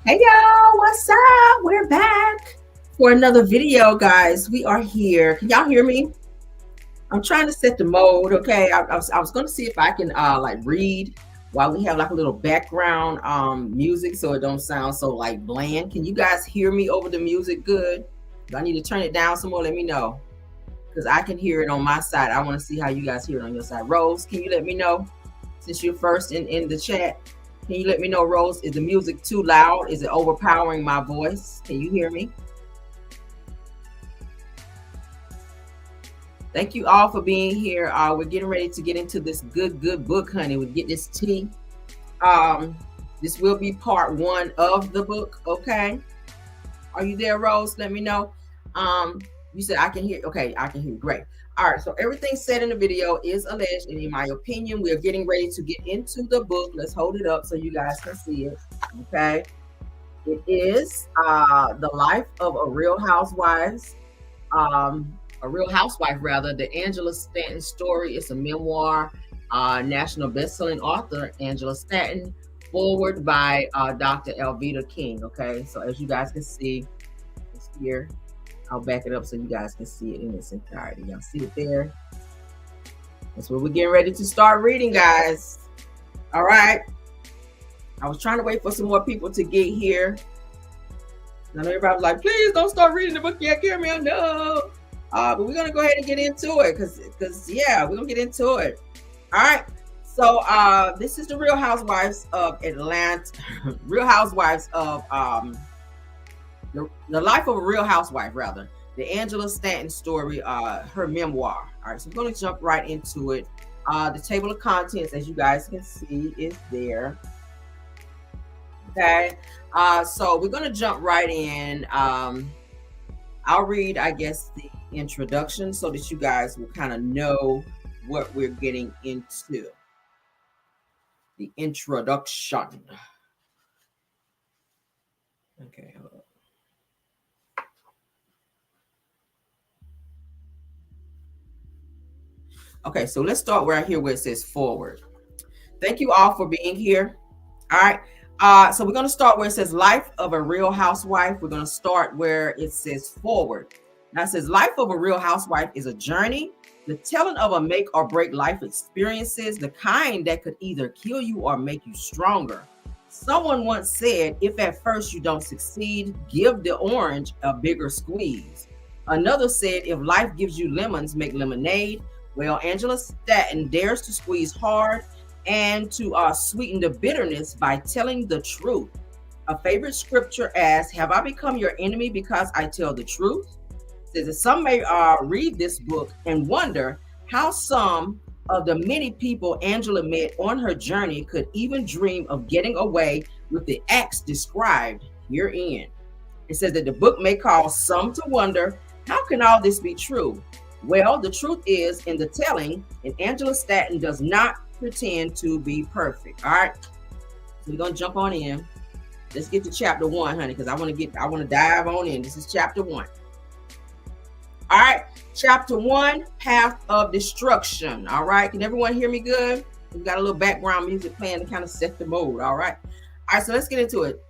Hey y'all, what's up? We're back for another video, guys. We are here. Can y'all hear me? I'm trying to set the mode. Okay, I was going to see if I can like read while we have like a little background music, so it don't sound so like bland. Can you guys hear me over the music? Good. Do I need to turn it down some more? Let me know because I can hear it on my side. I want to see how you guys hear it on your side. Rose, can you let me know since you're first in the chat? Can you let me know, Rose, is the music too loud? Is it overpowering my voice? Can you hear me? Thank you all for being here. We're getting ready to get into this good book, honey. We get this tea. This will be part one of the book, okay? Are you there, Rose? Let me know. You said I can hear. Okay, I can hear. Great. All right, so everything said in the video is alleged, and in my opinion, we are getting ready to get into the book. Let's hold it up so you guys can see it, okay? It is The Life of a Real Housewife, rather, the Angela Stanton story. It's a memoir, national best-selling author, Angela Stanton, forward by Dr. Elvita King, okay? So as you guys can see, it's here. I'll back it up so you guys can see it in its entirety. Y'all see it there? That's what we're getting ready to start reading, guys. All right. I was trying to wait for some more people to get here. I know everybody was like, please don't start reading the book yet, Carrie. No. But we're going to go ahead and get into it because yeah, we're going to get into it. All right. So this is the Real Housewives of Atlanta. Real Housewives of the Life of a Real Housewife, rather. The Angela Stanton story, her memoir. All right, so we're going to jump right into it. The table of contents, as you guys can see, is there. Okay, so we're going to jump right in. I'll read, I guess, the introduction so that you guys will kind of know what we're getting into. The introduction. Okay, hold on. Okay, so let's start right here where it says forward. Thank you all for being here. All right. So we're going to start where it says Life of a Real Housewife. We're going to start where it says forward. Now it says Life of a Real Housewife is a journey, the telling of a make or break life experiences, the kind that could either kill you or make you stronger. Someone once said, if at first you don't succeed, give the orange a bigger squeeze. Another said, if life gives you lemons, make lemonade. Well, Angela Stanton dares to squeeze hard and to sweeten the bitterness by telling the truth. A favorite scripture asks, have I become your enemy because I tell the truth? It says that some may read this book and wonder how some of the many people Angela met on her journey could even dream of getting away with the acts described herein. It says that the book may cause some to wonder, how can all this be true? Well, the truth is in the telling, and Angela Stanton does not pretend to be perfect. All right. So we're gonna jump on in. Let's get to chapter 1, honey, because I want to dive on in. This is chapter 1. All right, chapter 1, Path of Destruction. All right, can everyone hear me good? We got a little background music playing to kind of set the mood. All right. All right, so let's get into it.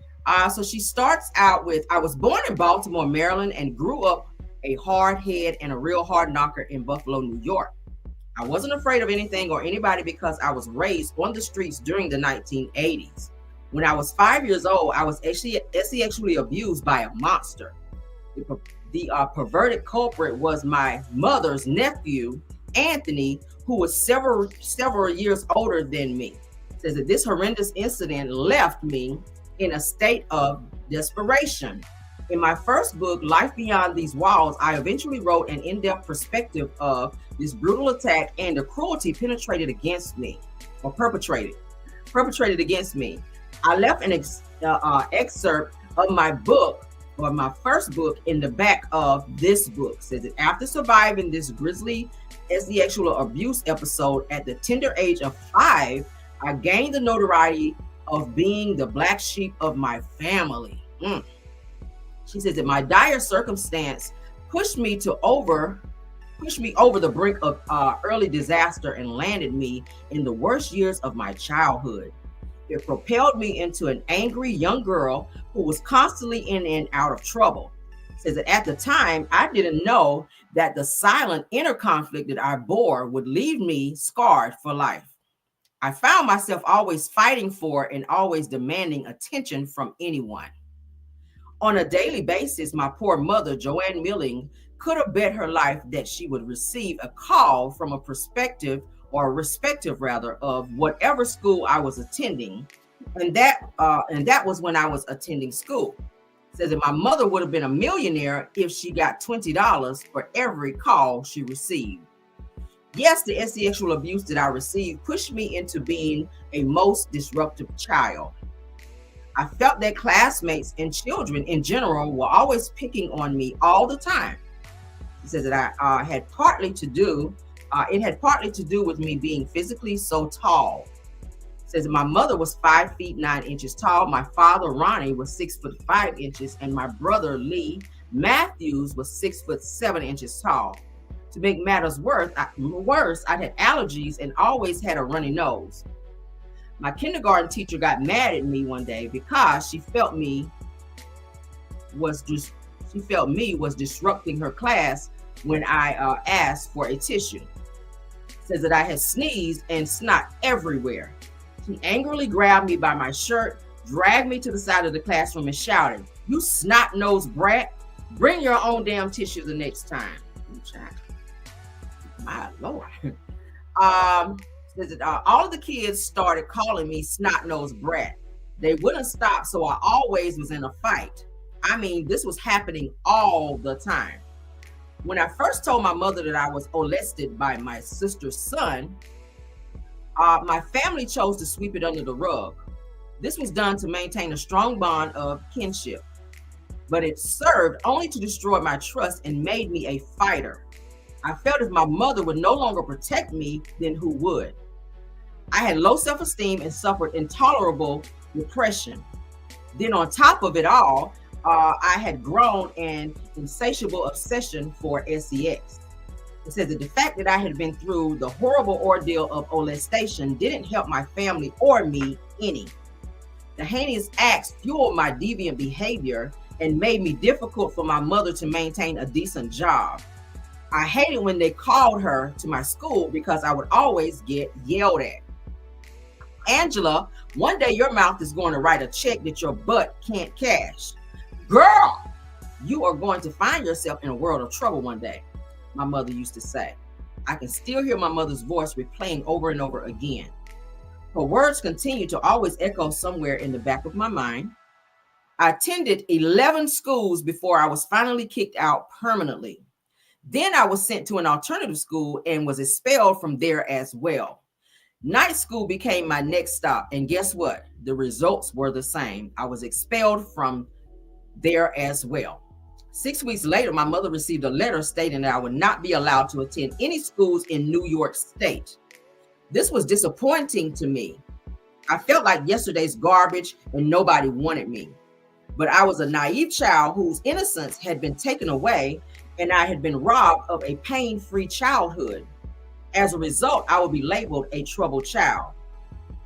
So she starts out with, I was born in Baltimore, Maryland, and grew up a hard head and a real hard knocker in Buffalo, New York. I wasn't afraid of anything or anybody because I was raised on the streets during the 1980s. When I was 5 years old, I was sexually abused by a monster. The perverted culprit was my mother's nephew, Anthony, who was several years older than me. It says that this horrendous incident left me in a state of desperation. In my first book, Life Beyond These Walls, I eventually wrote an in-depth perspective of this brutal attack and the cruelty perpetrated against me. I left an excerpt of my book, or my first book, in the back of this book. It says that after surviving this grisly sexual abuse episode at the tender age of 5, I gained the notoriety of being the black sheep of my family. She says that my dire circumstance pushed me over the brink of early disaster and landed me in the worst years of my childhood. It propelled me into an angry young girl who was constantly in and out of trouble. It says that at the time, I didn't know that the silent inner conflict that I bore would leave me scarred for life. I found myself always fighting for and always demanding attention from anyone. On a daily basis, my poor mother, Joanne Milling, could have bet her life that she would receive a call from a perspective or a respective rather of whatever school I was attending, and that was when I was attending school. It says that my mother would have been a millionaire if she got $20 for every call she received. Yes, the sexual abuse that I received pushed me into being a most disruptive child. I felt that classmates and children in general were always picking on me all the time. He says that I had partly to do, it had partly to do with me being physically so tall. It says that my mother was 5 feet 9 inches tall. My father, Ronnie, was 6 foot 5 inches, and my brother, Lee Matthews, was 6 foot 7 inches tall. To make matters worse, I'd had allergies and always had a runny nose. My kindergarten teacher got mad at me one day because she felt me was disrupting her class when I asked for a tissue. It says that I had sneezed and snot everywhere. She angrily grabbed me by my shirt, dragged me to the side of the classroom, and shouted, "You snot-nosed brat! Bring your own damn tissue the next time." My Lord. All of the kids started calling me snot-nosed brat. They wouldn't stop, so I always was in a fight. I mean, this was happening all the time. When I first told my mother that I was molested by my sister's son, my family chose to sweep it under the rug. This was done to maintain a strong bond of kinship, but it served only to destroy my trust and made me a fighter. I felt if my mother would no longer protect me, then who would? I had low self-esteem and suffered intolerable depression. Then on top of it all, I had grown an insatiable obsession for sex. It says that the fact that I had been through the horrible ordeal of molestation didn't help my family or me any. The heinous acts fueled my deviant behavior and made me difficult for my mother to maintain a decent job. I hated when they called her to my school because I would always get yelled at. "Angela, one day your mouth is going to write a check that your butt can't cash. Girl, you are going to find yourself in a world of trouble one day," my mother used to say. I can still hear my mother's voice replaying over and over again. Her words continue to always echo somewhere in the back of my mind. I attended 11 schools before I was finally kicked out permanently. Then I was sent to an alternative school and was expelled from there as well. Night school became my next stop, and guess what? The results were the same. I was expelled from there as well. 6 weeks later, my mother received a letter stating that I would not be allowed to attend any schools in New York State. This was disappointing to me. I felt like yesterday's garbage and nobody wanted me. But I was a naive child whose innocence had been taken away, and I had been robbed of a pain-free childhood. As a result, I would be labeled a troubled child.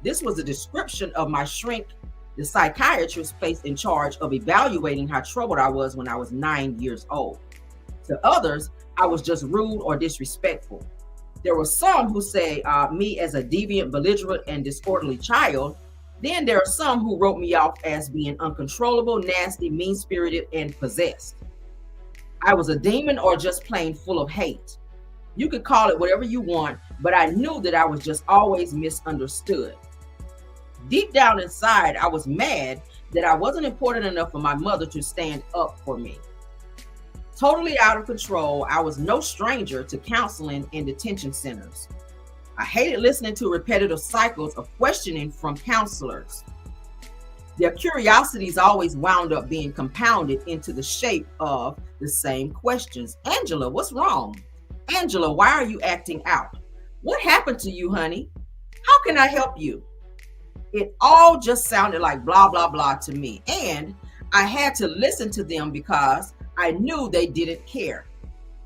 This was a description of my shrink, the psychiatrist placed in charge of evaluating how troubled I was when I was 9 years old. To others, I was just rude or disrespectful. There were some who say me as a deviant, belligerent, and disorderly child. Then there are some who wrote me off as being uncontrollable, nasty, mean-spirited, and possessed. I was a demon or just plain full of hate. You could call it whatever you want, but I knew that I was just always misunderstood. Deep down inside, I was mad that I wasn't important enough for my mother to stand up for me. Totally out of control, I was no stranger to counseling and detention centers. I hated listening to repetitive cycles of questioning from counselors. Their curiosities always wound up being compounded into the shape of the same questions. "Angela, what's wrong? Angela, why are you acting out? What happened to you, honey? How can I help you?" It all just sounded like blah, blah, blah to me. And I had to listen to them because I knew they didn't care.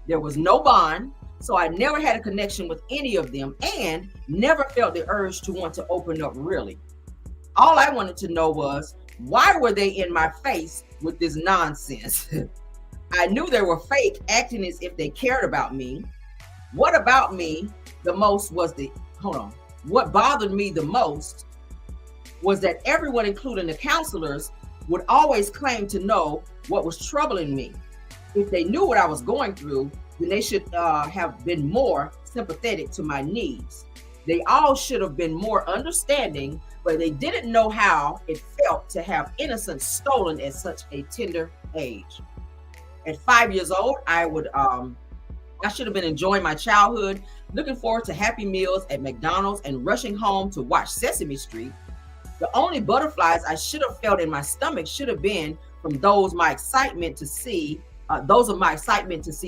There was no bond, so I never had a connection with any of them and never felt the urge to want to open up really. All I wanted to know was, why were they in my face with this nonsense? I knew they were fake, acting as if they cared about me. What about me the most was what bothered me the most was that everyone, including the counselors, would always claim to know what was troubling me. If they knew what I was going through, then they should have been more sympathetic to my needs. They all should have been more understanding, but they didn't know how it felt to have innocence stolen at such a tender age. At 5 years old, I should have been enjoying my childhood, looking forward to happy meals at McDonald's and rushing home to watch Sesame Street. The only butterflies I should have felt in my stomach should have been from those of my excitement to see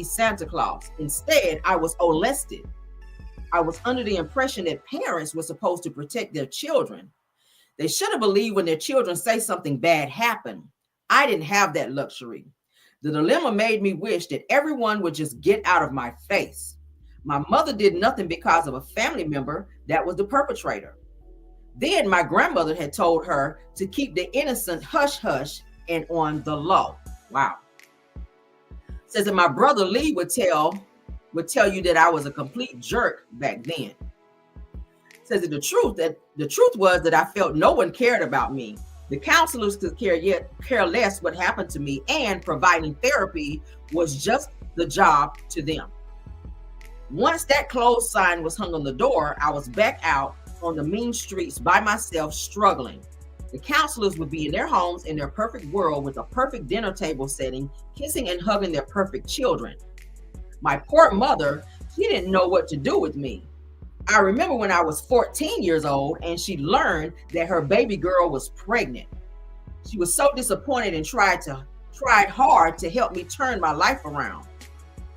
Santa Claus. Instead, I was molested. I was under the impression that parents were supposed to protect their children. They should have believed when their children say something bad happened. I didn't have that luxury. The dilemma made me wish that everyone would just get out of my face. My mother did nothing because of a family member that was the perpetrator. Then my grandmother had told her to keep the innocent hush hush and on the low. Wow. Says that my brother Lee would tell you that I was a complete jerk back then. Says that the truth was that I felt no one cared about me. The counselors could care less what happened to me, and providing therapy was just the job to them. Once that closed sign was hung on the door, I was back out on the mean streets by myself, struggling. The counselors would be in their homes in their perfect world with a perfect dinner table setting, kissing and hugging their perfect children. My poor mother, she didn't know what to do with me. I remember when I was 14 years old and she learned that her baby girl was pregnant. She was so disappointed and tried hard to help me turn my life around.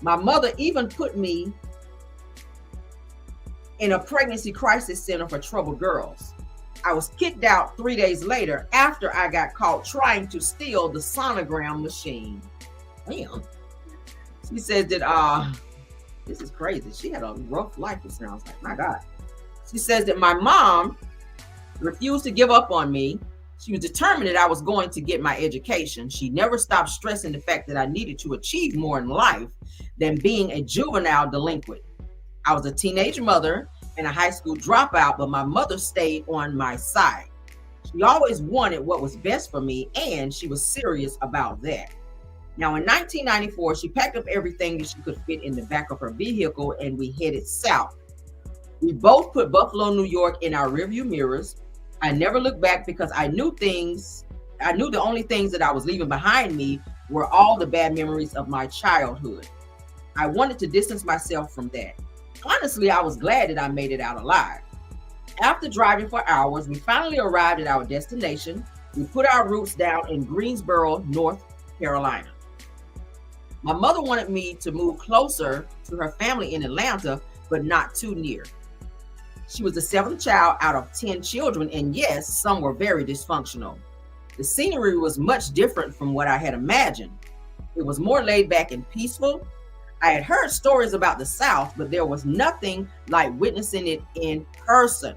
My mother even put me in a pregnancy crisis center for troubled girls. I was kicked out 3 days later after I got caught trying to steal the sonogram machine. Damn. She said that this is crazy. She had a rough life, it sounds like. My God. She says that my mom refused to give up on me. She was determined that I was going to get my education. She never stopped stressing the fact that I needed to achieve more in life than being a juvenile delinquent. I was a teenage mother and a high school dropout, but my mother stayed on my side. She always wanted what was best for me, and she was serious about that. Now, in 1994, she packed up everything that she could fit in the back of her vehicle, and we headed south. We both put Buffalo, New York in our rearview mirrors. I never looked back because I knew the only things that I was leaving behind me were all the bad memories of my childhood. I wanted to distance myself from that. Honestly, I was glad that I made it out alive. After driving for hours, we finally arrived at our destination. We put our roots down in Greensboro, North Carolina. My mother wanted me to move closer to her family in Atlanta, but not too near. She was the seventh child out of 10 children, and yes, some were very dysfunctional. The scenery was much different from what I had imagined. It was more laid back and peaceful. I had heard stories about the South, but there was nothing like witnessing it in person.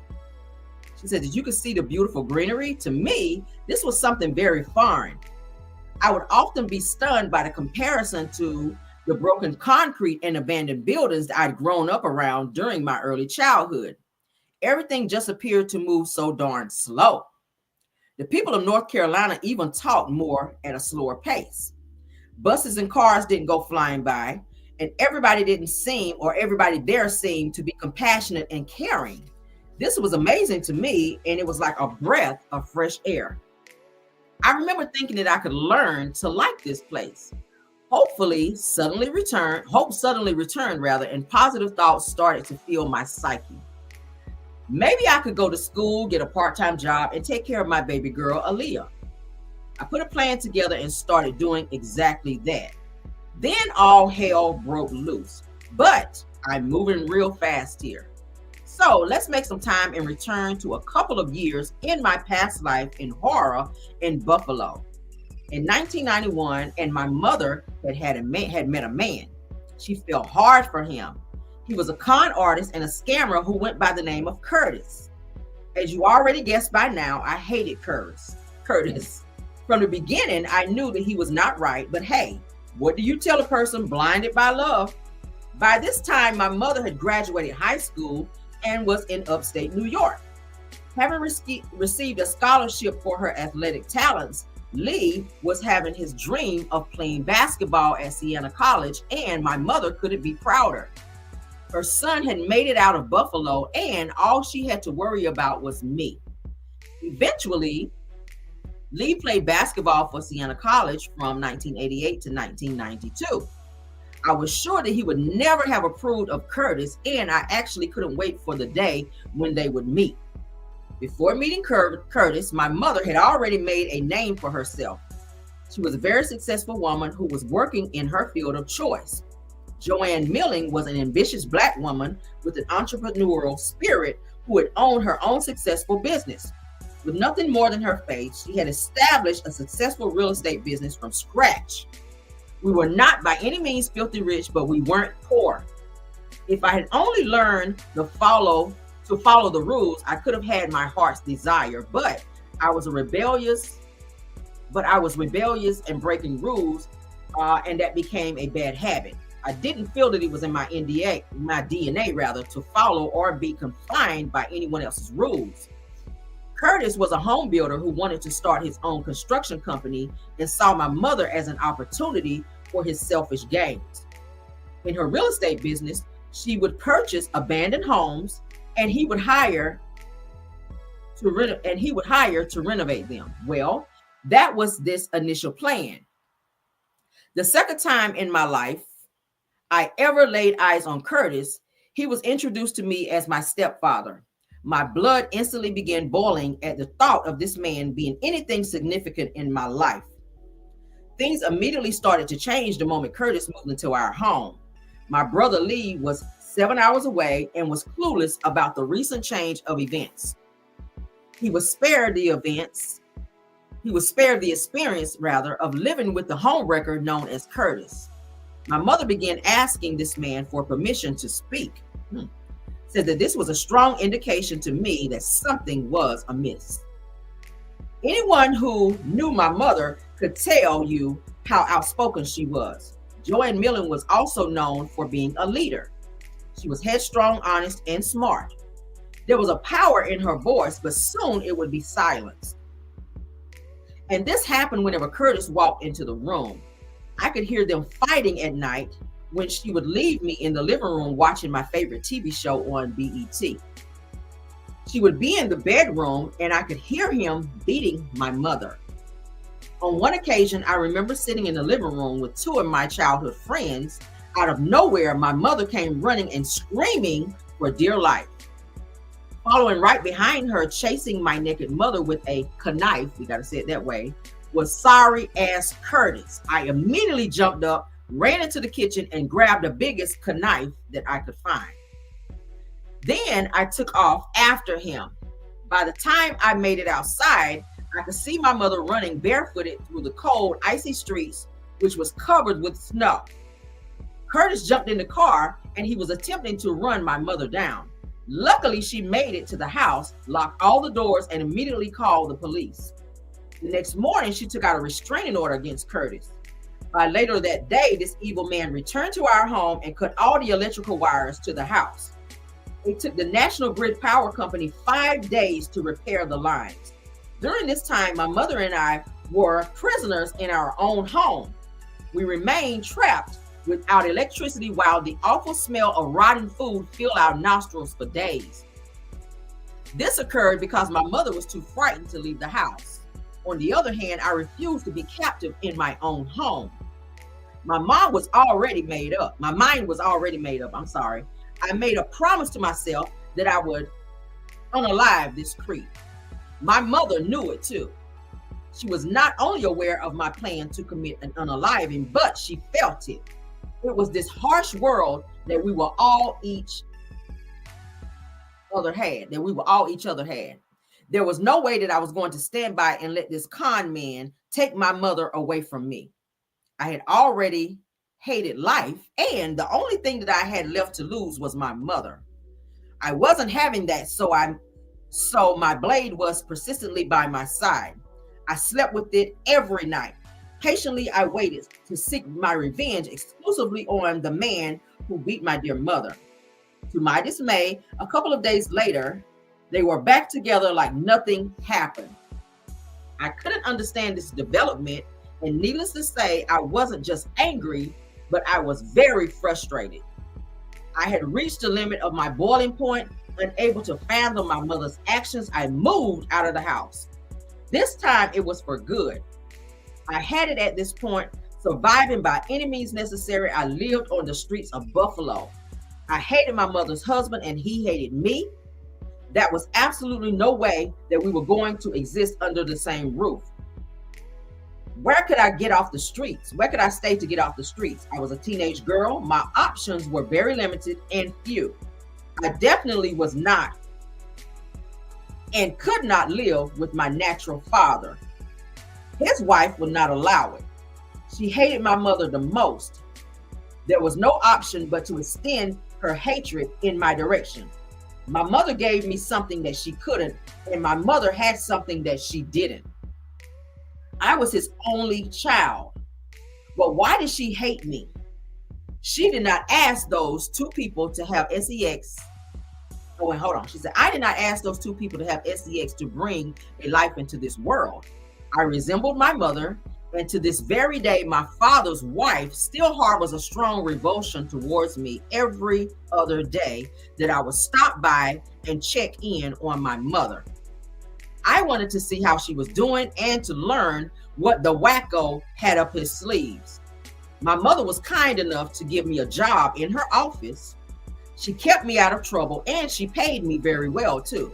She said that you could see the beautiful greenery. To me, this was something very foreign. I would often be stunned by the comparison to the broken concrete and abandoned buildings that I'd grown up around during my early childhood. Everything just appeared to move so darn slow. The people of North Carolina even talked more at a slower pace. Buses and cars didn't go flying by, and everybody there seemed to be compassionate and caring. This was amazing to me, and it was like a breath of fresh air. I remember thinking that I could learn to like this place. Hope suddenly returned, and positive thoughts started to fill my psyche. Maybe I could go to school, get a part-time job, and take care of my baby girl, Aaliyah. I put a plan together and started doing exactly that. Then all hell broke loose, but I'm moving real fast here. So let's make some time and return to a couple of years in my past life in horror in Buffalo. In 1991, and my mother had met a man. She fell hard for him. He was a con artist and a scammer who went by the name of Curtis. As you already guessed by now, I hated Curtis. Curtis. From the beginning, I knew that he was not right, but hey, what do you tell a person blinded by love? By this time, my mother had graduated high school and was in upstate New York. Having received a scholarship for her athletic talents, Lee was having his dream of playing basketball at Siena College, and my mother couldn't be prouder. Her son had made it out of Buffalo, and all she had to worry about was me. Eventually, Lee played basketball for Siena College from 1988 to 1992. I was sure that he would never have approved of Curtis, and I actually couldn't wait for the day when they would meet. Before meeting Curtis, my mother had already made a name for herself. She was a very successful woman who was working in her field of choice. Joanne Milling was an ambitious Black woman with an entrepreneurial spirit who had owned her own successful business. With nothing more than her faith, she had established a successful real estate business from scratch. We were not by any means filthy rich, but we weren't poor. If I had only learned to follow the rules, I could have had my heart's desire, but I was rebellious and breaking rules, and that became a bad habit. I didn't feel that it was in my DNA rather, to follow or be confined by anyone else's rules. Curtis was a home builder who wanted to start his own construction company and saw my mother as an opportunity for his selfish gains. In her real estate business, she would purchase abandoned homes and he would hire to renovate them. Well, that was this initial plan. The second time in my life I ever laid eyes on Curtis, he was introduced to me as my stepfather. My blood instantly began boiling at the thought of this man being anything significant in my life. Things immediately started to change the moment Curtis moved into our home. My brother Lee was 7 hours away and was clueless about the recent change of events. He was spared the experience of living with the homewrecker known as Curtis. My mother began asking this man for permission to speak. Said that this was a strong indication to me that something was amiss. Anyone who knew my mother could tell you how outspoken she was. Joanne Milling was also known for being a leader. She was headstrong, honest, and smart. There was a power in her voice, but soon it would be silenced. And this happened whenever Curtis walked into the room. I could hear them fighting at night when she would leave me in the living room watching my favorite TV show on BET. She would be in the bedroom and I could hear him beating my mother. On one occasion, I remember sitting in the living room with two of my childhood friends. Out of nowhere, my mother came running and screaming for dear life. Following right behind her, chasing my naked mother with a knife, we gotta say it that way, was sorry ass Curtis. I immediately jumped up, ran into the kitchen, and grabbed the biggest knife that I could find. Then I took off after him. By the time I made it outside, I could see my mother running barefooted through the cold, icy streets, which was covered with snow. Curtis jumped in the car and he was attempting to run my mother down. Luckily, she made it to the house, locked all the doors, and immediately called the police. The next morning, she took out a restraining order against Curtis. By later that day, this evil man returned to our home and cut all the electrical wires to the house. It took the National Grid Power Company 5 days to repair the lines. During this time, my mother and I were prisoners in our own home. We remained trapped without electricity while the awful smell of rotten food filled our nostrils for days. This occurred because my mother was too frightened to leave the house. On the other hand, I refused to be captive in my own home. My mind was already made up. I made a promise to myself that I would unalive this creep. My mother knew it too. She was not only aware of my plan to commit an unaliving, but she felt it. It was this harsh world that we were all each other had. There was no way that I was going to stand by and let this con man take my mother away from me. I had already hated life, and the only thing that I had left to lose was my mother. I wasn't having that, so I So my blade was persistently by my side. I slept with it every night. Patiently, I waited to seek my revenge exclusively on the man who beat my dear mother. To my dismay, a couple of days later, they were back together like nothing happened. I couldn't understand this development, and needless to say, I wasn't just angry, but I was very frustrated. I had reached the limit of my boiling point, unable to fathom my mother's actions. I moved out of the house. This time it was for good. I had it at this point, surviving by any means necessary. I lived on the streets of Buffalo. I hated my mother's husband and he hated me. That was absolutely no way that we were going to exist under the same roof. Where could I get off the streets? Where could I stay to get off the streets? I was a teenage girl. My options were very limited and few. I definitely was not and could not live with my natural father. His wife would not allow it. She hated my mother the most. There was no option but to extend her hatred in my direction. My mother gave me something that she couldn't, and my mother had something that she didn't. I was his only child. But why did she hate me? She did not ask those two people to have sex. Oh, wait, hold on. She said, I did not ask those two people to have sex to bring a life into this world. I resembled my mother, and to this very day, my father's wife still harbors a strong revulsion towards me every other day that I would stop by and check in on my mother. I wanted to see how she was doing and to learn what the wacko had up his sleeves. My mother was kind enough to give me a job in her office. She kept me out of trouble and she paid me very well too.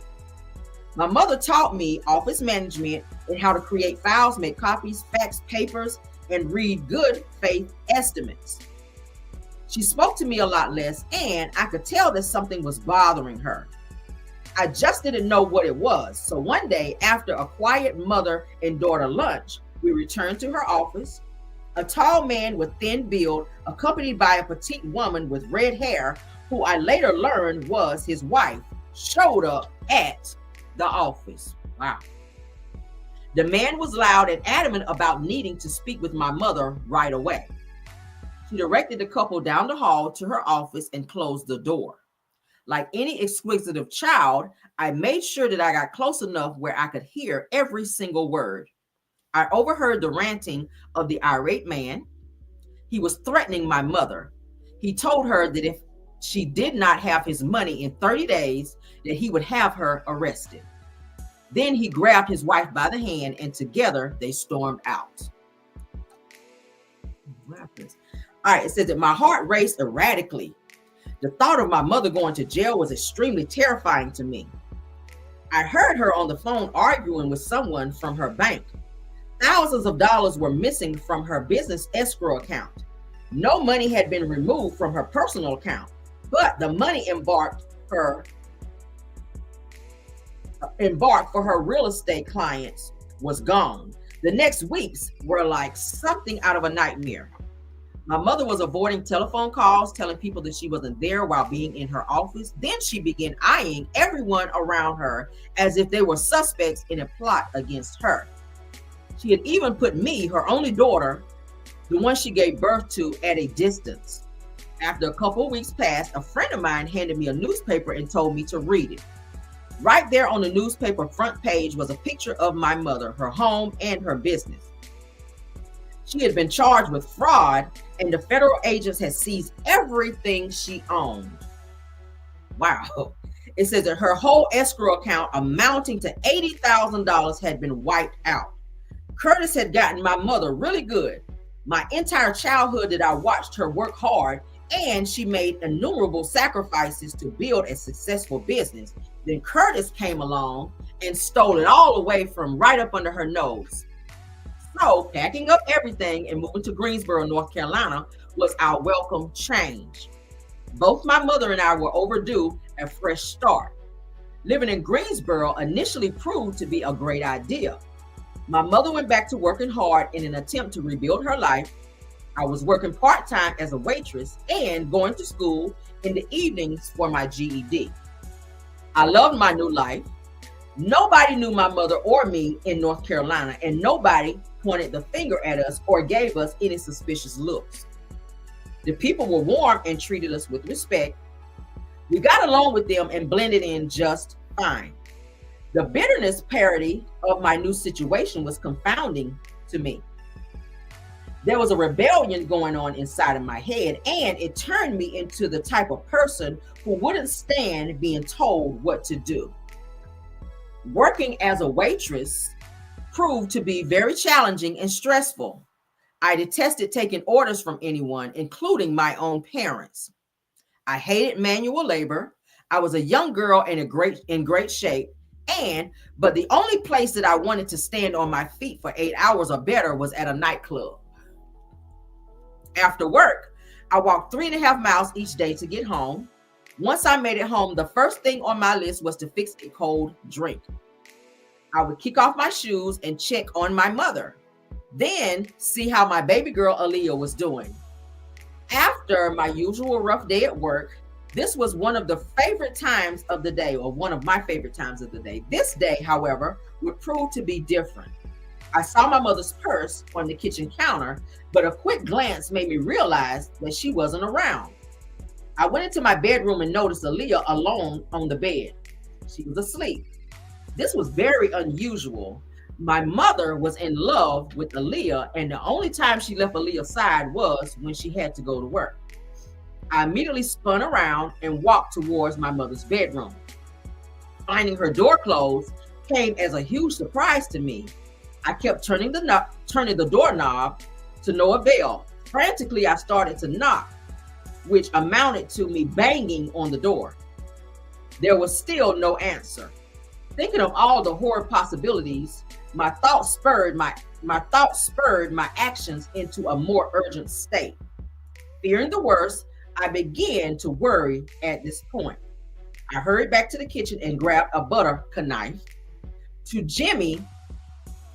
My mother taught me office management and how to create files, make copies, fax papers, and read good faith estimates. She spoke to me a lot less, and I could tell that something was bothering her. I just didn't know what it was. So one day, after a quiet mother and daughter lunch, we returned to her office. A tall man with thin build, accompanied by a petite woman with red hair, who I later learned was his wife, showed up at the office. Wow. The man was loud and adamant about needing to speak with my mother right away. She directed the couple down the hall to her office and closed the door. Like any exquisitive child, I made sure that I got close enough where I could hear every single word. I overheard the ranting of the irate man. He was threatening my mother. He told her that if she did not have his money in 30 days, that he would have her arrested. Then he grabbed his wife by the hand and together they stormed out. What happens? All right, it says that my heart raced erratically. The thought of my mother going to jail was extremely terrifying to me. I heard her on the phone arguing with someone from her bank. Thousands of dollars were missing from her business escrow account. No money had been removed from her personal account, but the money embarked for her real estate clients was gone. The next weeks were like something out of a nightmare. My mother was avoiding telephone calls, telling people that she wasn't there while being in her office. Then she began eyeing everyone around her as if they were suspects in a plot against her. She had even put me, her only daughter, the one she gave birth to, at a distance. After a couple of weeks passed, a friend of mine handed me a newspaper and told me to read it. Right there on the newspaper front page was a picture of my mother, her home, and her business. She had been charged with fraud, and the federal agents had seized everything she owned. Wow. It says that her whole escrow account amounting to $80,000 had been wiped out. Curtis had gotten my mother really good. My entire childhood that I watched her work hard, and she made innumerable sacrifices to build a successful business. Then Curtis came along and stole it all away from right up under her nose. So packing up everything and moving to Greensboro, North Carolina was our welcome change. Both my mother and I were overdue a fresh start. Living in Greensboro initially proved to be a great idea. My mother went back to working hard in an attempt to rebuild her life. I was working part-time as a waitress and going to school in the evenings for my GED. I loved my new life. Nobody knew my mother or me in North Carolina, and nobody pointed the finger at us or gave us any suspicious looks. The people were warm and treated us with respect. We got along with them and blended in just fine. The bitterness parody of my new situation was confounding to me. There was a rebellion going on inside of my head, and it turned me into the type of person who wouldn't stand being told what to do. Working as a waitress proved to be very challenging and stressful. I detested taking orders from anyone, including my own parents. I hated manual labor. I was a young girl and in great shape, but the only place that I wanted to stand on my feet for 8 hours or better was at a nightclub. After work, I walked 3.5 miles each day to get home. Once I made it home, the first thing on my list was to fix a cold drink. I would kick off my shoes and check on my mother, then see how my baby girl Aaliyah was doing. After my usual rough day at work, this was one of the favorite times of the day, or one of my favorite times of the day. This day, however, would prove to be different. I saw my mother's purse on the kitchen counter, but a quick glance made me realize that she wasn't around. I went into my bedroom and noticed Aaliyah alone on the bed. She was asleep. This was very unusual. My mother was in love with Aaliyah, and the only time she left Aaliyah's side was when she had to go to work. I immediately spun around and walked towards my mother's bedroom. Finding her door closed came as a huge surprise to me. I kept turning the doorknob to no avail. Frantically, I started to knock, which amounted to me banging on the door. There was still no answer. Thinking of all the horror possibilities, my thoughts spurred my actions into a more urgent state. Fearing the worst, I began to worry at this point. I hurried back to the kitchen and grabbed a butter knife to jimmy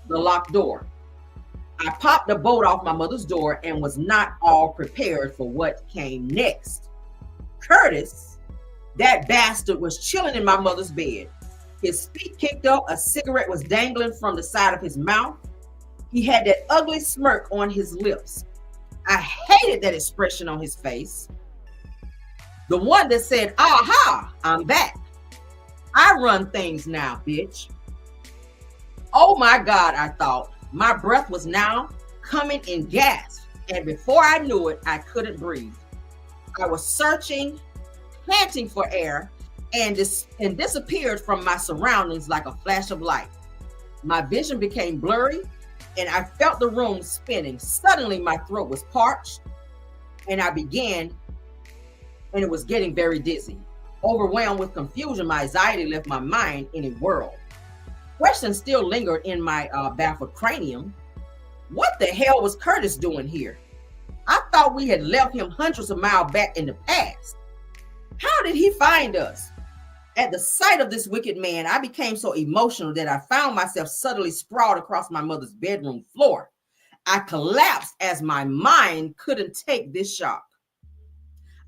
the locked door. I popped the bolt off my mother's door and was not all prepared for what came next. Curtis, that bastard, was chilling in my mother's bed. His feet kicked up, a cigarette was dangling from the side of his mouth. He had that ugly smirk on his lips. I hated that expression on his face. The one that said, "Aha, I'm back. I run things now, bitch." Oh my God, I thought. My breath was now coming in gasps, and before I knew it, I couldn't breathe. I was searching, panting for air, and disappeared from my surroundings like a flash of light. My vision became blurry, and I felt the room spinning. Suddenly, my throat was parched, and it was getting very dizzy. Overwhelmed with confusion, my anxiety left my mind in a whirl. Questions still lingered in my baffled cranium. What the hell was Curtis doing here? I thought we had left him hundreds of miles back in the past. How did he find us? At the sight of this wicked man, I became so emotional that I found myself suddenly sprawled across my mother's bedroom floor. I collapsed as my mind couldn't take this shock.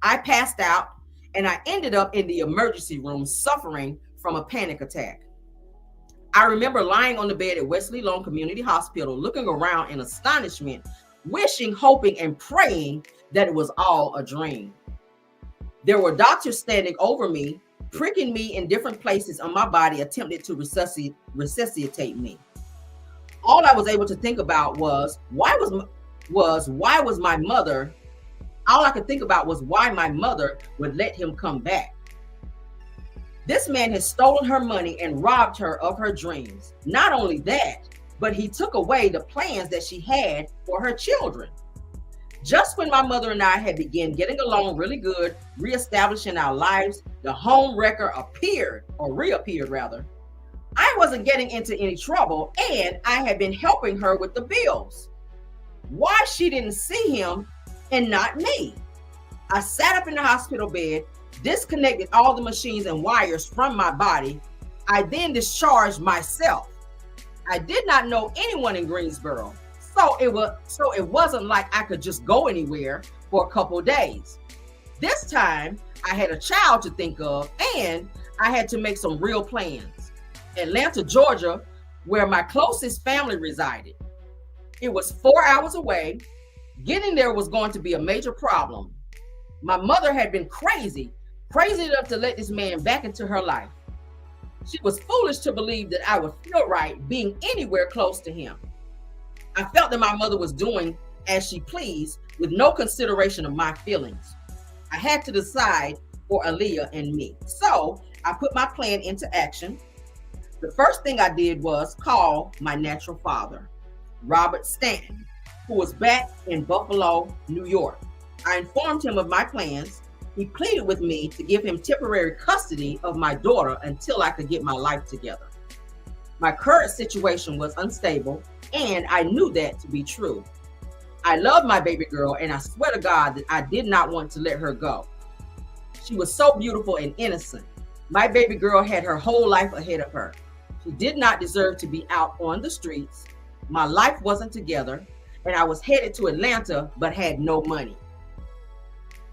I passed out, and I ended up in the emergency room suffering from a panic attack. I remember lying on the bed at Wesley Lone Community Hospital, looking around in astonishment, wishing, hoping, and praying that it was all a dream. There were doctors standing over me, pricking me in different places on my body, attempting to resuscitate me. All I was able to think about was why my mother. All I could think about was why my mother would let him come back. This man had stolen her money and robbed her of her dreams. Not only that, but he took away the plans that she had for her children. Just when my mother and I had begun getting along really good, reestablishing our lives, the home wrecker reappeared rather. I wasn't getting into any trouble, and I had been helping her with the bills. Why she didn't see him and not me? I sat up in the hospital bed, disconnected all the machines and wires from my body. I then discharged myself. I did not know anyone in Greensboro, so it wasn't like I could just go anywhere for a couple of days. This time, I had a child to think of, and I had to make some real plans. Atlanta, Georgia, where my closest family resided. It was 4 hours away. Getting there was going to be a major problem. My mother had been crazy enough to let this man back into her life. She was foolish to believe that I would feel right being anywhere close to him. I felt that my mother was doing as she pleased with no consideration of my feelings. I had to decide for Aaliyah and me. So I put my plan into action. The first thing I did was call my natural father, Robert Stanton, who was back in Buffalo, New York. I informed him of my plans. He pleaded with me to give him temporary custody of my daughter until I could get my life together. My current situation was unstable, and I knew that to be true. I loved my baby girl, and I swear to God that I did not want to let her go. She was so beautiful and innocent. My baby girl had her whole life ahead of her. She did not deserve to be out on the streets. My life wasn't together, and I was headed to Atlanta, but had no money.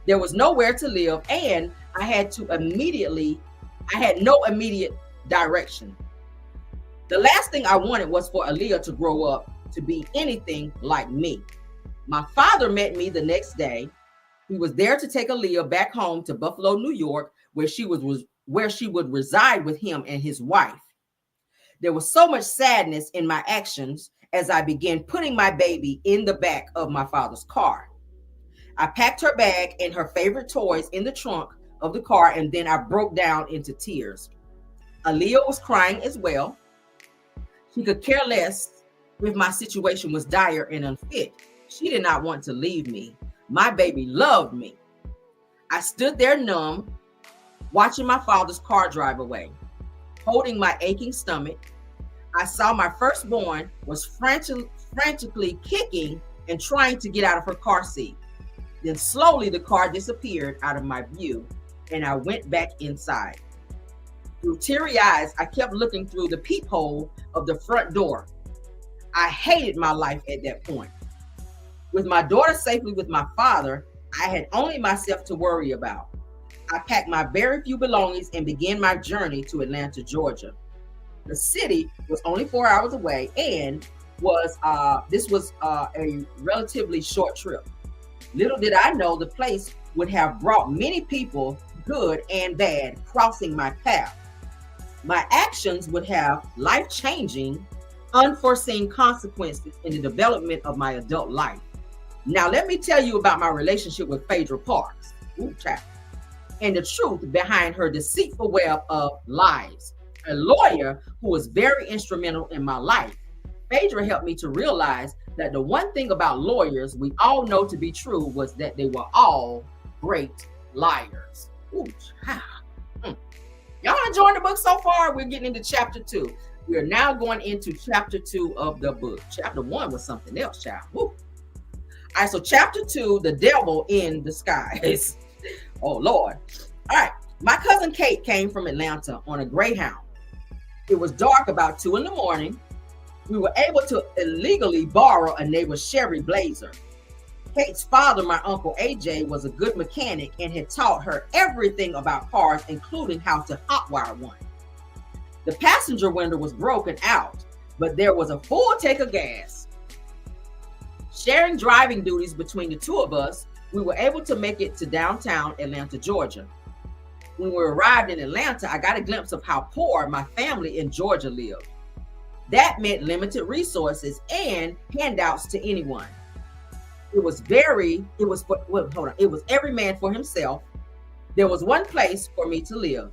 There was nowhere to live, and I had no immediate direction. The last thing I wanted was for Aaliyah to grow up to be anything like me. My father met me the next day. He was there to take Aaliyah back home to Buffalo, New York, where she would reside with him and his wife. There was so much sadness in my actions as I began putting my baby in the back of my father's car. I packed her bag and her favorite toys in the trunk of the car, and then I broke down into tears. Aaliyah was crying as well. She could care less if my situation was dire and unfit. She did not want to leave me. My baby loved me. I stood there numb, watching my father's car drive away, holding my aching stomach. I saw my firstborn was frantically kicking and trying to get out of her car seat. Then slowly the car disappeared out of my view, and I went back inside. Through teary eyes, I kept looking through the peephole of the front door. I hated my life at that point. With my daughter safely with my father, I had only myself to worry about. I packed my very few belongings and began my journey to Atlanta, Georgia. The city was only 4 hours away, and this was a relatively short trip. Little did I know the place would have brought many people, good and bad, crossing my path. My actions would have life-changing, unforeseen consequences in the development of my adult life. Now, let me tell you about my relationship with Phaedra Parks, and the truth behind her deceitful web of lies. A lawyer who was very instrumental in my life. Phaedra helped me to realize that the one thing about lawyers we all know to be true was that they were all great liars. Y'all enjoying the book so far? We're getting into chapter 2. We are now going into chapter 2 of the book. Chapter 1 was something else, child. All right, so chapter 2, the devil in disguise. Oh, Lord. All right, my cousin Kate came from Atlanta on a Greyhound. It was dark about 2 a.m. We were able to illegally borrow a neighbor's Chevy Blazer. Kate's father, my uncle AJ, was a good mechanic and had taught her everything about cars, including how to hotwire one. The passenger window was broken out, but there was a full tank of gas. Sharing driving duties between the two of us, we were able to make it to downtown Atlanta, Georgia. When we arrived in Atlanta, I got a glimpse of how poor my family in Georgia lived. That meant limited resources and handouts to anyone. It was every man for himself. There was one place for me to live.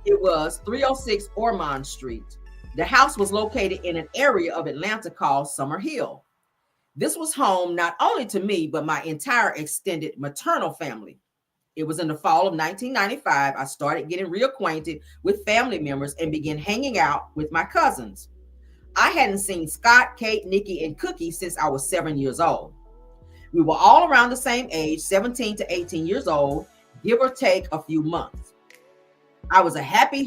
It was 306 Ormond Street. The house was located in an area of Atlanta called Summer Hill. This was home not only to me, but my entire extended maternal family. It was in the fall of 1995. I started getting reacquainted with family members and began hanging out with my cousins. I hadn't seen Scott, Kate, Nikki, and Cookie since I was 7 years old. We were all around the same age, 17 to 18 years old, give or take a few months. It was a happy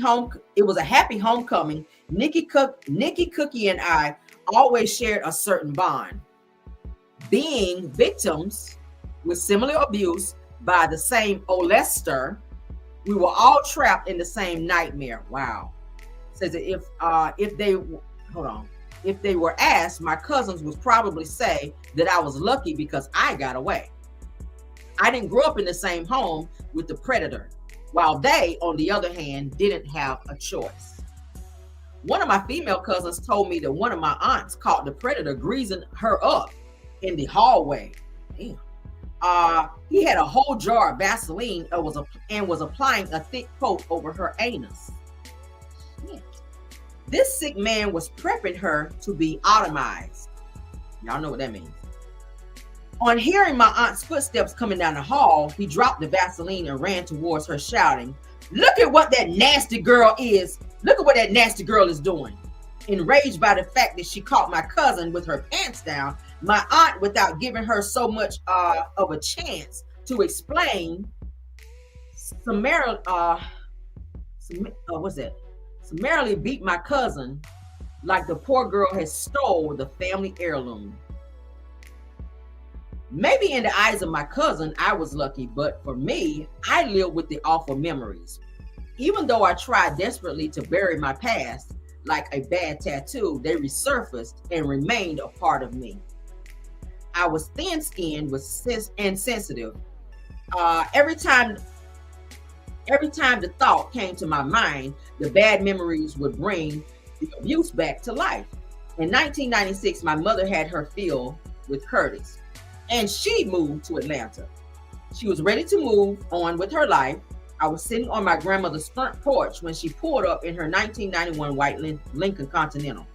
homecoming. Nikki, Cookie, and I always shared a certain bond. Being victims with similar abuse by the same molester, we were all trapped in the same nightmare. Wow. Says that if they hold on, if they were asked, my cousins would probably say that I was lucky because I got away. I didn't grow up in the same home with the predator, while they, on the other hand, didn't have a choice. One of my female cousins told me that one of my aunts caught the predator greasing her up in the hallway. Damn. He had a whole jar of Vaseline and was applying a thick coat over her anus. Shit. This sick man was prepping her to be automized. Y'all know what that means. On hearing my aunt's footsteps coming down the hall, he dropped the Vaseline and ran towards her, shouting, "Look at what that nasty girl is. Look at what that nasty girl is doing." Enraged by the fact that she caught my cousin with her pants down, my aunt, without giving her so much of a chance to explain, summarily beat my cousin like the poor girl had stole the family heirloom. Maybe in the eyes of my cousin, I was lucky, but for me, I lived with the awful memories. Even though I tried desperately to bury my past, like a bad tattoo, they resurfaced and remained a part of me. I was thin-skinned and sensitive. Every time the thought came to my mind, the bad memories would bring the abuse back to life. In 1996, my mother had her fill with Curtis, and she moved to Atlanta. She was ready to move on with her life. I was sitting on my grandmother's front porch when she pulled up in her 1991 white Lincoln Continental.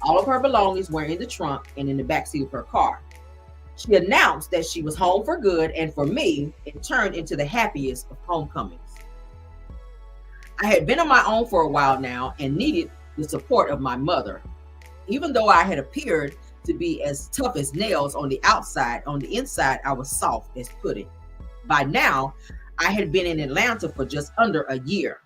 All of her belongings were in the trunk and in the backseat of her car. She announced that she was home for good, and for me, it turned into the happiest of homecomings. I had been on my own for a while now and needed the support of my mother. Even though I had appeared to be as tough as nails on the outside, on the inside, I was soft as pudding. By now, I had been in Atlanta for just under a year.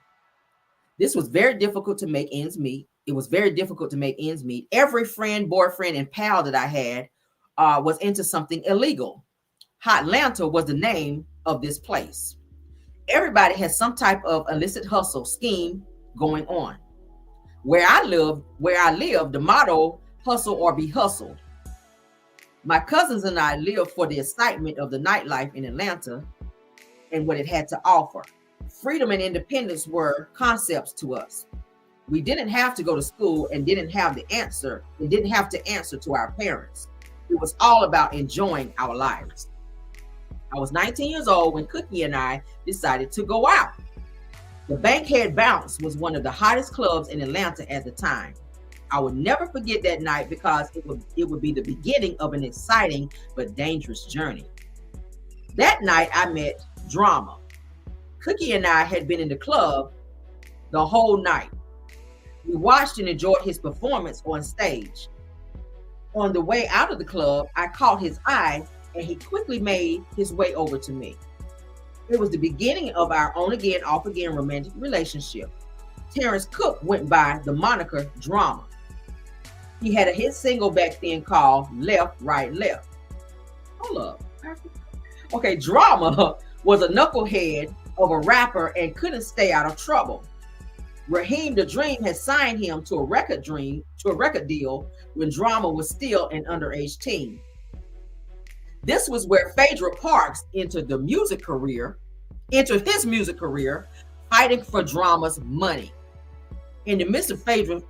This was very difficult to make ends meet. It was very difficult to make ends meet. Every friend, boyfriend, and pal that I had was into something illegal. Hotlanta was the name of this place. Everybody has some type of illicit hustle scheme going on. Where I live, the motto, hustle or be hustled. My cousins and I lived for the excitement of the nightlife in Atlanta and what it had to offer. Freedom and independence were concepts to us. We didn't have to go to school and didn't have to answer to our parents. It was all about enjoying our lives. I was 19 years old when Cookie and I decided to go out. The Bankhead Bounce was one of the hottest clubs in Atlanta at the time. I would never forget that night because it would be the beginning of an exciting but dangerous journey. That night I met Drama. Cookie and I had been in the club the whole night. We watched and enjoyed his performance on stage. On the way out of the club, I caught his eye and he quickly made his way over to me. It was the beginning of our on again, off again romantic relationship. Terrence Cook went by the moniker Drama. He had a hit single back then called Left, Right, Left. Hold up. Okay, Drama was a knucklehead of a rapper and couldn't stay out of trouble. Raheem the Dream had signed him to a record deal when Drama was still an underage teen. This was where Phaedra Parks entered his music career, fighting for Drama's money. In the midst of Phaedra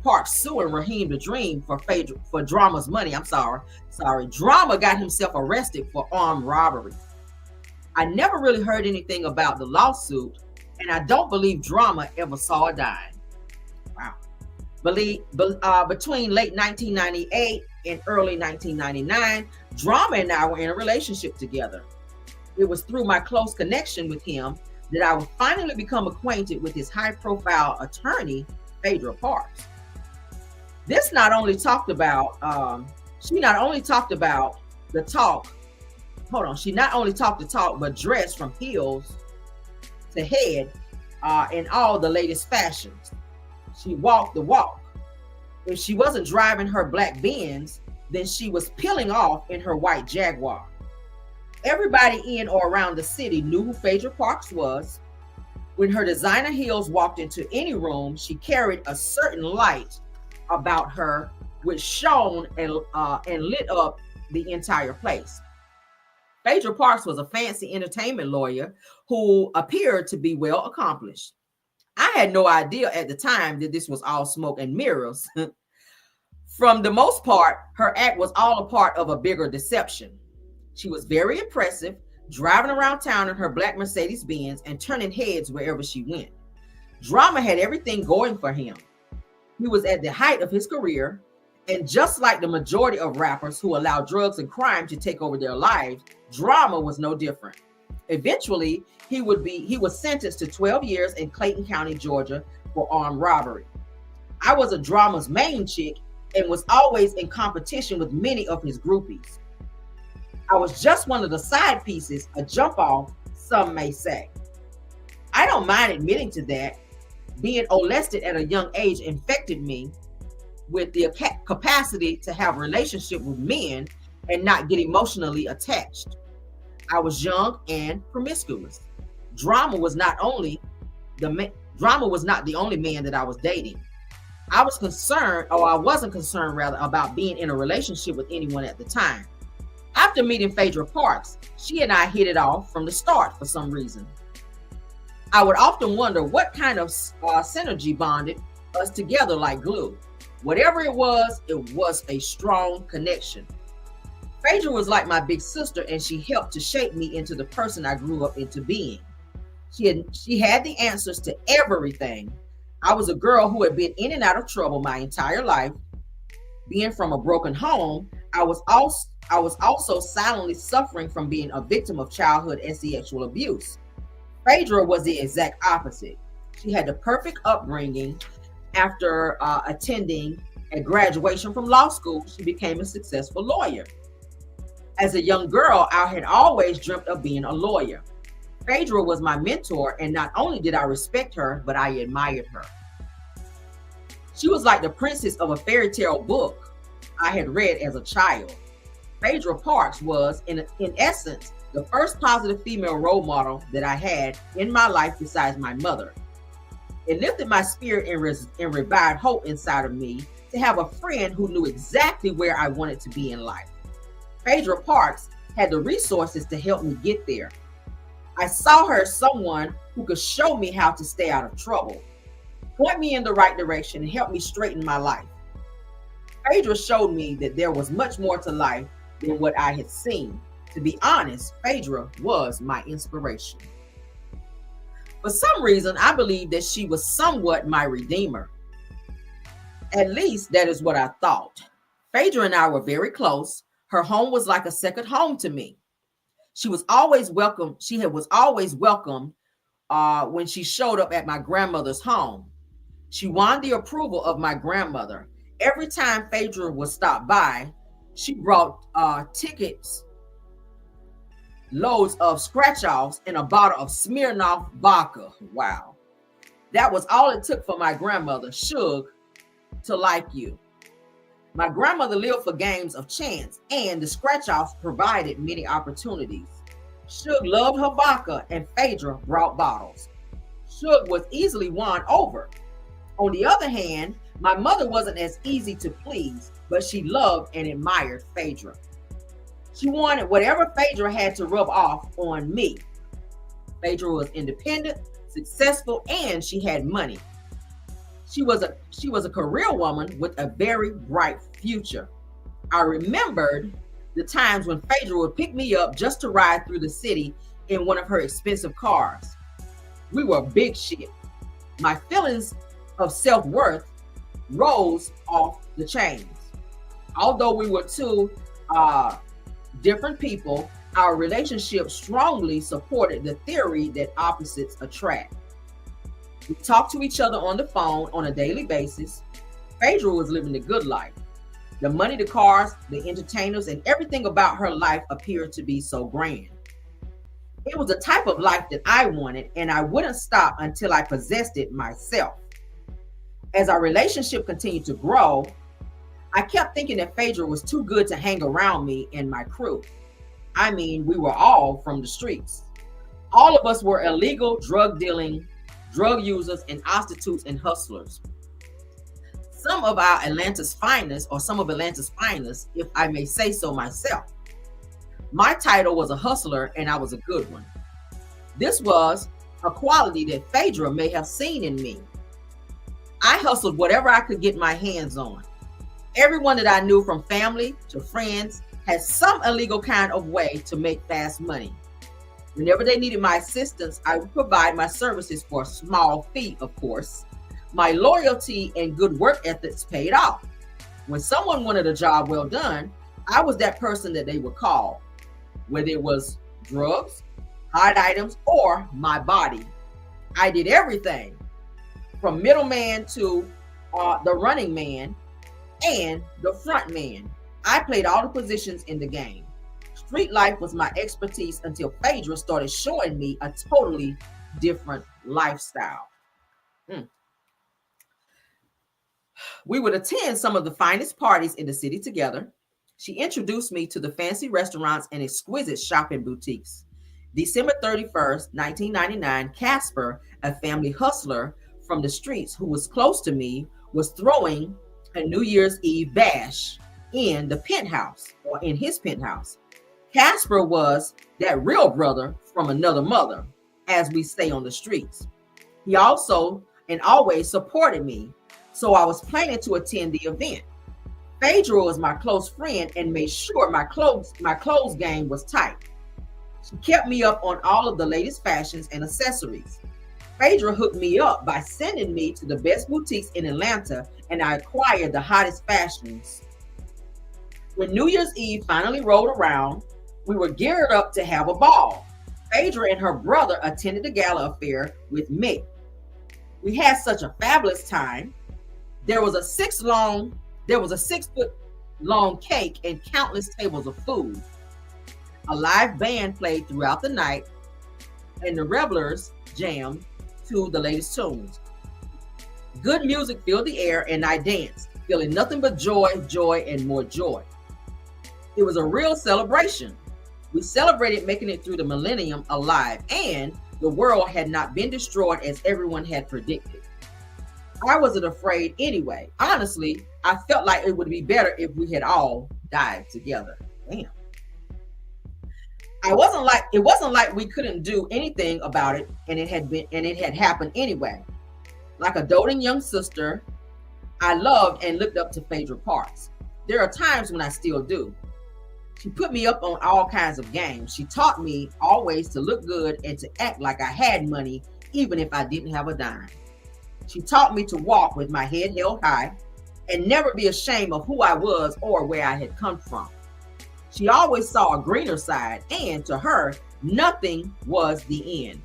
Parks suing Raheem the Dream for Drama's money, Drama got himself arrested for armed robbery. I never really heard anything about the lawsuit, and I don't believe Drama ever saw a dime. Wow. Between late 1998 and early 1999, Drama and I were in a relationship together. It was through my close connection with him that I would finally become acquainted with his high-profile attorney, Phaedra Parks. She not only talked about the talk, but dressed from heels to head in all the latest fashions. She walked the walk. If she wasn't driving her black Benz, then she was peeling off in her white Jaguar. Everybody in or around the city knew who Phaedra Parks was. When her designer heels walked into any room, she carried a certain light about her, which shone and lit up the entire place. Phaedra Parks was a fancy entertainment lawyer who appeared to be well accomplished. I had no idea at the time that this was all smoke and mirrors. From the most part, her act was all a part of a bigger deception. She was very impressive, driving around town in her black Mercedes Benz and turning heads wherever she went. Drama had everything going for him. He was at the height of his career, and just like the majority of rappers who allow drugs and crime to take over their lives, Drama was no different. Eventually, he was sentenced to 12 years in Clayton County, Georgia for armed robbery. I was a Drama's main chick and was always in competition with many of his groupies. I was just one of the side pieces, a jump off, some may say. I don't mind admitting to that. Being molested at a young age infected me with the capacity to have a relationship with men and not get emotionally attached. I was young and promiscuous. Drama was not the only man that I was dating. I wasn't concerned rather about being in a relationship with anyone at the time. After meeting Phaedra Parks, she and I hit it off from the start for some reason. I would often wonder what kind of synergy bonded us together like glue. Whatever it was a strong connection. Phaedra was like my big sister, and she helped to shape me into the person I grew up into being. She had the answers to everything. I was a girl who had been in and out of trouble my entire life. Being from a broken home, I was also silently suffering from being a victim of childhood and sexual abuse. Phaedra was the exact opposite. She had the perfect upbringing. After attending a graduation from law school, she became a successful lawyer. As a young girl, I had always dreamt of being a lawyer. Phaedra was my mentor, and not only did I respect her, but I admired her. She was like the princess of a fairy tale book I had read as a child. Phaedra Parks was, in essence, the first positive female role model that I had in my life besides my mother. It lifted my spirit and revived hope inside of me to have a friend who knew exactly where I wanted to be in life. Phaedra Parks had the resources to help me get there. I saw her as someone who could show me how to stay out of trouble, point me in the right direction, and help me straighten my life. Phaedra showed me that there was much more to life than what I had seen. To be honest, Phaedra was my inspiration. For some reason, I believe that she was somewhat my redeemer. At least that is what I thought. Phaedra and I were very close. Her home was like a second home to me. She was always welcome. Was always welcome when she showed up at my grandmother's home. She won the approval of my grandmother. Every time Phaedra would stop by, she brought tickets, loads of scratch-offs, and a bottle of Smirnoff vodka. Wow. That was all it took for my grandmother, Suge, to like you. My grandmother lived for games of chance, and the scratch-offs provided many opportunities. Suge loved her vodka, and Phaedra brought bottles. Suge was easily won over. On the other hand, my mother wasn't as easy to please, but she loved and admired Phaedra. She wanted whatever Phaedra had to rub off on me. Phaedra was independent, successful, and she had money. She was a career woman with a very bright future. I remembered the times when Phaedra would pick me up just to ride through the city in one of her expensive cars. We were big shit. My feelings of self-worth rose off the chains. Although we were two different people, our relationship strongly supported the theory that opposites attract. We talked to each other on the phone on a daily basis. Phaedra was living the good life. The money, the cars, the entertainers, and everything about her life appeared to be so grand. It was a type of life that I wanted, and I wouldn't stop until I possessed it myself. As our relationship continued to grow, I kept thinking that Phaedra was too good to hang around me and my crew. I mean, we were all from the streets. All of us were illegal, drug dealing drug users, and prostitutes and hustlers. Some of Atlanta's finest, if I may say so myself. My title was a hustler, and I was a good one. This was a quality that Phaedra may have seen in me. I hustled whatever I could get my hands on. Everyone that I knew, from family to friends, had some illegal kind of way to make fast money. Whenever they needed my assistance, I would provide my services for a small fee, of course. My loyalty and good work ethics paid off. When someone wanted a job well done, I was that person that they would call, whether it was drugs, hard items, or my body. I did everything from middleman to the running man and the front man. I played all the positions in the game. Street life was my expertise until Phaedra started showing me a totally different lifestyle. We would attend some of the finest parties in the city together. She introduced me to the fancy restaurants and exquisite shopping boutiques. December 31st, 1999, Casper, a family hustler from the streets who was close to me, was throwing a New Year's Eve bash in the penthouse, or in his penthouse. Casper was that real brother from another mother, as we say on the streets. He also and always supported me, so I was planning to attend the event. Phaedra was my close friend and made sure my clothes game was tight. She kept me up on all of the latest fashions and accessories. Phaedra hooked me up by sending me to the best boutiques in Atlanta, and I acquired the hottest fashions. When New Year's Eve finally rolled around, we were geared up to have a ball. Phaedra and her brother attended the gala affair with me. We had such a fabulous time. There was a 6-foot long cake and countless tables of food. A live band played throughout the night, and the revelers jammed to the latest tunes. Good music filled the air, and I danced, feeling nothing but joy, and more joy. It was a real celebration. We celebrated making it through the millennium alive, and the world had not been destroyed as everyone had predicted. I wasn't afraid anyway. Honestly, I felt like it would be better if we had all died together. Damn. It wasn't like we couldn't do anything about it, and it had happened anyway. Like a doting young sister, I loved and looked up to Phaedra Parks. There are times when I still do. She put me up on all kinds of games. She taught me always to look good and to act like I had money, even if I didn't have a dime. She taught me to walk with my head held high and never be ashamed of who I was or where I had come from. She always saw a greener side, and to her, nothing was the end.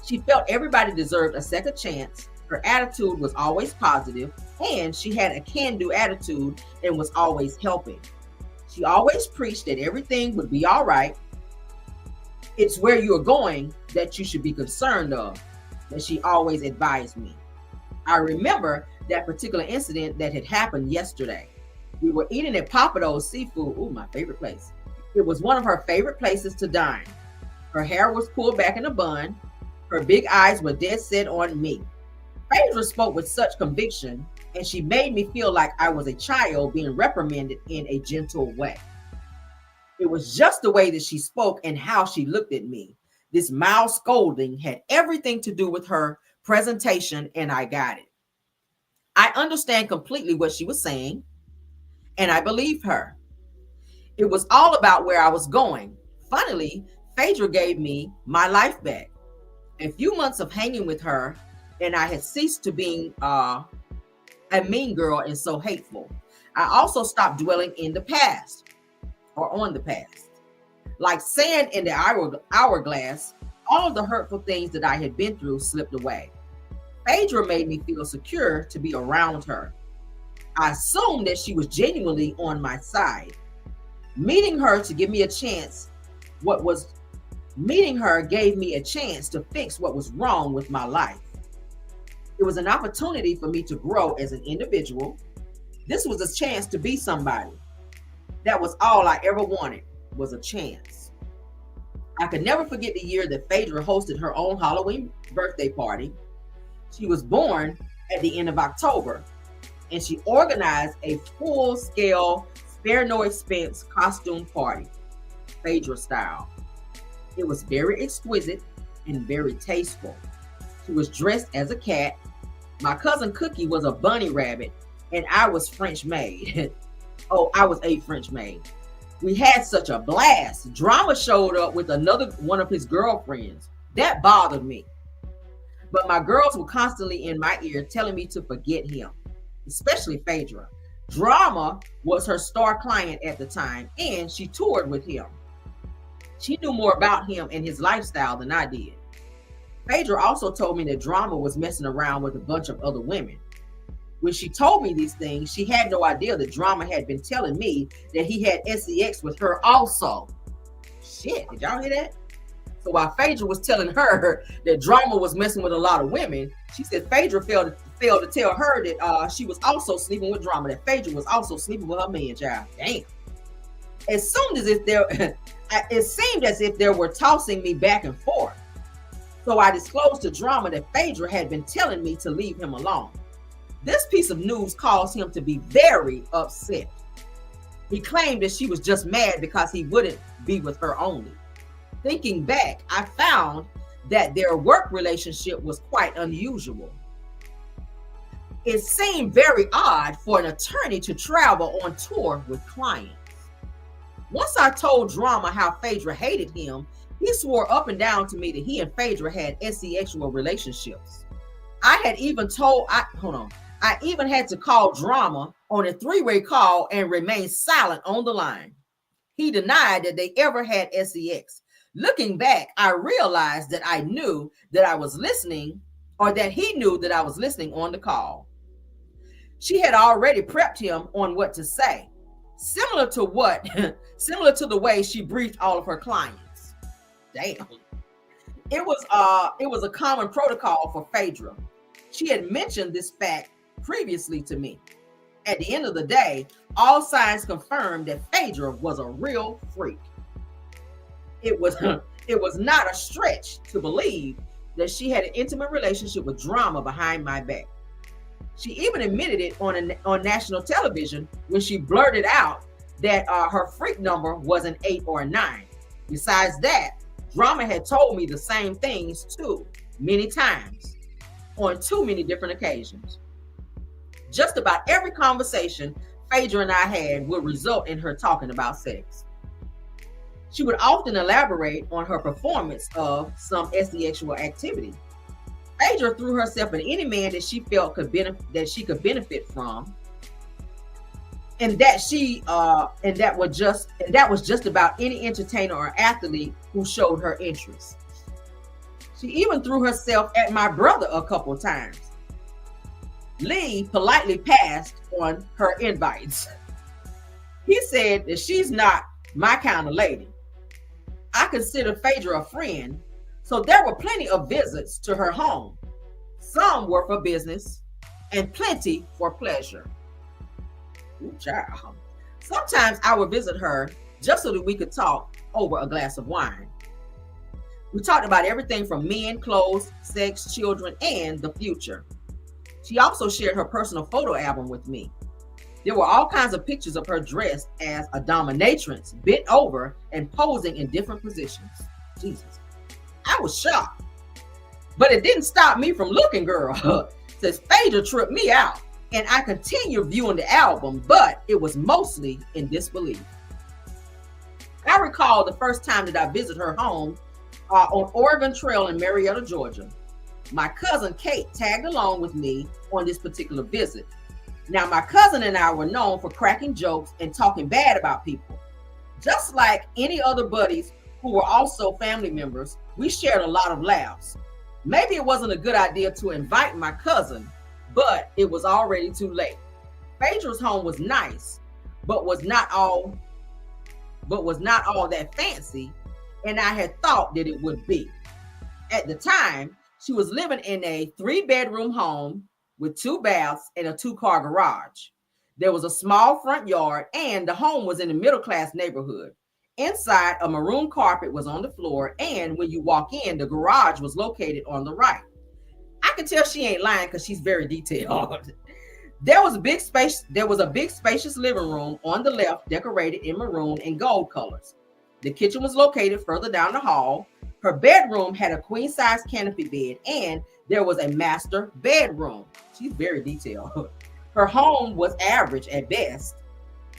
She felt everybody deserved a second chance. Her attitude was always positive, and she had a can-do attitude and was always helping. She always preached that everything would be all right. It's where you're going that you should be concerned of, that she always advised me. I remember that particular incident that had happened yesterday. We were eating at Papado's Seafood, my favorite place. It was one of her favorite places to dine. Her hair was pulled back in a bun. Her big eyes were dead set on me. Phaedra spoke with such conviction, and she made me feel like I was a child being reprimanded in a gentle way. It was just the way that she spoke and how she looked at me. This mild scolding had everything to do with her presentation, and I got it. I understand completely what she was saying, and I believe her. It was all about where I was going. Finally, Phaedra gave me my life back. A few months of hanging with her, and I had ceased to being a mean girl and so hateful. I also stopped dwelling in the past, or on the past. Like sand in the hourglass, all of the hurtful things that I had been through slipped away. Phaedra made me feel secure to be around her. I assumed that she was genuinely on my side. Meeting her gave me a chance to fix what was wrong with my life. It was an opportunity for me to grow as an individual. This was a chance to be somebody. That was all I ever wanted, was a chance. I could never forget the year that Phaedra hosted her own Halloween birthday party. She was born at the end of October, and she organized a full-scale, spare no expense costume party, Phaedra style. It was very exquisite and very tasteful. She was dressed as a cat. My cousin Cookie was a bunny rabbit, and I was French maid. Oh, I was a French maid. We had such a blast. Drama showed up with another one of his girlfriends. That bothered me. But my girls were constantly in my ear telling me to forget him, especially Phaedra. Drama was her star client at the time, and she toured with him. She knew more about him and his lifestyle than I did. Phaedra also told me that Drama was messing around with a bunch of other women. When she told me these things, she had no idea that Drama had been telling me that he had sex with her also. Shit, did y'all hear that? So while Phaedra was telling her that Drama was messing with a lot of women, she said Phaedra failed to tell her that she was also sleeping with Drama, that Phaedra was also sleeping with her man child. Damn. As soon as if there, it seemed as if they were tossing me back and forth. So I disclosed to Drama that Phaedra had been telling me to leave him alone. This piece of news caused him to be very upset. He claimed that she was just mad because he wouldn't be with her only. Thinking back, I found that their work relationship was quite unusual. It seemed very odd for an attorney to travel on tour with clients. Once I told Drama how Phaedra hated him, he swore up and down to me that he and Phaedra had sexual relationships. I even had to call Drama on a three-way call and remain silent on the line. He denied that they ever had sex. Looking back, I realized that I knew that I was listening, or that he knew that I was listening on the call. She had already prepped him on what to say, similar to the way she briefed all of her clients. Damn. It was a common protocol for Phaedra. She had mentioned this fact previously to me. At the end of the day, all signs confirmed that Phaedra was a real freak. It was not a stretch to believe that she had an intimate relationship with Drama behind my back. She even admitted it on national television when she blurted out that her freak number was an 8 or a 9. Besides that, Drama had told me the same things too, many times, on too many different occasions. Just about every conversation Phaedra and I had would result in her talking about sex. She would often elaborate on her performance of some sexual activity. Phaedra threw herself at any man that she felt that she could benefit from, and that was just about any entertainer or athlete who showed her interest. She even threw herself at my brother a couple of times. Lee politely passed on her invites. He said that she's not my kind of lady. I consider Phaedra a friend, so there were plenty of visits to her home. Some were for business and plenty for pleasure. Ooh, child. Sometimes I would visit her just so that we could talk over a glass of wine. We talked about everything from men, clothes, sex, children, and the future. She also shared her personal photo album with me. There were all kinds of pictures of her dressed as a dominatrix, bent over and posing in different positions. Jesus. I was shocked. But it didn't stop me from looking, girl. Says Phaedra tripped me out, and I continued viewing the album, but it was mostly in disbelief. I recall the first time that I visited her home on Oregon Trail in Marietta, Georgia. My cousin Kate tagged along with me on this particular visit. Now, my cousin and I were known for cracking jokes and talking bad about people. Just like any other buddies who were also family members, we shared a lot of laughs. Maybe it wasn't a good idea to invite my cousin, but it was already too late. Phaedra's home was nice, but was not all that fancy, and I had thought that it would be. At the time, she was living in a 3-bedroom home with 2 baths and a 2-car garage. There was a small front yard, and the home was in a middle-class neighborhood. Inside, a maroon carpet was on the floor, and when you walk in, the garage was located on the right. I can tell she ain't lying because she's very detailed. There was a big spacious living room on the left, decorated in maroon and gold colors. The kitchen was located further down the hall. Her bedroom had a queen-size canopy bed, and there was a master bedroom. She's very detailed. Her home was average at best,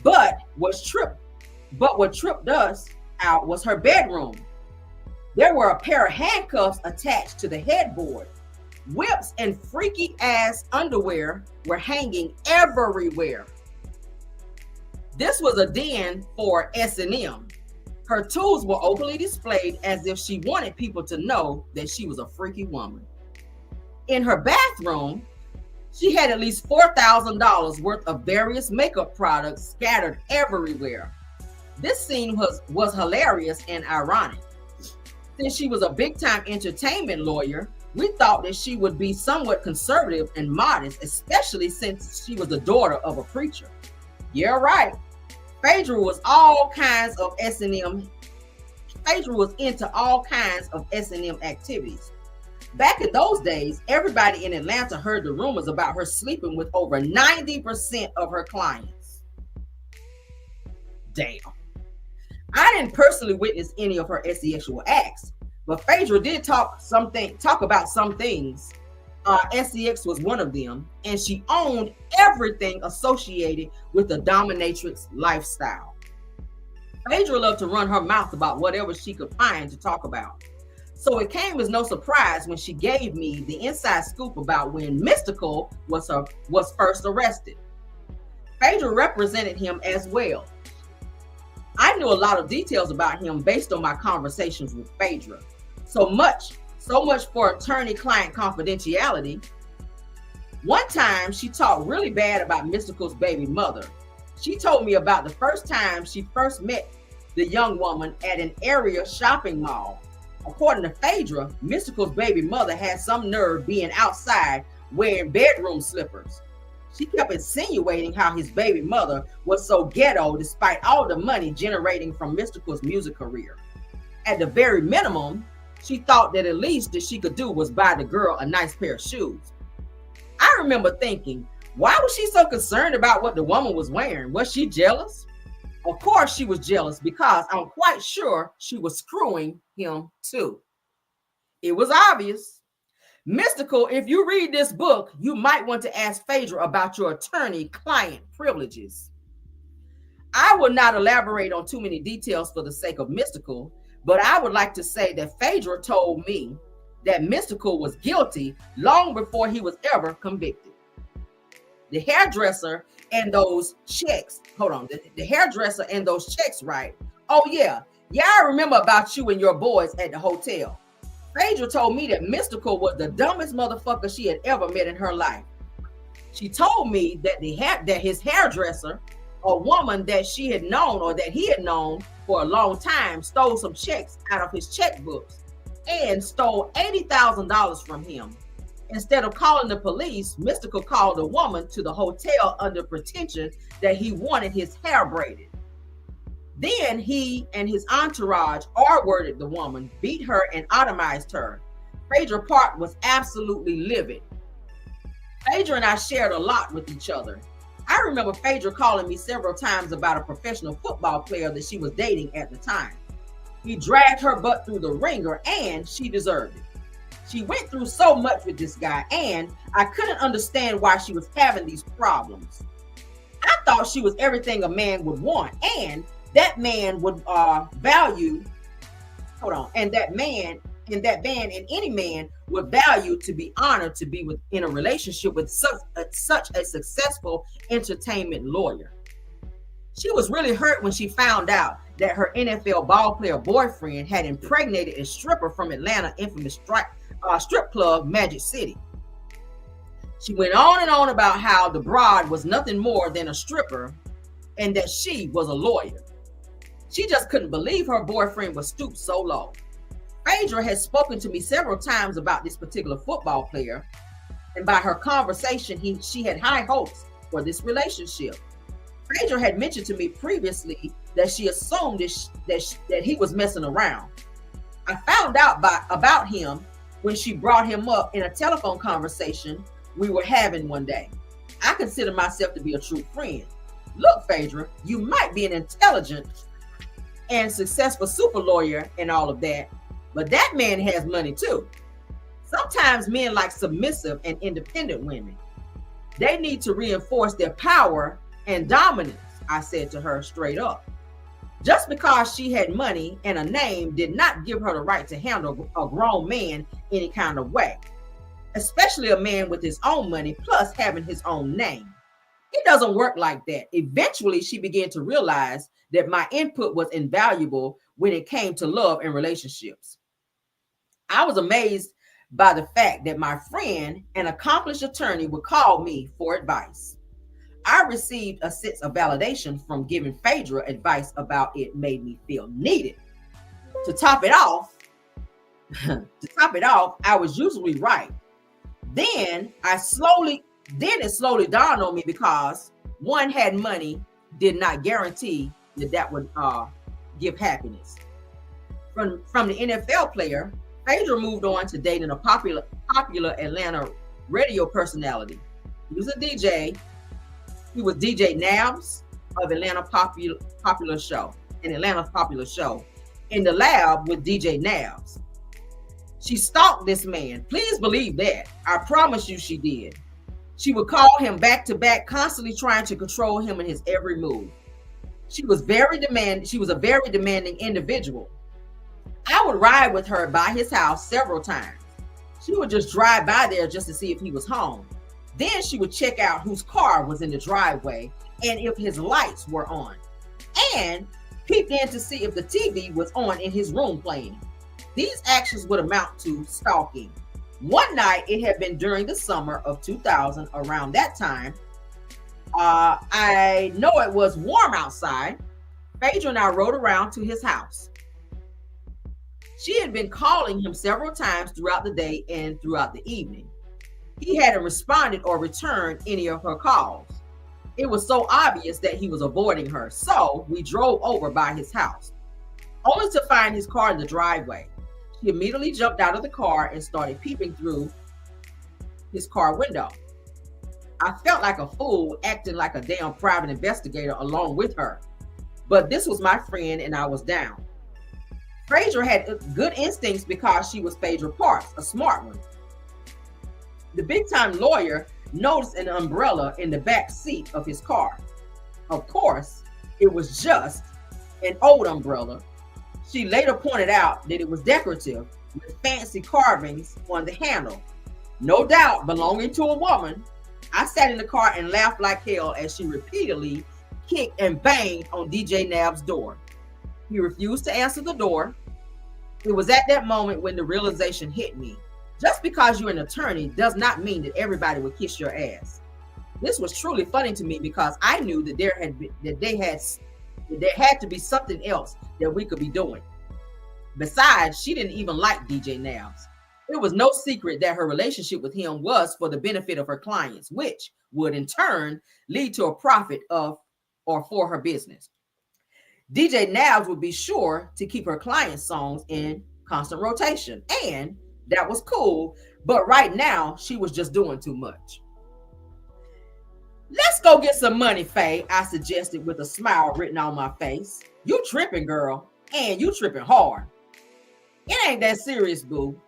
but what tripped us out was her bedroom. There were a pair of handcuffs attached to the headboard. Whips and freaky ass underwear were hanging everywhere. This was a den for S&M. Her tools were openly displayed as if she wanted people to know that she was a freaky woman. In her bathroom, she had at least $4,000 worth of various makeup products scattered everywhere. This scene was hilarious and ironic. Since she was a big-time entertainment lawyer, we thought that she would be somewhat conservative and modest, especially since she was the daughter of a preacher. Yeah, right. Phaedra was all kinds of S&M. Phaedra was into all kinds of S&M activities. Back in those days, everybody in Atlanta heard the rumors about her sleeping with over 90% of her clients. Damn. I didn't personally witness any of her sexual acts, but Phaedra did talk about some things. SEX was one of them, and she owned everything associated with the dominatrix lifestyle. Phaedra loved to run her mouth about whatever she could find to talk about. So it came as no surprise when she gave me the inside scoop about when Mystical was first arrested. Phaedra represented him as well. I knew a lot of details about him based on my conversations with Phaedra. So much for attorney-client confidentiality. One time, she talked really bad about Mystical's baby mother. She told me about the first time she first met the young woman at an area shopping mall. According to Phaedra, Mystical's baby mother had some nerve being outside wearing bedroom slippers. She kept insinuating how his baby mother was so ghetto despite all the money generating from Mystical's music career. At the very minimum, she thought that at least that she could do was buy the girl a nice pair of shoes. I remember thinking, why was she so concerned about what the woman was wearing? Was she jealous? Of course she was jealous because I'm quite sure she was screwing him too. It was obvious. Mystical, if you read this book, you might want to ask Phaedra about your attorney-client privileges. I will not elaborate on too many details for the sake of Mystical, but I would like to say that Phaedra told me that Mystical was guilty long before he was ever convicted. The hairdresser and those checks, the hairdresser and those checks, right? Oh yeah, I remember about you and your boys at the hotel. Phaedra told me that Mystical was the dumbest motherfucker she had ever met in her life. She told me that his hairdresser, a woman that she had known or that he had known for a long time, stole some checks out of his checkbooks and stole $80,000 from him. Instead of calling the police, Mystical called a woman to the hotel under pretension that he wanted his hair braided. Then he and his entourage R-worded the woman, beat her, and itemized her. Phaedra Park was absolutely livid. Phaedra and I shared a lot with each other. I remember Phaedra calling me several times about a professional football player that she was dating at the time. He dragged her butt through the ringer, and she deserved it. She went through so much with this guy, and I couldn't understand why she was having these problems. I thought she was everything a man would want, and that man would value, and that man and any man would value to be honored to be in a relationship with such a successful entertainment lawyer. She was really hurt when she found out that her NFL ball player boyfriend had impregnated a stripper from Atlanta infamous strip club Magic City. She went on and on about how the broad was nothing more than a stripper and that she was a lawyer. She just couldn't believe her boyfriend was stooped so low. Phaedra had spoken to me several times about this particular football player, and by her conversation, she had high hopes for this relationship. Phaedra had mentioned to me previously that she assumed that he was messing around. I found out about him when she brought him up in a telephone conversation we were having one day. I consider myself to be a true friend. Look, Phaedra, you might be an intelligent and successful super lawyer and all of that, but that man has money too. Sometimes men like submissive and independent women. They need to reinforce their power and dominance, I said to her straight up. Just because she had money and a name did not give her the right to handle a grown man any kind of way, especially a man with his own money plus having his own name. It doesn't work like that. Eventually, she began to realize that my input was invaluable when it came to love and relationships. I was amazed by the fact that my friend, an accomplished attorney, would call me for advice. I received a sense of validation from giving Phaedra advice about it made me feel needed. To top it off, I was usually right. Then it slowly dawned on me because one had money did not guarantee that would give happiness. From the NFL player, Phaedra moved on to dating a popular Atlanta radio personality. He was a DJ. He was DJ Nabs of Atlanta's popular show in the lab with DJ Nabs. She stalked this man. Please believe that. I promise you she did. She would call him back to back, constantly trying to control him in his every move. She was a very demanding individual. I would ride with her by his house several times. She would just drive by there just to see if he was home. Then she would check out whose car was in the driveway and if his lights were on, and peep in to see if the TV was on in his room playing. These actions would amount to stalking. One night, it had been during the summer of 2000, around that time. I know it was warm outside. Phaedra and I rode around to his house. She had been calling him several times throughout the day and throughout the evening. He hadn't responded or returned any of her calls. It was so obvious that he was avoiding her, so we drove over by his house, only to find his car in the driveway. She immediately jumped out of the car and started peeping through his car window. I felt like a fool, acting like a damn private investigator along with her, but this was my friend and I was down. Phaedra had good instincts because she was Phaedra Parks, a smart one. The big-time lawyer noticed an umbrella in the back seat of his car. Of course, it was just an old umbrella. She later pointed out that it was decorative with fancy carvings on the handle. No doubt belonging to a woman. I sat in the car and laughed like hell as she repeatedly kicked and banged on DJ Nab's door. He refused to answer the door. It was at that moment when the realization hit me. Just because you're an attorney does not mean that everybody will kiss your ass. This was truly funny to me because I knew that there had to be something else that we could be doing. Besides, she didn't even like DJ Nabs. It was no secret that her relationship with him was for the benefit of her clients, which would in turn lead to a profit of or for her business. DJ Nabs would be sure to keep her clients' songs in constant rotation, and that was cool, but right now she was just doing too much. Let's go get some money, Faye, I suggested with a smile written on my face. You tripping, girl, and you tripping hard. It ain't that serious, boo.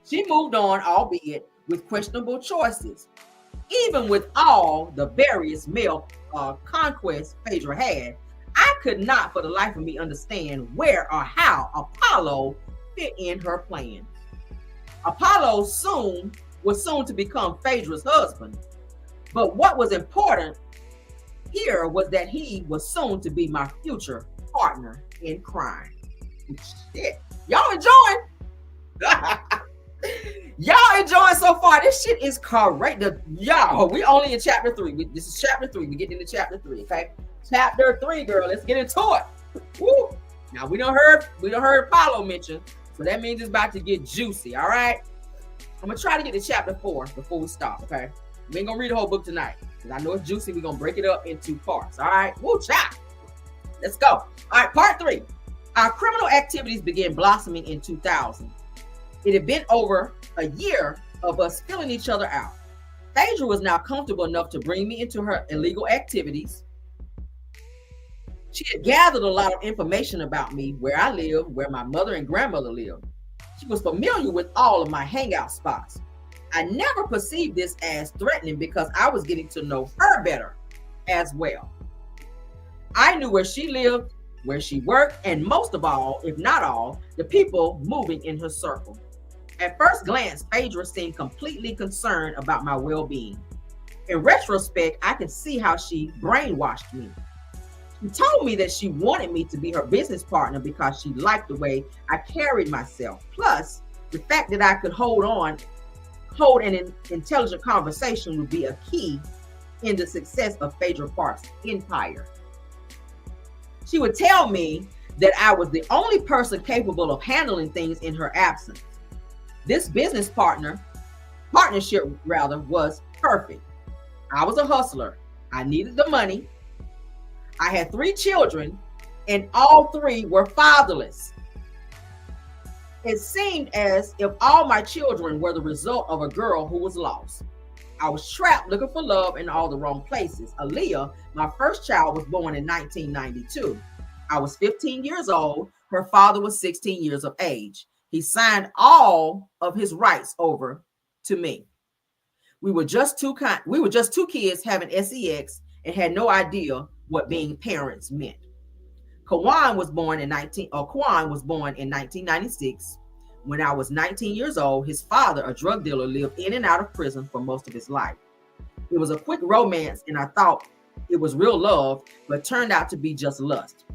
She moved on, albeit with questionable choices. Even with all the various male conquests Phaedra had, I could not for the life of me understand where or how Apollo fit in her plans. Apollo was soon to become Phaedra's husband. But what was important here was that he was soon to be my future partner in crime. Shit. Y'all enjoying? Y'all enjoying so far? This shit is correct. Y'all, we only in chapter 3. This is chapter 3. We get into chapter 3, okay? Chapter 3, girl. Let's get into it. Woo. Now we done heard Apollo mentioned, so that means it's about to get juicy. All right. I'm gonna try to get to chapter 4 before we stop. Okay. We ain't gonna read the whole book tonight. because I know it's juicy. We're going to break it up into parts. All right. Woo, child. Let's go. All right. Part 3. Our criminal activities began blossoming in 2000. It had been over a year of us filling each other out. Phaedra was now comfortable enough to bring me into her illegal activities. She had gathered a lot of information about me, where I live, where my mother and grandmother lived. She was familiar with all of my hangout spots. I never perceived this as threatening because I was getting to know her better as well. I knew where she lived, where she worked, and most of all, if not all, the people moving in her circle. At first glance, Phaedra seemed completely concerned about my well-being. In retrospect, I can see how she brainwashed me. She told me that she wanted me to be her business partner because she liked the way I carried myself. Plus, the fact that I could hold an intelligent conversation would be a key in the success of Phaedra Park's empire. She would tell me that I was the only person capable of handling things in her absence. This business partnership was perfect. I was a hustler. I needed the money. I had 3 children, and all 3 were fatherless. It seemed as if all my children were the result of a girl who was lost. I was trapped looking for love in all the wrong places. Aaliyah, my first child, was born in 1992. I was 15 years old. Her father was 16 years of age. He signed all of his rights over to me. We were just two kids having sex and had no idea what being parents meant. Kwan was born in 1996. When I was 19 years old, his father, a drug dealer, lived in and out of prison for most of his life. It was a quick romance, and I thought it was real love, but turned out to be just lust.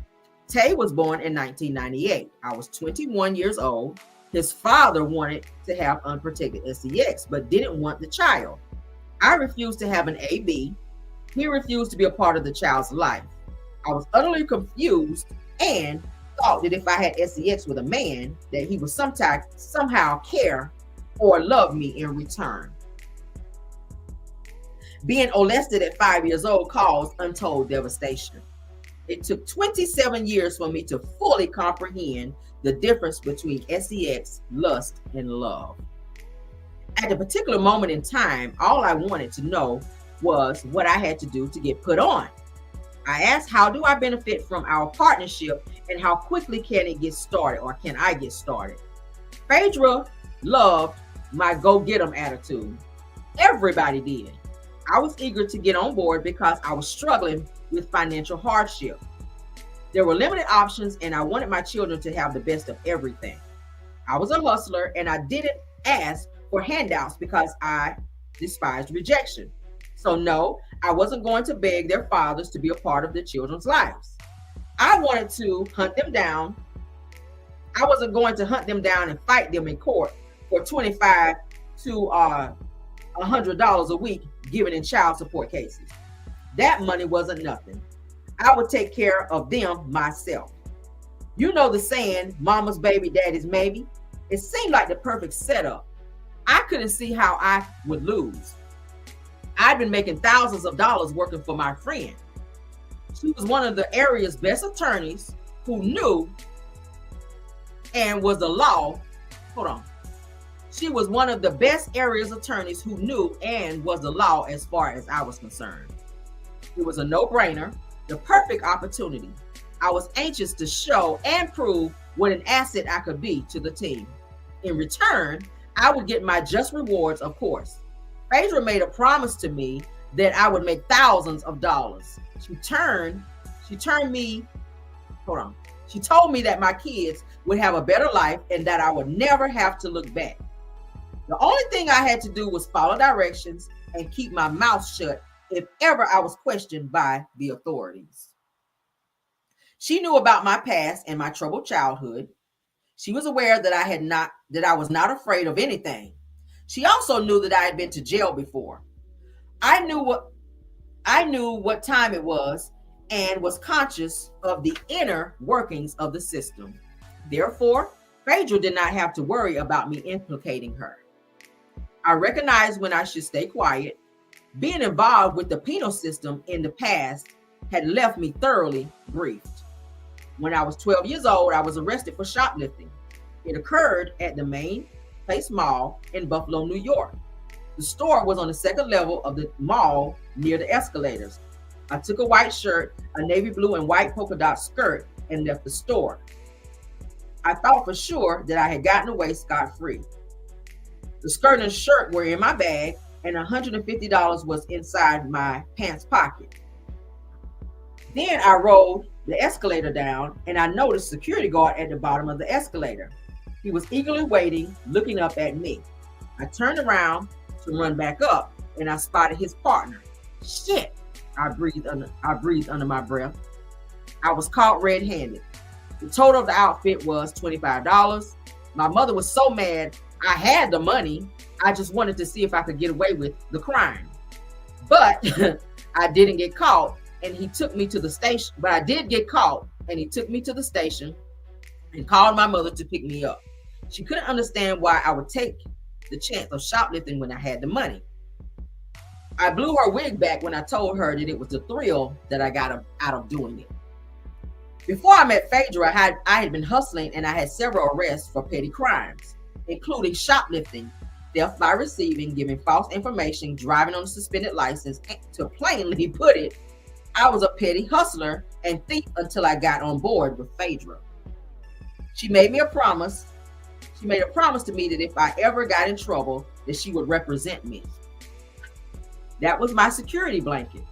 Tay was born in 1998. I was 21 years old. His father wanted to have unprotected sex, but didn't want the child. I refused to have an AB. He refused to be a part of the child's life. I was utterly confused and thought that if I had sex with a man, that he would somehow care or love me in return. Being molested at 5 years old caused untold devastation. It took 27 years for me to fully comprehend the difference between sex, lust, and love. At a particular moment in time, all I wanted to know was what I had to do to get put on. I asked, how do I benefit from our partnership, and how quickly can it get started, or can I get started? Phaedra loved my go-get-'em attitude. Everybody did. I was eager to get on board because I was struggling with financial hardship. There were limited options, and I wanted my children to have the best of everything. I was a hustler, and I didn't ask for handouts because I despised rejection. So no, I wasn't going to beg their fathers to be a part of their children's lives. I wanted to hunt them down. I wasn't going to hunt them down and fight them in court for $25 to $100 a week given in child support cases. That money wasn't nothing. I would take care of them myself. You know the saying, mama's baby, daddy's maybe? It seemed like the perfect setup. I couldn't see how I would lose. I'd been making thousands of dollars working for my friend. She was one of the area's best attorneys who knew and was the law. She was one of the best area's attorneys who knew and was the law as far as I was concerned. It was a no-brainer, the perfect opportunity. I was anxious to show and prove what an asset I could be to the team. In return, I would get my just rewards, of course. Phaedra made a promise to me that I would make thousands of dollars. She told me that my kids would have a better life and that I would never have to look back. The only thing I had to do was follow directions and keep my mouth shut if ever I was questioned by the authorities. She knew about my past and my troubled childhood. She was aware that I was not afraid of anything. She also knew that I had been to jail before. I knew what time it was and was conscious of the inner workings of the system. Therefore, Phaedra did not have to worry about me implicating her. I recognized when I should stay quiet, Being involved with the penal system in the past had left me thoroughly briefed. When I was 12 years old, I was arrested for shoplifting. It occurred at the Main Place Mall in Buffalo, New York. The store was on the second level of the mall near the escalators. I took a white shirt, a navy blue and white polka dot skirt, and left the store. I thought for sure that I had gotten away scot-free. The skirt and shirt were in my bag, and $150 was inside my pants pocket. Then I rolled the escalator down, and I noticed a security guard at the bottom of the escalator. He was eagerly waiting, looking up at me. I turned around to run back up, and I spotted his partner. Shit, I breathed under my breath. I was caught red-handed. The total of the outfit was $25. My mother was so mad. I had the money. I just wanted to see if I could get away with the crime. But I didn't get caught, and he took me to the station. But I did get caught, and he took me to the station and called my mother to pick me up. She couldn't understand why I would take the chance of shoplifting when I had the money. I blew her wig back when I told her that it was the thrill that I got out of doing it. Before I met Phaedra, I had been hustling, and I had several arrests for petty crimes, including shoplifting, theft by receiving, giving false information, driving on a suspended license. To plainly put it, I was a petty hustler and thief until I got on board with Phaedra. She made a promise to me that if I ever got in trouble, that she would represent me. That was my security blanket.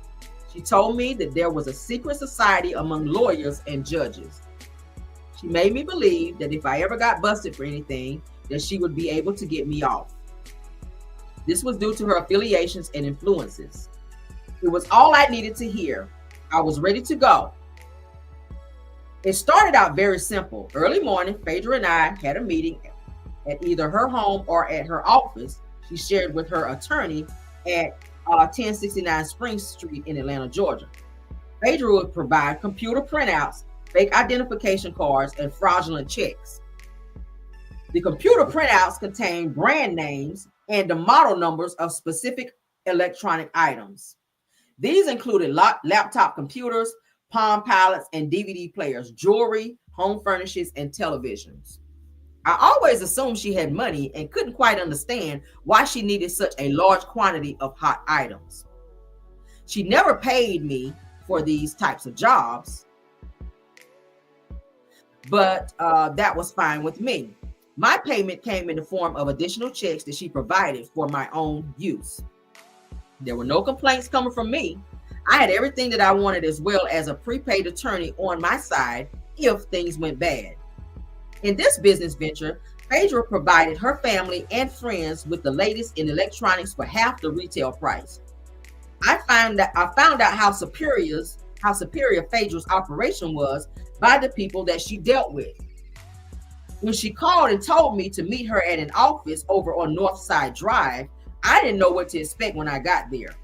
She told me that there was a secret society among lawyers and judges. She made me believe that if I ever got busted for anything, that she would be able to get me off. This was due to her affiliations and influences. It was all I needed to hear. I was ready to go. It started out very simple. Early morning, Phaedra and I had a meeting at either her home or at her office. She shared with her attorney at 1069 Spring Street in Atlanta, Georgia. Phaedra would provide computer printouts, fake identification cards, and fraudulent checks. The computer printouts contained brand names and the model numbers of specific electronic items. These included laptop computers, Palm Pilots, and DVD players, jewelry, home furnishings, and televisions. I always assumed she had money and couldn't quite understand why she needed such a large quantity of hot items. She never paid me for these types of jobs, but that was fine with me. My payment came in the form of additional checks that she provided for my own use. There were no complaints coming from me. I had everything that I wanted, as well as a prepaid attorney on my side if things went bad. In this business venture, Phaedra provided her family and friends with the latest in electronics for half the retail price. I found out how superior Phaedra's operation was by the people that she dealt with. When she called and told me to meet her at an office over on Northside Drive, I didn't know what to expect when I got there.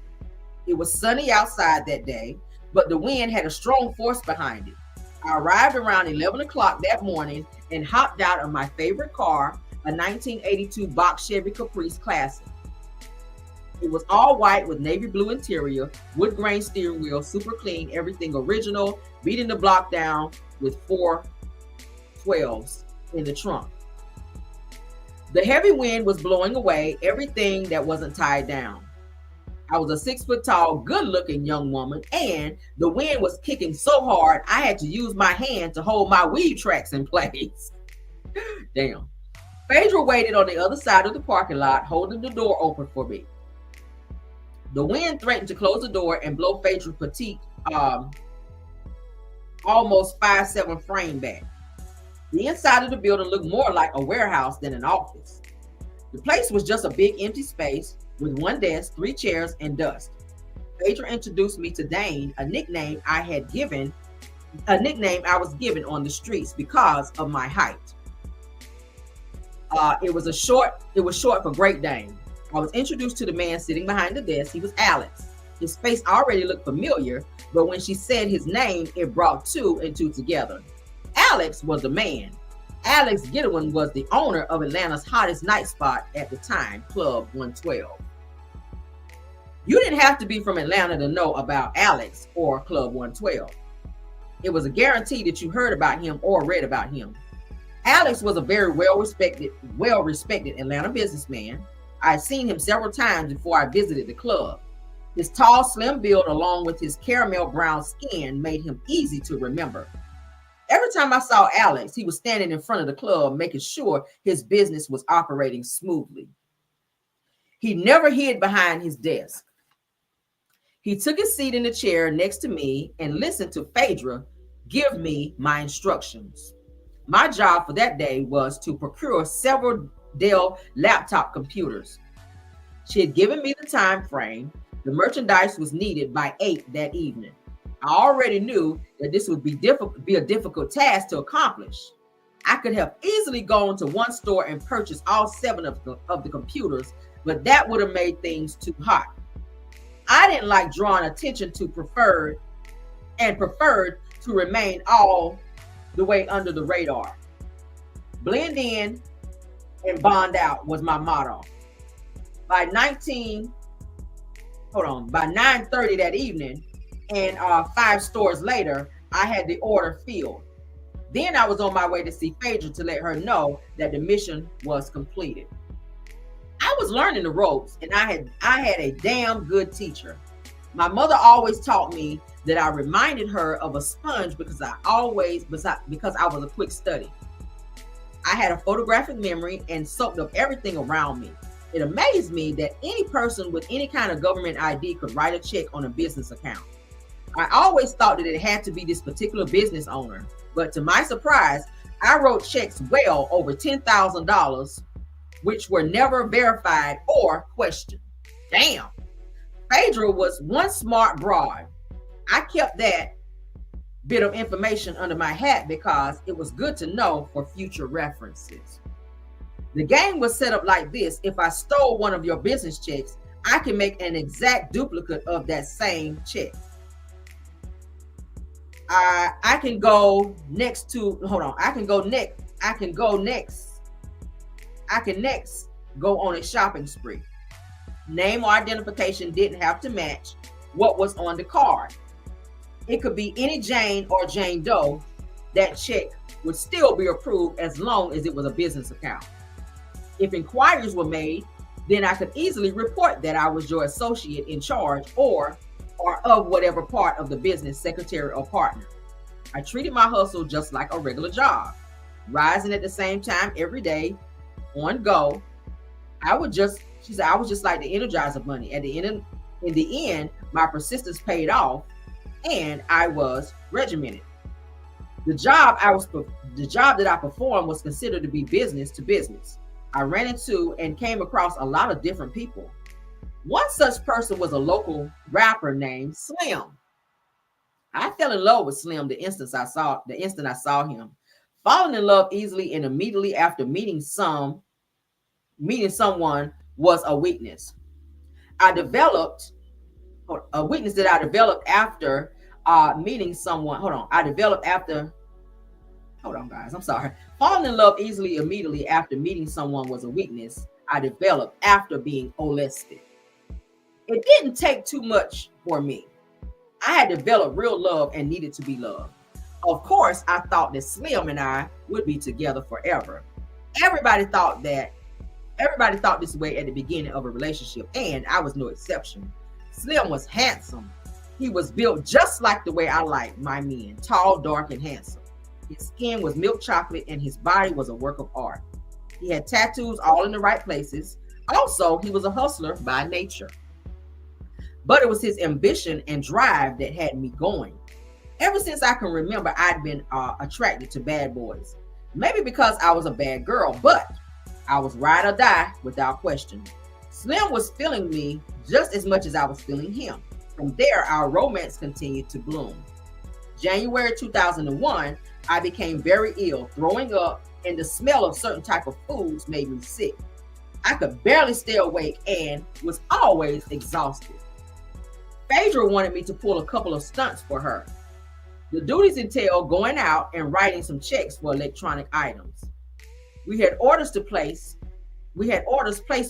It was sunny outside that day, but the wind had a strong force behind it. I arrived around 11 o'clock that morning and hopped out of my favorite car, a 1982 box Chevy Caprice Classic. It was all white with navy blue interior, wood grain steering wheel, super clean, everything original, beating the block down with 4 12s in the trunk. The heavy wind was blowing away everything that wasn't tied down. I was a 6 foot tall, good looking young woman, and the wind was kicking so hard I had to use my hand to hold my weave tracks in place. Damn. Phaedra waited on the other side of the parking lot, holding the door open for me. The wind threatened to close the door and blow Phaedra's petite, almost 5'7" frame back. The inside of the building looked more like a warehouse than an office. The place was just a big empty space with 1 desk, 3 chairs, and dust. Phaedra introduced me to Dane, a nickname I was given on the streets because of my height. It was short for Great Dane. I was introduced to the man sitting behind the desk. He was Alex. His face already looked familiar, but when she said his name, it brought 2 and 2 together. Alex was the man. Alex Gideon was the owner of Atlanta's hottest night spot at the time, Club 112. You didn't have to be from Atlanta to know about Alex or Club 112. It was a guarantee that you heard about him or read about him. Alex was a very well-respected Atlanta businessman. I had seen him several times before I visited the club. His tall, slim build, along with his caramel brown skin, made him easy to remember. Every time I saw Alex, he was standing in front of the club, making sure his business was operating smoothly. He never hid behind his desk. He took his seat in the chair next to me and listened to Phaedra give me my instructions. My job for that day was to procure several Dell laptop computers. She had given me the time frame. The merchandise was needed by 8 that evening. I already knew that this would be a difficult task to accomplish. I could have easily gone to one store and purchased all 7 of the computers, but that would have made things too hot. I didn't like drawing attention to preferred to remain all the way under the radar. Blend in and bond out was my motto. By 9:30 that evening, and 5 stores later, I had the order filled. Then I was on my way to see Phaedra to let her know that the mission was completed. I was learning the ropes, and I had a damn good teacher. My mother always taught me that I reminded her of a sponge because I was a quick study. I had a photographic memory and soaked up everything around me. It amazed me that any person with any kind of government ID could write a check on a business account. I always thought that it had to be this particular business owner, but to my surprise, I wrote checks well over $10,000, which were never verified or questioned. Damn. Phaedra was one smart broad. I kept that bit of information under my hat because it was good to know for future references. The game was set up like this. If I stole one of your business checks, I can make an exact duplicate of that same check. I can go next go on a shopping spree. Name or identification didn't have to match what was on the card. It could be any Jane or Jane Doe. That check would still be approved as long as it was a business account. If inquiries were made, then I could easily report that I was your associate in charge or of whatever part of the business, secretary or partner. I treated my hustle just like a regular job, rising at the same time every day, on go. I was just like the Energizer Bunny. In the end, my persistence paid off, and I was regimented. The job that I performed was considered to be business to business. I ran into and came across a lot of different people. One such person was a local rapper named Slim. I fell in love with Slim the instant I saw him. Falling in love easily and immediately after meeting someone was a weakness. I developed a weakness that I developed after meeting someone. Hold on, guys. I'm sorry. Falling in love easily, immediately after meeting someone was a weakness I developed after being molested. It didn't take too much for me. I had developed real love and needed to be loved. Of course, I thought that Slim and I would be together forever. Everybody thought this way at the beginning of a relationship, and I was no exception. Slim was handsome. He was built just like the way I like my men, tall, dark, and handsome. His skin was milk chocolate, and his body was a work of art. He had tattoos all in the right places. Also, he was a hustler by nature. But it was his ambition and drive that had me going. Ever since I can remember, I'd been attracted to bad boys. Maybe because I was a bad girl, but I was ride or die without question. Slim was feeling me just as much as I was feeling him. From there, our romance continued to bloom. January 2001, I became very ill, throwing up, and the smell of certain type of foods made me sick. I could barely stay awake and was always exhausted. Phaedra wanted me to pull a couple of stunts for her. The duties entailed going out and writing some checks for electronic items. We had orders placed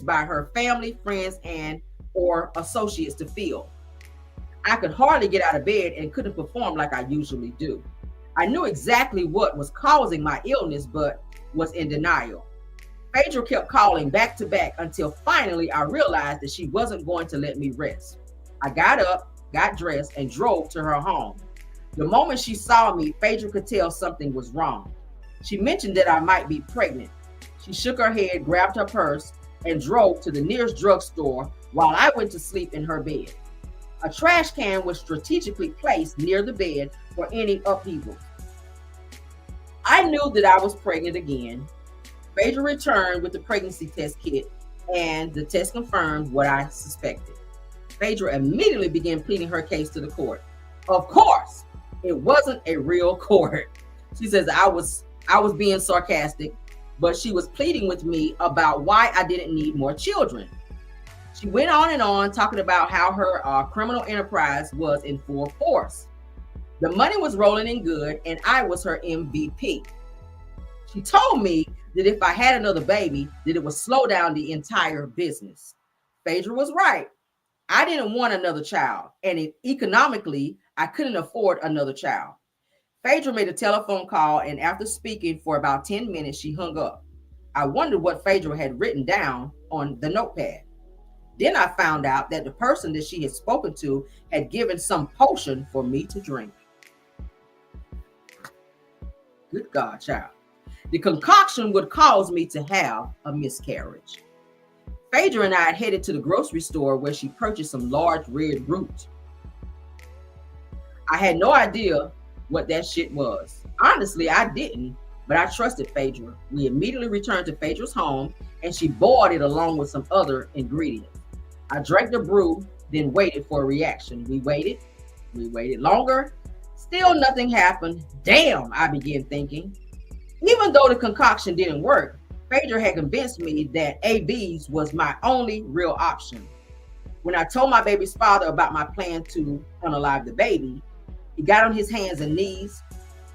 by her family, friends, and or associates to fill. I could hardly get out of bed and couldn't perform like I usually do. I knew exactly what was causing my illness, but was in denial. Phaedra kept calling back to back until finally I realized that she wasn't going to let me rest. I got up, got dressed, and drove to her home. The moment she saw me, Phaedra could tell something was wrong. She mentioned that I might be pregnant. She shook her head, grabbed her purse, and drove to the nearest drugstore while I went to sleep in her bed. A trash can was strategically placed near the bed for any upheaval. I knew that I was pregnant again. Phaedra returned with the pregnancy test kit, and the test confirmed what I suspected. Phaedra immediately began pleading her case to the court. Of course, it wasn't a real court. She says I was being sarcastic, but she was pleading with me about why I didn't need more children. She went on and on talking about how her criminal enterprise was in full force. The money was rolling in good, and I was her MVP. She told me that if I had another baby, that it would slow down the entire business. Phaedra was right. I didn't want another child, and economically, I couldn't afford another child. Phaedra made a telephone call, and after speaking for about 10 minutes, she hung up. I wondered what Phaedra had written down on the notepad. Then I found out that the person that she had spoken to had given some potion for me to drink. Good God, child. The concoction would cause me to have a miscarriage. Phaedra and I had headed to the grocery store where she purchased some large red root. I had no idea what that shit was. Honestly, I didn't, but I trusted Phaedra. We immediately returned to Phaedra's home, and she boiled it along with some other ingredients. I drank the brew, then waited for a reaction. We waited longer. Still nothing happened. Damn, I began thinking. Even though the concoction didn't work, Phaedra had convinced me that ABs was my only real option. When I told my baby's father about my plan to unalive the baby, he got on his hands and knees.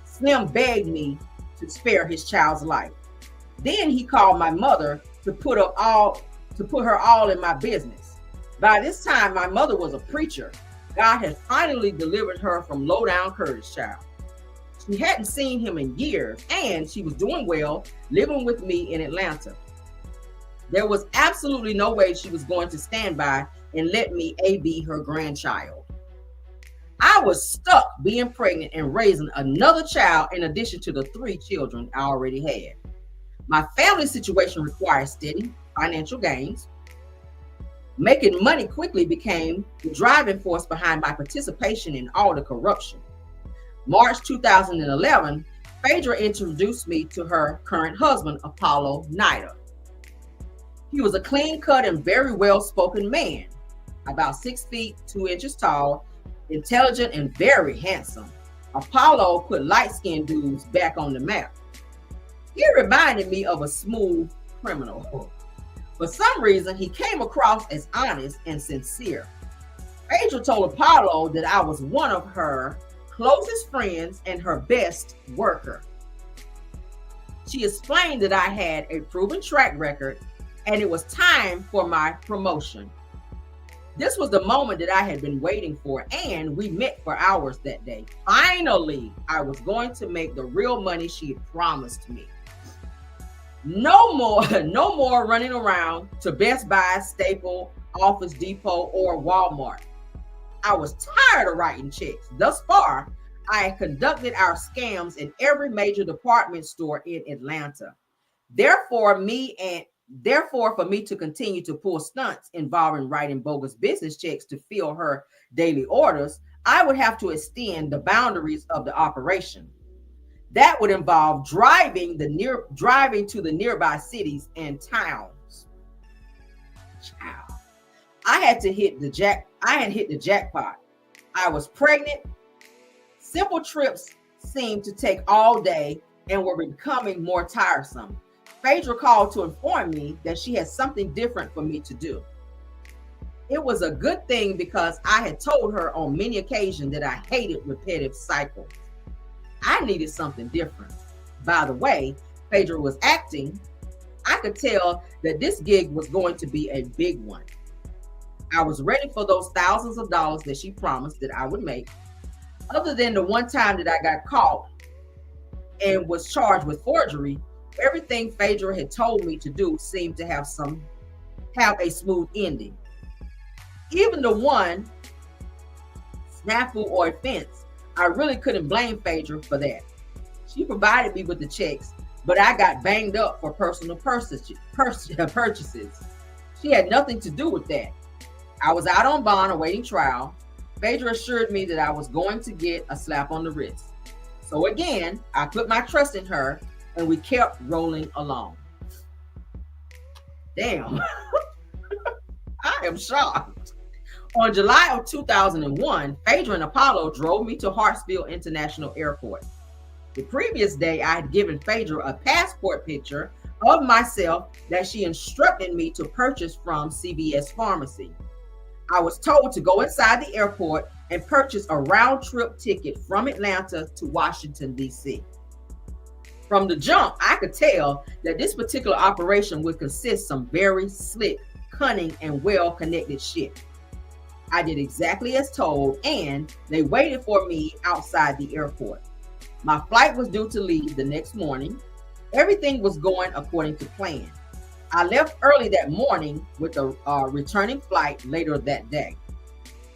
Slim begged me to spare his child's life. Then he called my mother to put her all in my business. By this time, my mother was a preacher. God had finally delivered her from low-down Curtis, child. She hadn't seen him in years, and she was doing well, living with me in Atlanta. There was absolutely no way she was going to stand by and let me AB her grandchild. I was stuck being pregnant and raising another child in addition to the 3 children I already had. My family situation required steady financial gains. Making money quickly became the driving force behind my participation in all the corruption. March 2011, Phaedra introduced me to her current husband, Apollo Nida. He was a clean-cut and very well-spoken man, about 6 feet, 2 inches tall, intelligent and very handsome. Apollo put light-skinned dudes back on the map. He reminded me of a smooth criminal. For some reason, he came across as honest and sincere. Phaedra told Apollo that I was one of her closest friends and her best worker. She explained that I had a proven track record and it was time for my promotion. This was the moment that I had been waiting for, and we met for hours that day. Finally, I was going to make the real money she had promised me. No more running around to Best Buy, Staples, Office Depot, or Walmart. I was tired of writing checks. Thus far, I had conducted our scams in every major department store in Atlanta. Therefore, for me to continue to pull stunts involving writing bogus business checks to fill her daily orders, I would have to extend the boundaries of the operation. That would involve driving to the nearby cities and towns. I had hit the jackpot. I was pregnant. Simple trips seemed to take all day and were becoming more tiresome. Phaedra called to inform me that she had something different for me to do. It was a good thing because I had told her on many occasions that I hated repetitive cycles. I needed something different. By the way, Phaedra was acting. I could tell that this gig was going to be a big one. I was ready for those thousands of dollars that she promised that I would make. Other than the one time that I got caught and was charged with forgery, everything Phaedra had told me to do seemed to have a smooth ending. Even the one snafu or offense, I really couldn't blame Phaedra for that. She provided me with the checks, but I got banged up for personal purchases. She had nothing to do with that. I was out on bond awaiting trial. Phaedra assured me that I was going to get a slap on the wrist. So again, I put my trust in her and we kept rolling along. Damn. I am shocked. On July of 2001, Phaedra and Apollo drove me to Hartsfield International Airport. The previous day, I had given Phaedra a passport picture of myself that she instructed me to purchase from CVS Pharmacy. I was told to go inside the airport and purchase a round-trip ticket from Atlanta to Washington, D.C. From the jump, I could tell that this particular operation would consist some very slick, cunning, and well-connected shit. I did exactly as told, and they waited for me outside the airport. My flight was due to leave the next morning. Everything was going according to plan. I left early that morning with a returning flight later that day.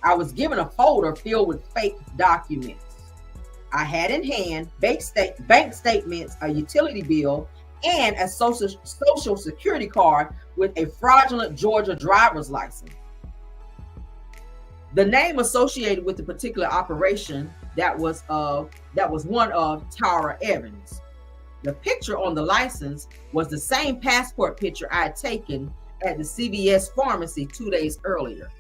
I was given a folder filled with fake documents. I had in hand bank statements, a utility bill, and a social security card with a fraudulent Georgia driver's license. The name associated with the particular operation that was one of Tara Evans. The picture on the license was the same passport picture I had taken at the CVS Pharmacy 2 days earlier.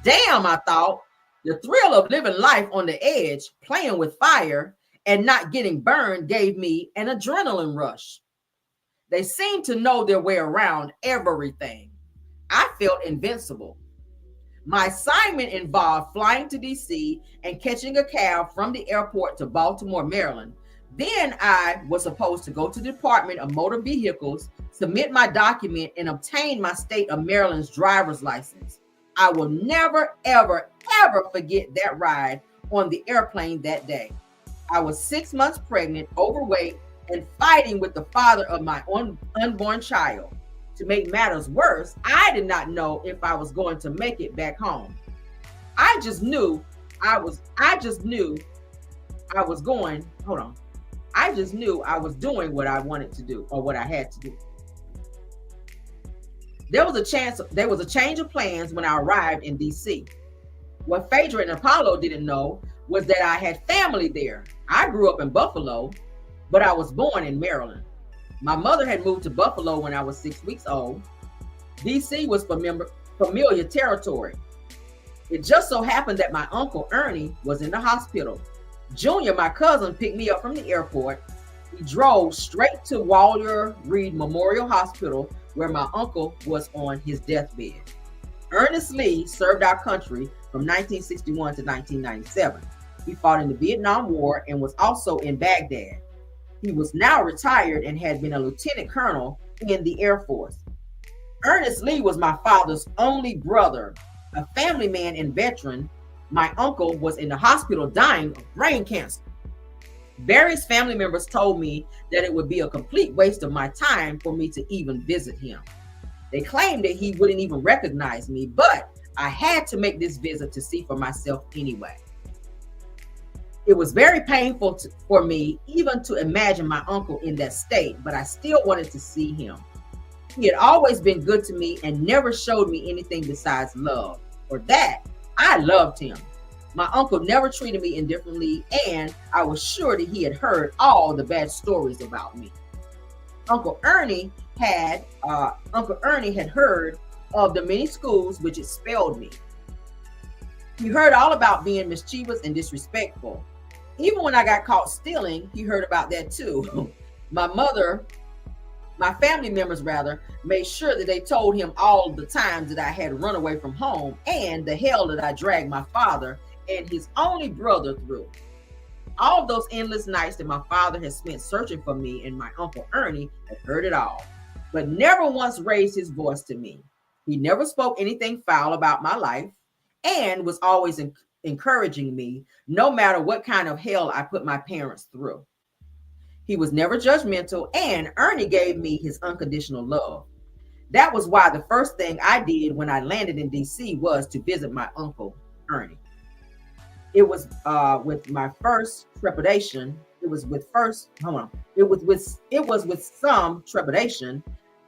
Damn, I thought, the thrill of living life on the edge, playing with fire, and not getting burned gave me an adrenaline rush. They seemed to know their way around everything. I felt invincible. My assignment involved flying to DC and catching a cab from the airport to Baltimore, Maryland. Then I was supposed to go to the Department of Motor Vehicles, submit my document, and obtain my state of Maryland's driver's license. I will never, ever, ever forget that ride on the airplane that day. I was 6 months pregnant, overweight, and fighting with the father of my unborn child. To make matters worse, I did not know if I was going to make it back home. I just knew I was doing what I wanted to do or what I had to do. There was a change of plans when I arrived in DC. What Phaedra and Apollo didn't know was that I had family there. I grew up in Buffalo, but I was born in Maryland. My mother had moved to Buffalo when I was 6 weeks old. DC was familiar territory. It just so happened that my uncle Ernie was in the hospital. Junior, my cousin, picked me up from the airport. We drove straight to Walter Reed Memorial Hospital, where my uncle was on his deathbed. Ernest Lee served our country from 1961 to 1997. He fought in the Vietnam War and was also in Baghdad. He was now retired and had been a lieutenant colonel in the Air Force. Ernest Lee was my father's only brother, a family man and veteran. My uncle was in the hospital dying of brain cancer. Various family members told me that it would be a complete waste of my time for me to even visit him. They claimed that he wouldn't even recognize me, but I had to make this visit to see for myself anyway. It was very painful for me even to imagine my uncle in that state, but I still wanted to see him. He had always been good to me and never showed me anything besides love. For that, I loved him. My uncle never treated me indifferently, and I was sure that he had heard all the bad stories about me. Uncle Ernie had heard of the many schools which expelled me. He heard all about being mischievous and disrespectful. Even when I got caught stealing, he heard about that too. My family members made sure that they told him all the times that I had run away from home and the hell that I dragged my father and his only brother through. All of those endless nights that my father had spent searching for me, and my uncle Ernie had heard it all, but never once raised his voice to me. He never spoke anything foul about my life and was always encouraging me no matter what kind of hell I put my parents through. He was never judgmental, and Ernie gave me his unconditional love. That was why the first thing I did when I landed in DC was to visit my uncle, Ernie. It was with my first trepidation. It was with first, hold on. It was with some trepidation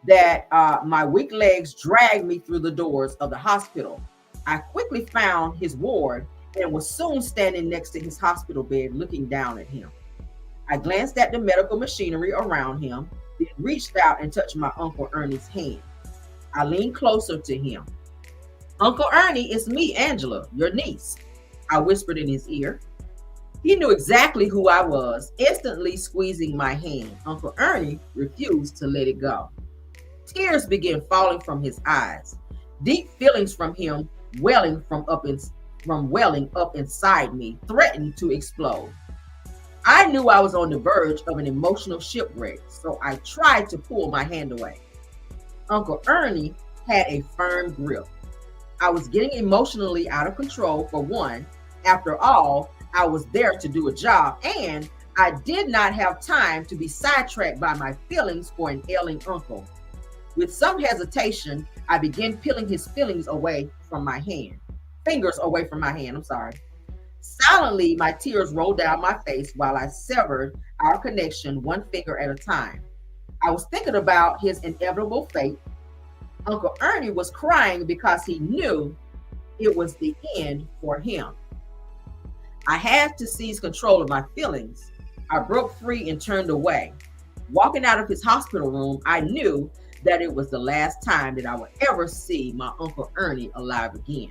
that my weak legs dragged me through the doors of the hospital. I quickly found his ward and was soon standing next to his hospital bed looking down at him. I glanced at the medical machinery around him, then reached out and touched my Uncle Ernie's hand. I leaned closer to him. Uncle Ernie, it's me, Angela, your niece, I whispered in his ear. He knew exactly who I was, instantly squeezing my hand. Uncle Ernie refused to let it go. Tears began falling from his eyes. Deep feelings from him welling up inside me, threatened to explode. I knew I was on the verge of an emotional shipwreck, so I tried to pull my hand away. Uncle Ernie had a firm grip. I was getting emotionally out of control, for one. After all, I was there to do a job, and I did not have time to be sidetracked by my feelings for an ailing uncle. With some hesitation, I began peeling his fingers away from my hand. Silently, my tears rolled down my face while I severed our connection one finger at a time. I was thinking about his inevitable fate. Uncle Ernie was crying because he knew it was the end for him. I had to seize control of my feelings. I broke free and turned away. Walking out of his hospital room, I knew that it was the last time that I would ever see my Uncle Ernie alive again.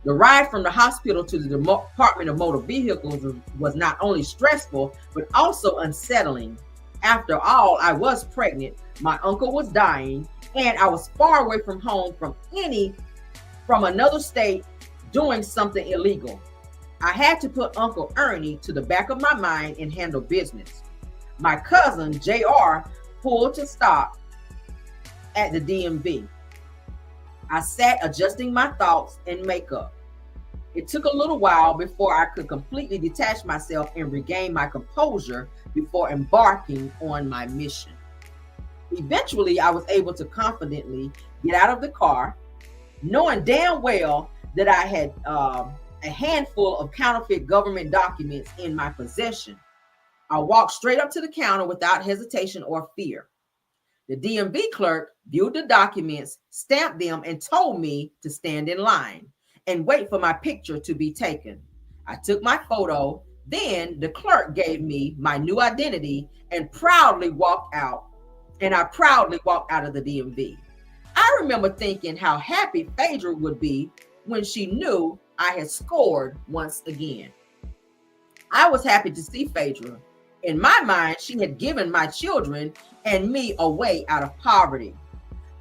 The ride from the hospital to the Department of Motor Vehicles was not only stressful, but also unsettling. After all, I was pregnant, my uncle was dying, and I was far away from home from another state doing something illegal. I had to put Uncle Ernie to the back of my mind and handle business. My cousin, JR, pulled to stop at the DMV. I sat adjusting my thoughts and makeup. It took a little while before I could completely detach myself and regain my composure before embarking on my mission. Eventually, I was able to confidently get out of the car, knowing damn well that I had a handful of counterfeit government documents in my possession. I walked straight up to the counter without hesitation or fear. The DMV clerk viewed the documents, stamped them, and told me to stand in line and wait for my picture to be taken. I took my photo. Then the clerk gave me my new identity and proudly walked out. I proudly walked out of the DMV. I remember thinking how happy Phaedra would be when she knew I had scored once again. I was happy to see Phaedra. In my mind, she had given my children and me a way out of poverty.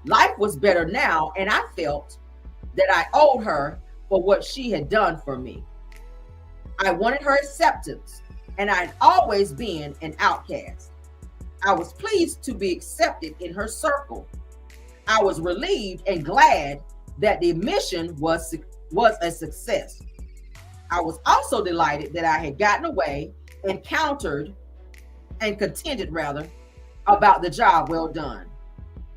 Life was better now, and I felt that I owed her for what she had done for me. I wanted her acceptance, and I'd always been an outcast. I was pleased to be accepted in her circle. I was relieved and glad that the mission was a success. I was also delighted that I had gotten away and contented about the job well done.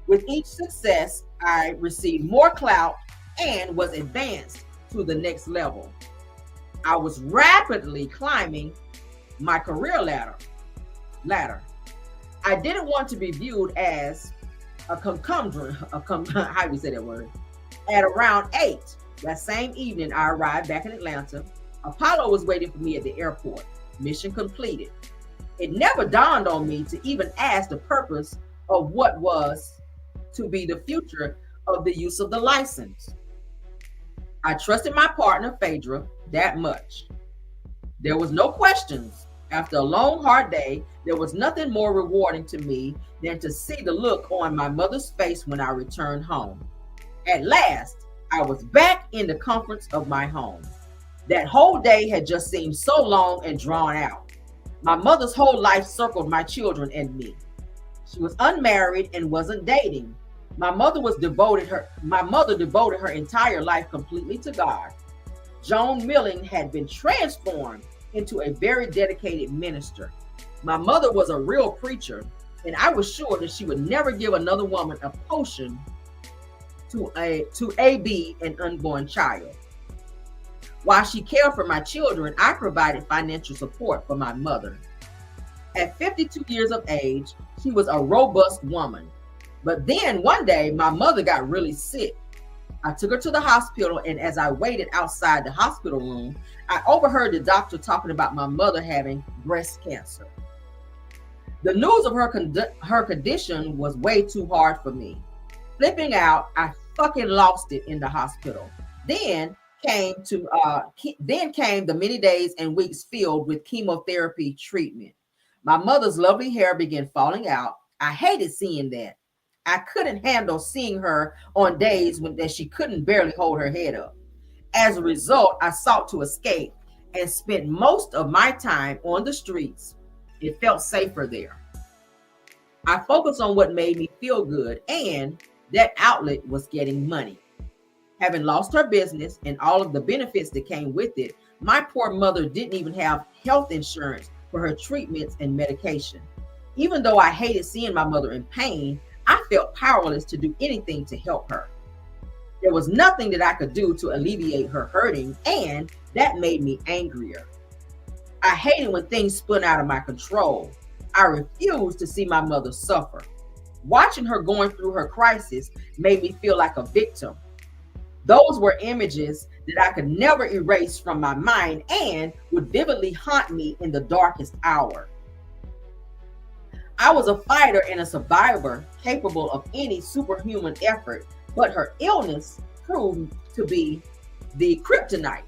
With each success, I received more clout and was advanced to the next level. I was rapidly climbing my career ladder. I didn't want to be viewed as how do we say that word? At around 8, that same evening, I arrived back in Atlanta. Apollo was waiting for me at the airport. Mission completed. It never dawned on me to even ask the purpose of what was to be the future of the use of the license. I trusted my partner, Phaedra, that much. There was no questions. After a long, hard day, there was nothing more rewarding to me than to see the look on my mother's face when I returned home. At last, I was back in the comforts of my home. That whole day had just seemed so long and drawn out. My mother's whole life circled my children and me. She was unmarried and wasn't dating. My mother devoted her entire life completely to God. Joan Milling had been transformed into a very dedicated minister. My mother was a real preacher, and I was sure that she would never give another woman a potion to AB an unborn child. While she cared for my children, I provided financial support for my mother. At 52 years of age, she was a robust woman. But then one day, my mother got really sick. I took her to the hospital, and as I waited outside the hospital room, I overheard the doctor talking about my mother having breast cancer. The news of her condition was way too hard for me. Flipping out, I fucking lost it in the hospital. Then came the many days and weeks filled with chemotherapy treatment. My mother's lovely hair began falling out. I hated seeing that. I couldn't handle seeing her on days that she couldn't barely hold her head up. As a result, I sought to escape and spent most of my time on the streets. It felt safer there. I focused on what made me feel good, and that outlet was getting money. Having lost her business and all of the benefits that came with it, my poor mother didn't even have health insurance for her treatments and medication. Even though I hated seeing my mother in pain, I felt powerless to do anything to help her. There was nothing that I could do to alleviate her hurting, and that made me angrier. I hated when things spun out of my control. I refused to see my mother suffer. Watching her going through her crisis made me feel like a victim. Those were images that I could never erase from my mind and would vividly haunt me in the darkest hour. I was a fighter and a survivor capable of any superhuman effort, but her illness proved to be the kryptonite.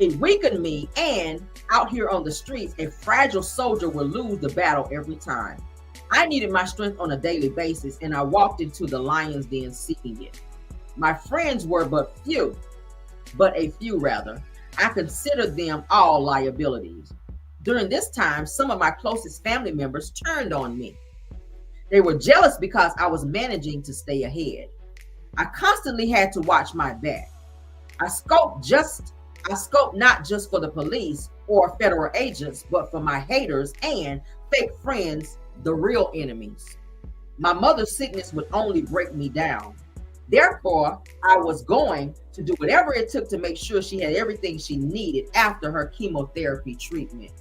It weakened me, and out here on the streets, a fragile soldier would lose the battle every time. I needed my strength on a daily basis, and I walked into the lion's den seeking it. My friends were but a few rather. I considered them all liabilities. During this time, some of my closest family members turned on me. They were jealous because I was managing to stay ahead. I constantly had to watch my back. I scoped not just for the police or federal agents, but for my haters and fake friends, the real enemies. My mother's sickness would only break me down. Therefore, I was going to do whatever it took to make sure she had everything she needed after her chemotherapy treatments.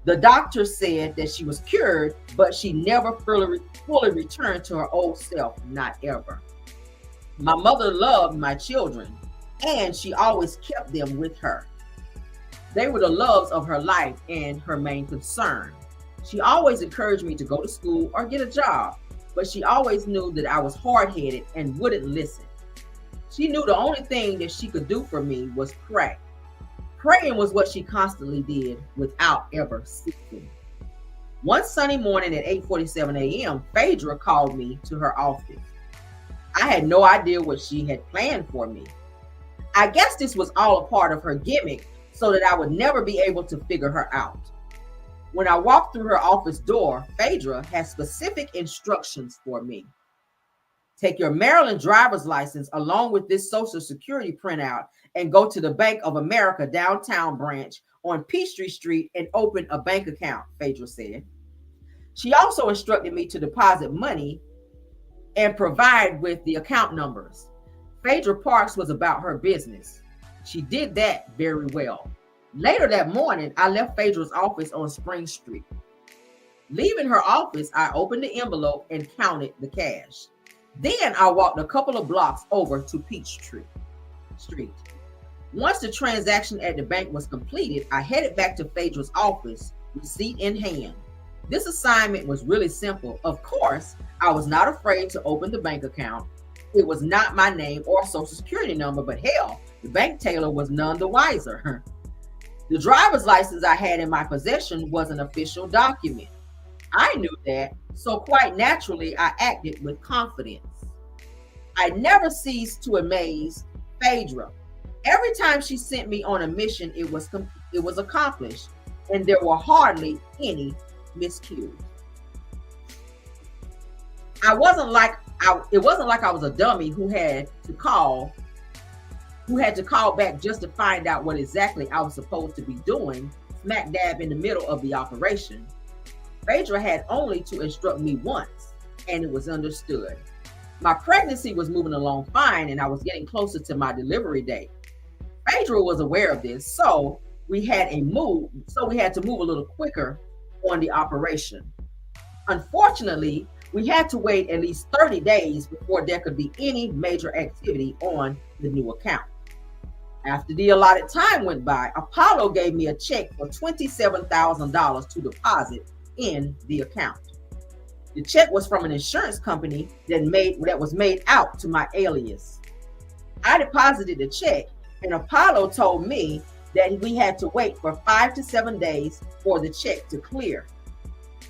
The doctor said that she was cured, but she never fully returned to her old self, not ever. My mother loved my children, and she always kept them with her. They were the loves of her life and her main concern. She always encouraged me to go to school or get a job, but she always knew that I was hard-headed and wouldn't listen. She knew the only thing that she could do for me was pray. Praying was what she constantly did without ever ceasing. One sunny morning at 8:47 a.m., Phaedra called me to her office. I had no idea what she had planned for me. I guess this was all a part of her gimmick so that I would never be able to figure her out. When I walked through her office door, Phaedra had specific instructions for me. Take your Maryland driver's license along with this Social Security printout and go to the Bank of America downtown branch on Peachtree Street and open a bank account, Phaedra said. She also instructed me to deposit money and provide with the account numbers. Phaedra Parks was about her business. She did that very well. Later that morning, I left Phaedra's office on Spring Street. Leaving her office, I opened the envelope and counted the cash. Then I walked a couple of blocks over to Peachtree Street. Once the transaction at the bank was completed, I headed back to Phaedra's office, receipt in hand. This assignment was really simple. Of course, I was not afraid to open the bank account. It was not my name or social security number, but hell, the bank teller was none the wiser. The driver's license I had in my possession was an official document. I knew that, so quite naturally, I acted with confidence. I never ceased to amaze Phaedra. Every time she sent me on a mission, it was accomplished, and there were hardly any miscues. it wasn't like I was a dummy who had to call back just to find out what exactly I was supposed to be doing, smack dab in the middle of the operation. Phaedra had only to instruct me once, and it was understood. My pregnancy was moving along fine, and I was getting closer to my delivery date. Phaedra was aware of this, so we had to move a little quicker on the operation. Unfortunately, we had to wait at least 30 days before there could be any major activity on the new account. After the allotted time went by, Apollo gave me a check for $27,000 to deposit in the account. The check was from an insurance company that was made out to my alias. I deposited the check, and Apollo told me that we had to wait for 5 to 7 days for the check to clear.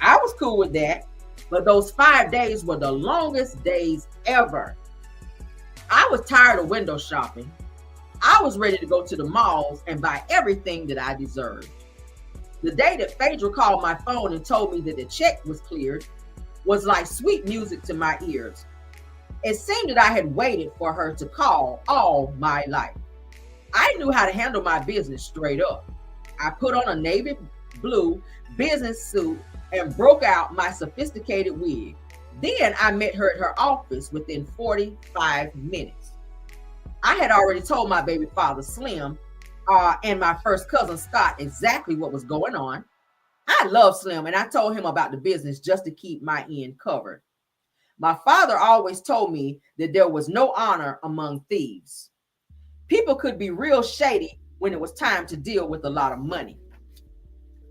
I was cool with that, but those 5 days were the longest days ever. I was tired of window shopping. I was ready to go to the malls and buy everything that I deserved. The day that Phaedra called my phone and told me that the check was cleared was like sweet music to my ears. It seemed that I had waited for her to call all my life. I knew how to handle my business straight up. I put on a navy blue business suit and broke out my sophisticated wig. Then I met her at her office within 45 minutes. I had already told my baby father, Slim, and my first cousin, Scott, exactly what was going on. I love Slim, and I told him about the business just to keep my end covered. My father always told me that there was no honor among thieves. People could be real shady when it was time to deal with a lot of money.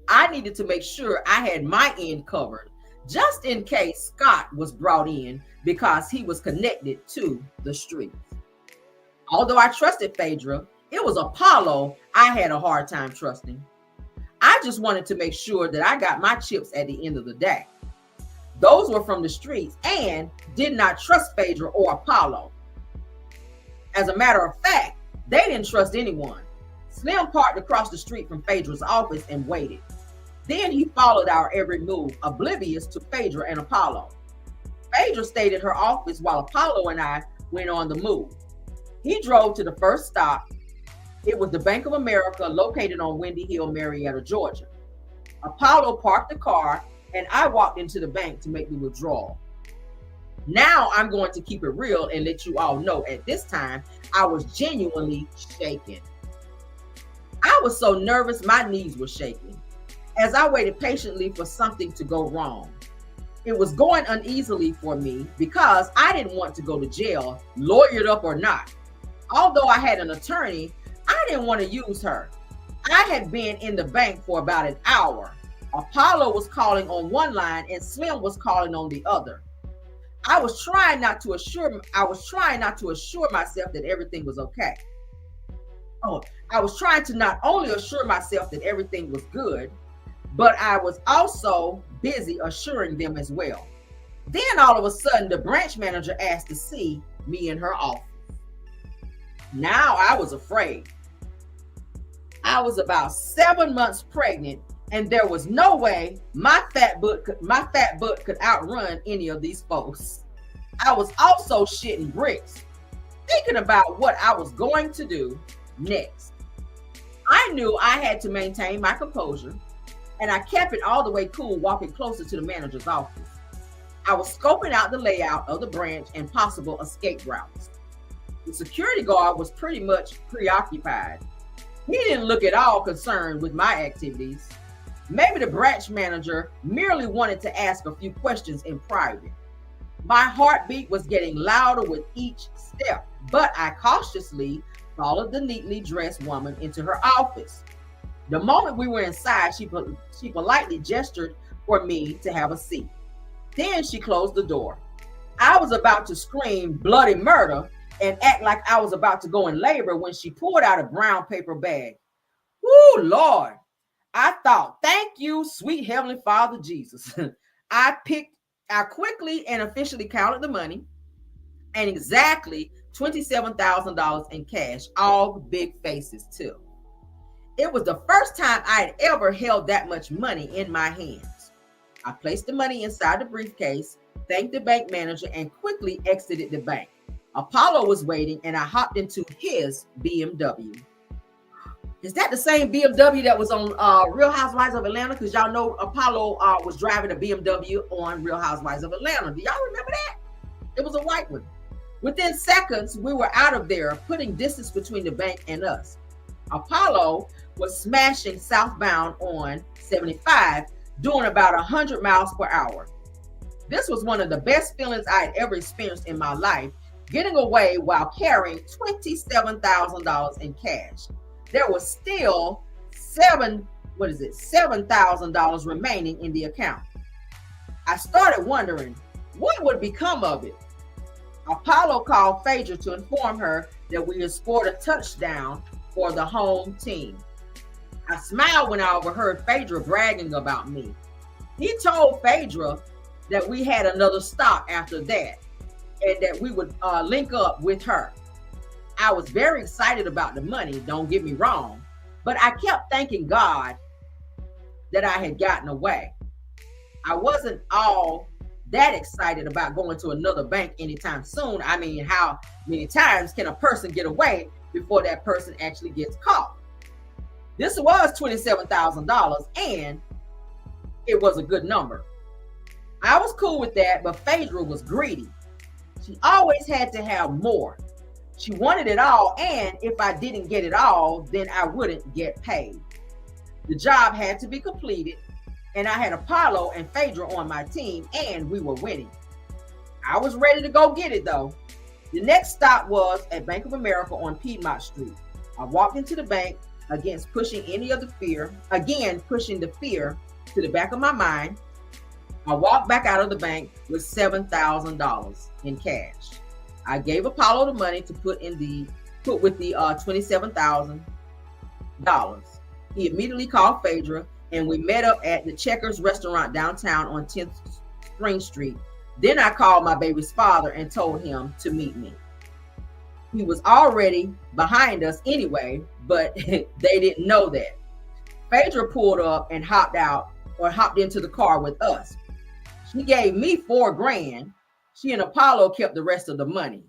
I needed to make sure I had my end covered, just in case Scott was brought in because he was connected to the streets. Although I trusted Phaedra, it was Apollo I had a hard time trusting. I just wanted to make sure that I got my chips at the end of the day. Those were from the streets and did not trust Phaedra or Apollo. As a matter of fact, they didn't trust anyone. Slim parked across the street from Phaedra's office and waited. Then he followed our every move, oblivious to Phaedra and Apollo. Phaedra stayed at her office while Apollo and I went on the move. He drove to the first stop. It was the Bank of America located on Windy Hill, Marietta, Georgia. Apollo parked the car and I walked into the bank to make the withdrawal. Now I'm going to keep it real and let you all know at this time I was genuinely shaken. I was so nervous my knees were shaking as I waited patiently for something to go wrong. It was going uneasily for me because I didn't want to go to jail, lawyered up or not. Although I had an attorney, I didn't want to use her. I had been in the bank for about an hour. Apollo was calling on one line and Slim was calling on the other. I was trying not to assure myself that everything was okay. I was trying to not only assure myself that everything was good, but I was also busy assuring them as well. Then all of a sudden, the branch manager asked to see me in her office. Now I was afraid. I was about 7 months pregnant, and there was no way my fat butt could outrun any of these folks. I was also shitting bricks, thinking about what I was going to do next. I knew I had to maintain my composure, and I kept it all the way cool walking closer to the manager's office. I was scoping out the layout of the branch and possible escape routes. The security guard was pretty much preoccupied. He didn't look at all concerned with my activities. Maybe the branch manager merely wanted to ask a few questions in private. My heartbeat was getting louder with each step, but I cautiously followed the neatly dressed woman into her office. The moment we were inside, she politely gestured for me to have a seat. Then she closed the door. I was about to scream bloody murder and act like I was about to go in labor when she pulled out a brown paper bag. Woo, Lord. I thought, thank you, sweet Heavenly Father Jesus. I quickly and officially counted the money, and exactly $27,000 in cash, all big faces too. It was the first time I had ever held that much money in my hands. I placed the money inside the briefcase thanked the bank manager, and quickly exited the bank. Apollo was waiting, and I hopped into his BMW. Is that the same BMW that was on Real Housewives of Atlanta? Because y'all know Apollo was driving a BMW on Real Housewives of Atlanta. Do y'all remember that? It was a white one. Within seconds, we were out of there, putting distance between the bank and us. Apollo was smashing southbound on 75, doing about 100 miles per hour. This was one of the best feelings I had ever experienced in my life, getting away while carrying $27,000 in cash. There was still $7,000 remaining in the account. I started wondering what would become of it. Apollo called Phaedra to inform her that we had scored a touchdown for the home team. I smiled when I overheard Phaedra bragging about me. He told Phaedra that we had another stop after that and that we would link up with her. I was very excited about the money, don't get me wrong, but I kept thanking God that I had gotten away. I wasn't all that excited about going to another bank anytime soon. I mean, how many times can a person get away before that person actually gets caught? This was $27,000 and it was a good number. I was cool with that, but Phaedra was greedy. She always had to have more. She wanted it all, and if I didn't get it all, then I wouldn't get paid. The job had to be completed, and I had Apollo and Phaedra on my team, and we were winning. I was ready to go get it, though. The next stop was at Bank of America on Piedmont Street. I walked into the bank, pushing the fear to the back of my mind. I walked back out of the bank with $7,000 in cash. I gave Apollo the money to put with the $27,000. He immediately called Phaedra, and we met up at the Checkers restaurant downtown on 10th Spring Street. Then I called my baby's father and told him to meet me. He was already behind us anyway, but they didn't know that. Phaedra pulled up and hopped into the car with us. She gave me $4,000. She and Apollo kept the rest of the money.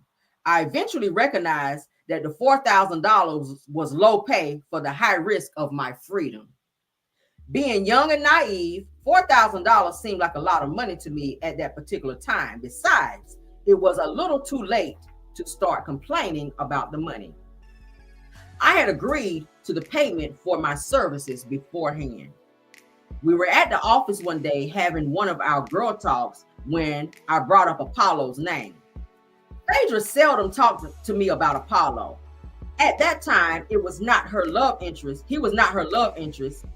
I eventually recognized that the $4,000 was low pay for the high risk of my freedom. Being young and naive, $4,000 seemed like a lot of money to me at that particular time. Besides, it was a little too late to start complaining about the money. I had agreed to the payment for my services beforehand. We were at the office one day having one of our girl talks when I brought up Apollo's name. Phaedra seldom talked to me about Apollo. At that time, it was not her love interest. He was not her love interest.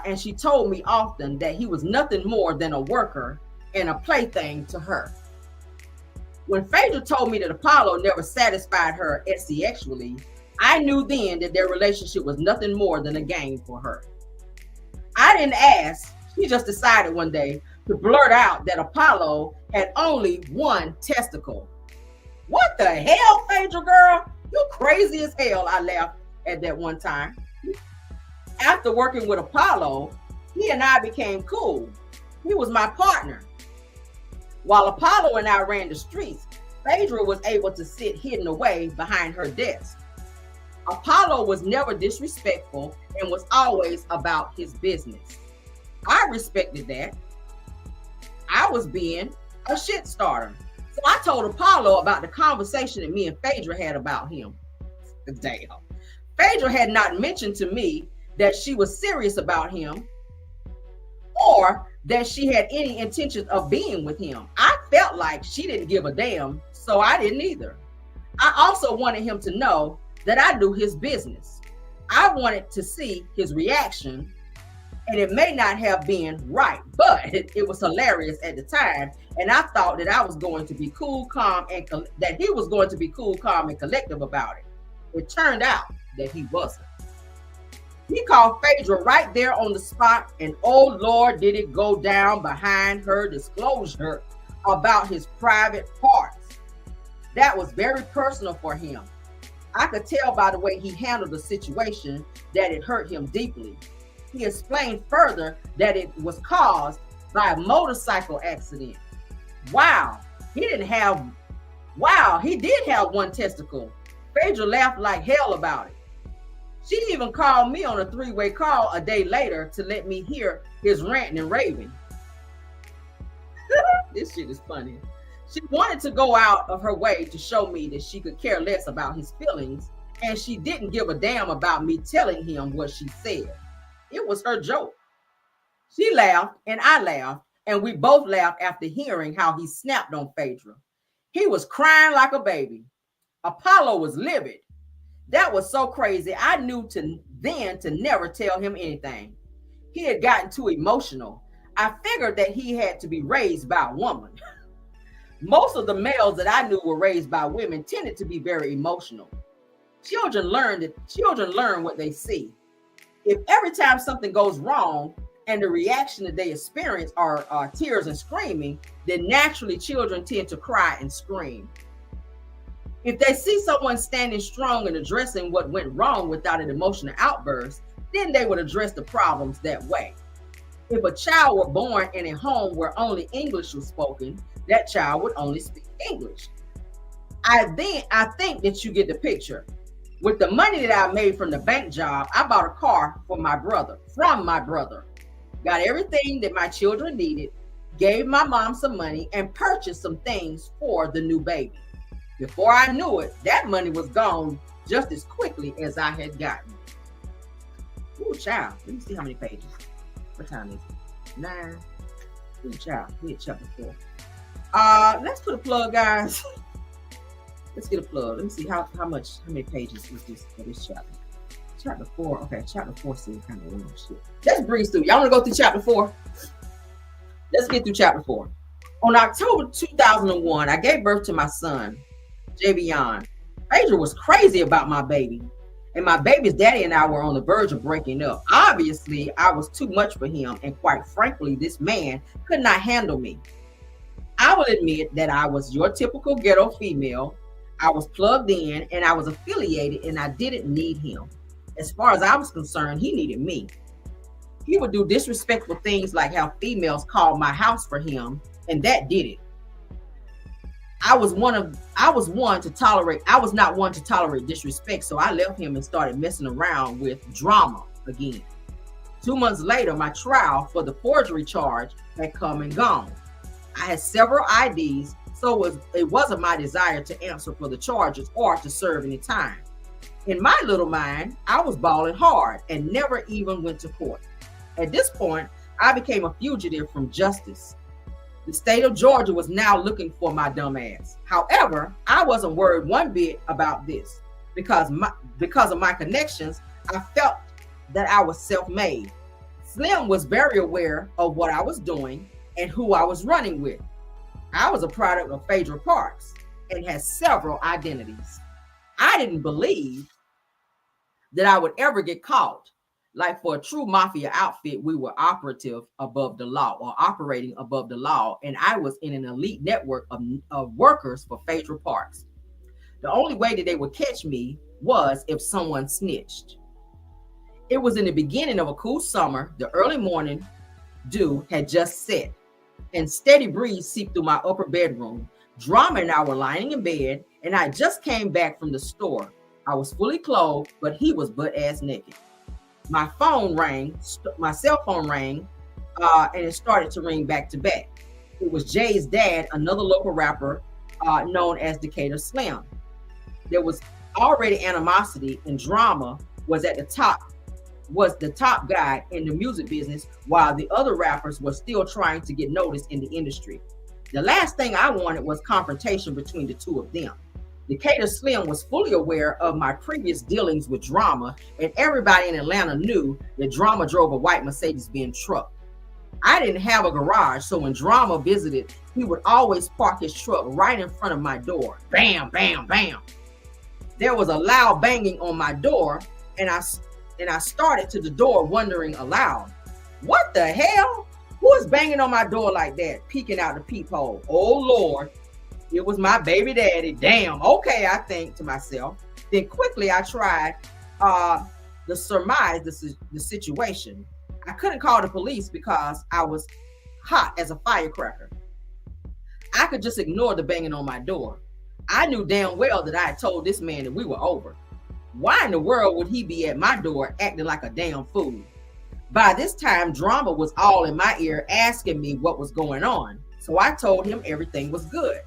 And she told me often that he was nothing more than a worker and a plaything to her. When Phaedra told me that Apollo never satisfied her sexually, I knew then that their relationship was nothing more than a game for her. I didn't ask. She just decided one day to blurt out that Apollo had only one testicle. What the hell, Phaedra girl? You crazy as hell, I laughed at that one time. After working with Apollo, he and I became cool. He was my partner. While Apollo and I ran the streets, Phaedra was able to sit hidden away behind her desk. Apollo was never disrespectful and was always about his business. I respected that. I was being a shit starter. So I told Apollo about the conversation that me and Phaedra had about him. Damn. Phaedra had not mentioned to me that she was serious about him or that she had any intentions of being with him. I felt like she didn't give a damn, so I didn't either. I also wanted him to know that I knew his business. I wanted to see his reaction, and it may not have been right, but it was hilarious at the time, and I thought that I was going to be cool, calm, and that he was going to be cool, calm, and collective about it. It turned out that he wasn't. He called Phaedra right there on the spot, and oh Lord, did it go down behind her disclosure about his private parts. That was very personal for him. I could tell by the way he handled the situation that it hurt him deeply. He explained further that it was caused by a motorcycle accident. Wow, he didn't have, wow, he did have one testicle. Phaedra laughed like hell about it. She even called me on a three-way call a day later to let me hear his ranting and raving. This shit is funny. She wanted to go out of her way to show me that she could care less about his feelings, and she didn't give a damn about me telling him what she said. It was her joke. She laughed and I laughed, and we both laughed after hearing how he snapped on Phaedra. He was crying like a baby. Apollo was livid. That was so crazy. I knew to never tell him anything. He had gotten too emotional. I figured that he had to be raised by a woman. Most of the males that I knew were raised by women tended to be very emotional. Children learn what they see. If every time something goes wrong and the reaction that they experience are tears and screaming, then naturally children tend to cry and scream. If they see someone standing strong and addressing what went wrong without an emotional outburst, then they would address the problems that way. If a child were born in a home where only English was spoken, that child would only speak English. I think that you get the picture. With the money that I made from the bank job, I bought a car from my brother, got everything that my children needed, gave my mom some money, and purchased some things for the new baby. Before I knew it, that money was gone just as quickly as I had gotten. Ooh, child. Let me see how many pages. What time is it? 9. Ooh, child. We at chapter 4. Let's put a plug, guys. Let's get a plug. Let me see how many pages is this for this chapter. Chapter 4. Okay, chapter 4 seems kind of long shit. Let's breeze through. Y'all want to go through chapter 4? Let's get through chapter 4. On October 2001, I gave birth to my son, Javion. Phaedra was crazy about my baby, and my baby's daddy and I were on the verge of breaking up. Obviously, I was too much for him, and quite frankly, this man could not handle me. I will admit that I was your typical ghetto female. I was plugged in, and I was affiliated, and I didn't need him. As far as I was concerned, he needed me. He would do disrespectful things like how females called my house for him, and that did it. I was not one to tolerate disrespect, so I left him and started messing around with drama again. 2 months later, my trial for the forgery charge had come and gone. I had several IDs, so it wasn't my desire to answer for the charges or to serve any time. In my little mind, I was balling hard and never even went to court. At this point, I became a fugitive from justice. The state of Georgia was now looking for my dumb ass. However, I wasn't worried one bit about this because of my connections. I felt that I was self-made. Slim was very aware of what I was doing and who I was running with. I was a product of Phaedra Parks and had several identities. I didn't believe that I would ever get caught. Like for a true mafia outfit, we were operating above the law, and I was in an elite network of workers for Phaedra Parks. The only way that they would catch me was if someone snitched. It was in the beginning of a cool summer. The early morning dew had just set, and steady breeze seeped through my upper bedroom. Drama and I were lying in bed, and I just came back from the store. I was fully clothed, but he was butt-ass naked. My cell phone rang, and it started to ring back to back. It was Jay's dad, another local rapper known as Decatur Slim. There was already animosity, and Drama was the top guy in the music business, while the other rappers were still trying to get noticed in the industry. The last thing I wanted was confrontation between the two of them. Decatur Slim was fully aware of my previous dealings with Drama, and everybody in Atlanta knew that Drama drove a white Mercedes-Benz truck. I didn't have a garage, so when Drama visited, he would always park his truck right in front of my door. Bam, bam, bam. There was a loud banging on my door, and I started to the door wondering aloud, what the hell? Who is banging on my door like that, peeking out the peephole? Oh, Lord. It was my baby daddy. Damn. Okay, I think to myself. Then quickly I tried to surmise the situation. I couldn't call the police because I was hot as a firecracker. I I could just ignore the banging on my door. I knew damn well that I had told this man that we were over. Why in the world would he be at my door acting like a damn fool? By this time, drama was all in my ear asking me what was going on. So I told him everything was good.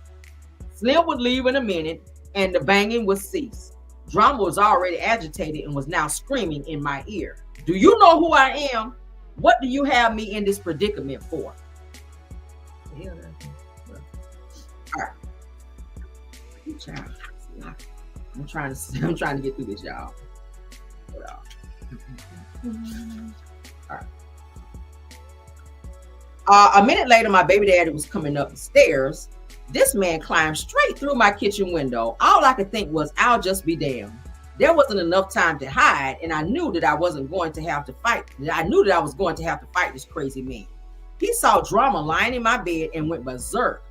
Slim would leave in a minute and the banging would cease. Drama was already agitated and was now screaming in my ear. Do you know who I am? What do you have me in this predicament for? Yeah, all right. I'm trying to get through this, y'all. All right. A minute later, my baby daddy was coming up the stairs. This man climbed straight through my kitchen window. All I could think was, I'll just be damned. There wasn't enough time to hide, and I knew that I wasn't going to have to fight. I knew that I was going to have to fight this crazy man. He saw drama lying in my bed and went berserk.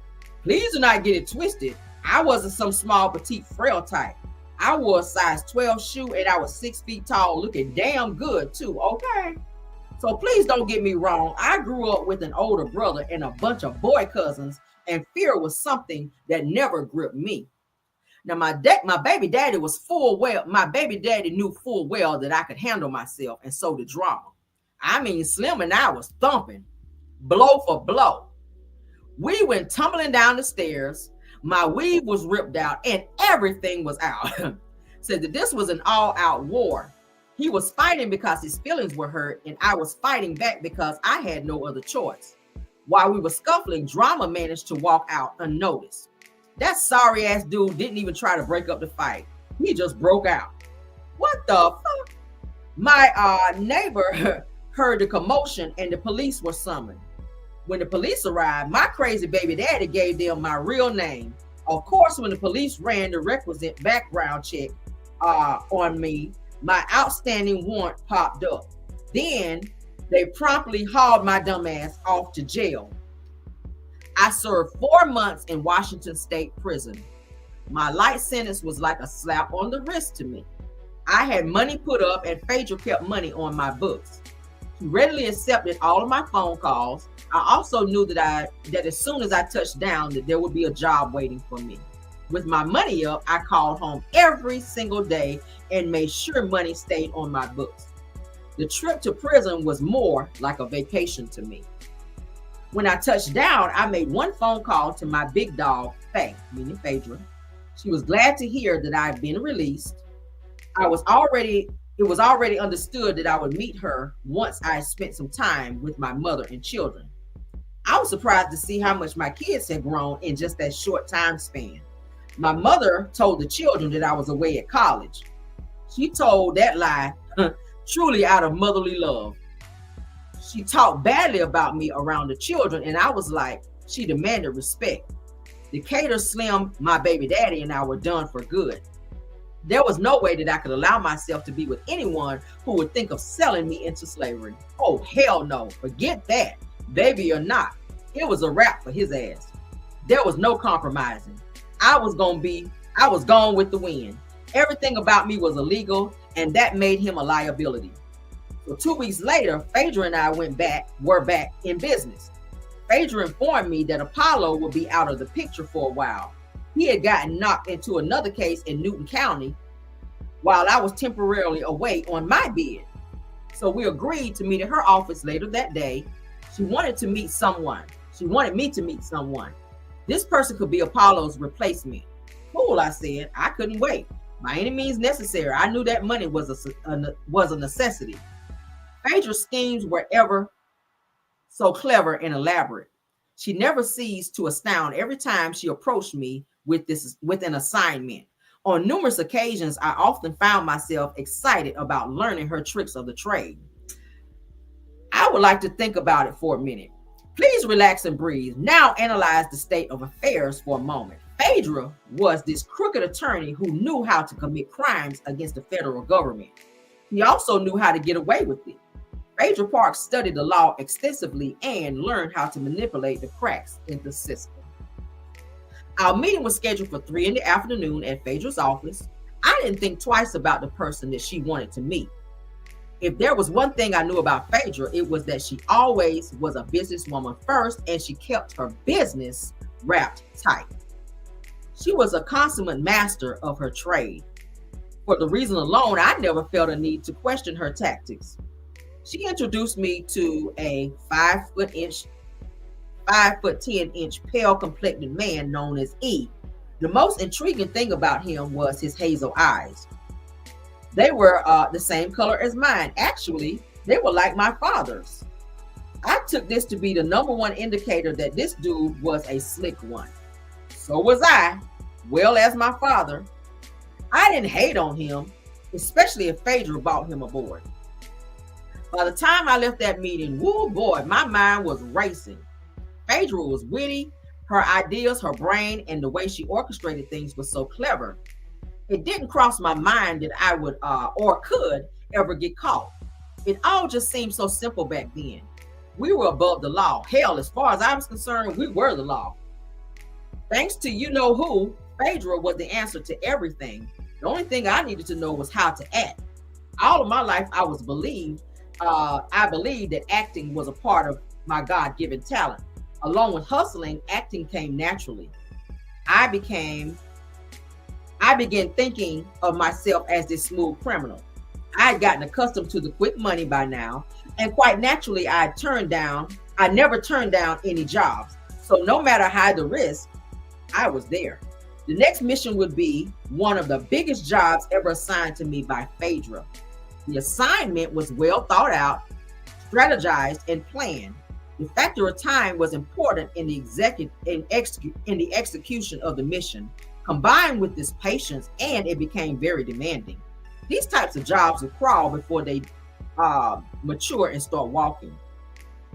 Please do not get it twisted. I wasn't some small, petite, frail type. I wore a size 12 shoe and I was 6 feet tall, looking damn good too, okay? So please don't get me wrong. I grew up with an older brother and a bunch of boy cousins, and fear was something that never gripped me. Now my baby daddy my baby daddy knew full well that I could handle myself, and so did drama. I mean, Slim and I was thumping, blow for blow. We went tumbling down the stairs. My weave was ripped out and everything was out. Said that this was an all-out war. He was fighting because his feelings were hurt, and I was fighting back because I had no other choice. While we were scuffling, drama managed to walk out unnoticed. That sorry ass dude didn't even try to break up the fight. He just broke out. What the fuck? My neighbor heard the commotion and the police were summoned. When the police arrived, my crazy baby daddy gave them my real name. Of course, when the police ran the requisite background check on me, my outstanding warrant popped up. Then they promptly hauled my dumb ass off to jail. I served 4 months in Washington State Prison. My light sentence was like a slap on the wrist to me. I had money put up and Phaedra kept money on my books. He readily accepted all of my phone calls. I also knew that as soon as I touched down, that there would be a job waiting for me. With my money up, I called home every single day and made sure money stayed on my books. The trip to prison was more like a vacation to me. When I touched down, I made one phone call to my big dog, Faye, meaning Phaedra. She was glad to hear that I had been released. It was already understood that I would meet her once I spent some time with my mother and children. I was surprised to see how much my kids had grown in just that short time span. My mother told the children that I was away at college. She told that lie truly out of motherly love. She talked badly about me around the children, and I was like, she demanded respect. Decatur, Slim, my baby daddy, and I were done for good. There was no way that I could allow myself to be with anyone who would think of selling me into slavery. Oh, hell no. Forget that. Baby or not. It was a wrap for his ass. There was no compromising. I was gone with the wind. Everything about me was illegal, and that made him a liability. So 2 weeks later, Phaedra and I were back in business. Phaedra informed me that Apollo would be out of the picture for a while. He had gotten knocked into another case in Newton County while I was temporarily away on my bid. So we agreed to meet at her office later that day. She wanted me to meet someone. This person could be Apollo's replacement. Cool, I said. I couldn't wait. By any means necessary. I knew that money was a necessity. Phaedra's schemes were ever so clever and elaborate. She never ceased to astound every time she approached me with an assignment. On numerous occasions, I often found myself excited about learning her tricks of the trade. I would like to think about it for a minute. Please relax and breathe. Now analyze the state of affairs for a moment. Phaedra was this crooked attorney who knew how to commit crimes against the federal government. He also knew how to get away with it. Phaedra Parks studied the law extensively and learned how to manipulate the cracks in the system. Our meeting was scheduled for 3 p.m. at Phaedra's office. I didn't think twice about the person that she wanted to meet. If there was one thing I knew about Phaedra, it was that she always was a businesswoman first, and she kept her business wrapped tight. She was a consummate master of her trade. For the reason alone, I never felt a need to question her tactics. She introduced me to a 5'10" pale complected man known as E. The most intriguing thing about him was his hazel eyes. They were the same color as mine. Actually, they were like my father's. I took this to be the number one indicator that this dude was a slick one. So was I, well as my father. I didn't hate on him, especially if Phaedra brought him aboard. By the time I left that meeting, woo boy, my mind was racing. Phaedra was witty. Her ideas, her brain, and the way she orchestrated things was so clever. It didn't cross my mind that I would or could ever get caught. It all just seemed so simple back then. We were above the law. Hell, as far as I was concerned, we were the law. Thanks to you know who, Phaedra was the answer to everything. The only thing I needed to know was how to act. All of my life, I believed that acting was a part of my God-given talent. Along with hustling, acting came naturally. I began thinking of myself as this smooth criminal. I had gotten accustomed to the quick money by now, and quite naturally, I never turned down any jobs. So no matter how the risk, I was there. The next mission would be one of the biggest jobs ever assigned to me by Phaedra. The assignment was well thought out, strategized, and planned. The factor of time was important in the execution of the mission. Combined with this patience, and it became very demanding. These types of jobs will crawl before they mature and start walking.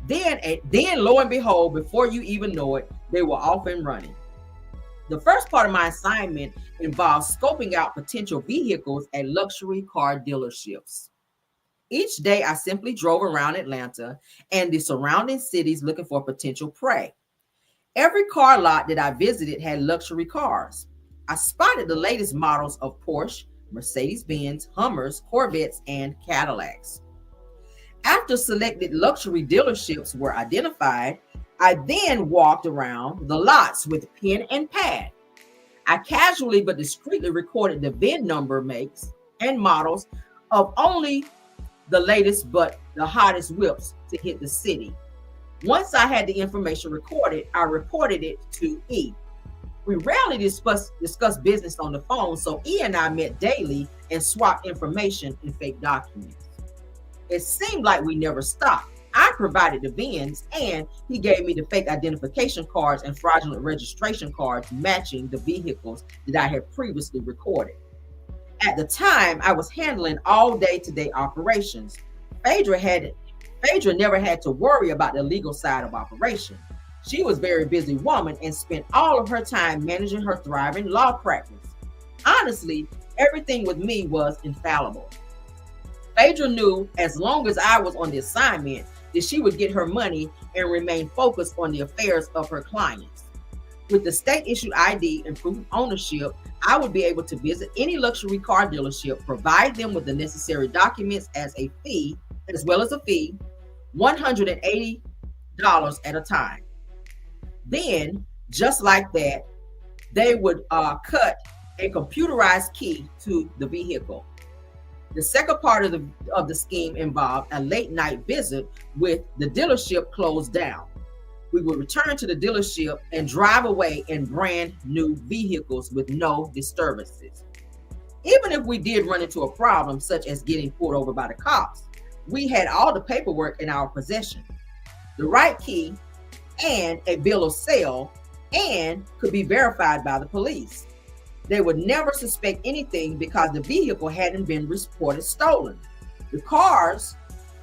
Then, lo and behold, before you even know it, they were off and running. The first part of my assignment involved scoping out potential vehicles at luxury car dealerships. Each day, I simply drove around Atlanta and the surrounding cities looking for potential prey. Every car lot that I visited had luxury cars. I spotted the latest models of Porsche, Mercedes-Benz, Hummers, Corvettes, and Cadillacs. After selected luxury dealerships were identified, I then walked around the lots with pen and pad. I casually but discreetly recorded the VIN number, makes, and models of only the latest but the hottest whips to hit the city. Once I had the information recorded, I reported it to E. We rarely discuss business on the phone, so E and I met daily and swapped information and fake documents. It seemed like we never stopped. I provided the VINs, and he gave me the fake identification cards and fraudulent registration cards matching the vehicles that I had previously recorded. At the time, I was handling all day-to-day operations. Phaedra never had to worry about the legal side of operation. She was a very busy woman and spent all of her time managing her thriving law practice. Honestly, everything with me was infallible. Phaedra knew as long as I was on the assignment that she would get her money and remain focused on the affairs of her clients. With the state-issued ID and proof of ownership, I would be able to visit any luxury car dealership, provide them with the necessary documents as well as a fee, $180 at a time. Then, just like that, they would cut a computerized key to the vehicle. The second part of the scheme involved a late night visit with the dealership closed down. We would return to the dealership and drive away in brand new vehicles with no disturbances. Even if we did run into a problem, such as getting pulled over by the cops, we had all the paperwork in our possession, the right key, and a bill of sale, and could be verified by the police. They would never suspect anything because the vehicle hadn't been reported stolen. The cars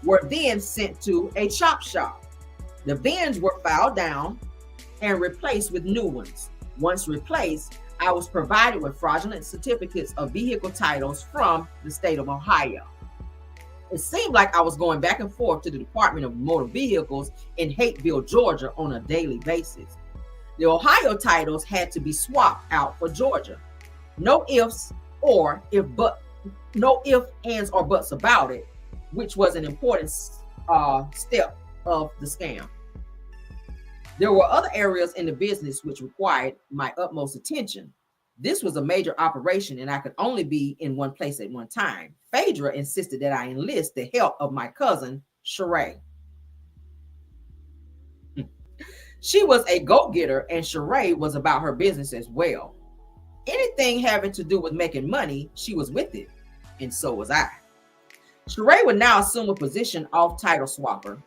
were then sent to a chop shop. The VINs were filed down and replaced with new ones. Once replaced, I was provided with fraudulent certificates of vehicle titles from the state of Ohio. It seemed like I was going back and forth to the Department of Motor Vehicles in Hateville, Georgia on a daily basis. The Ohio titles had to be swapped out for Georgia. No ifs, ands, or buts about it, which was an important step of the scam. There were other areas in the business which required my utmost attention. This was a major operation, and I could only be in one place at one time. Phaedra insisted that I enlist the help of my cousin, Sheree. She was a go-getter, and Sheree was about her business as well. Anything having to do with making money, she was with it, and so was I. Sheree would now assume a position of title swapper.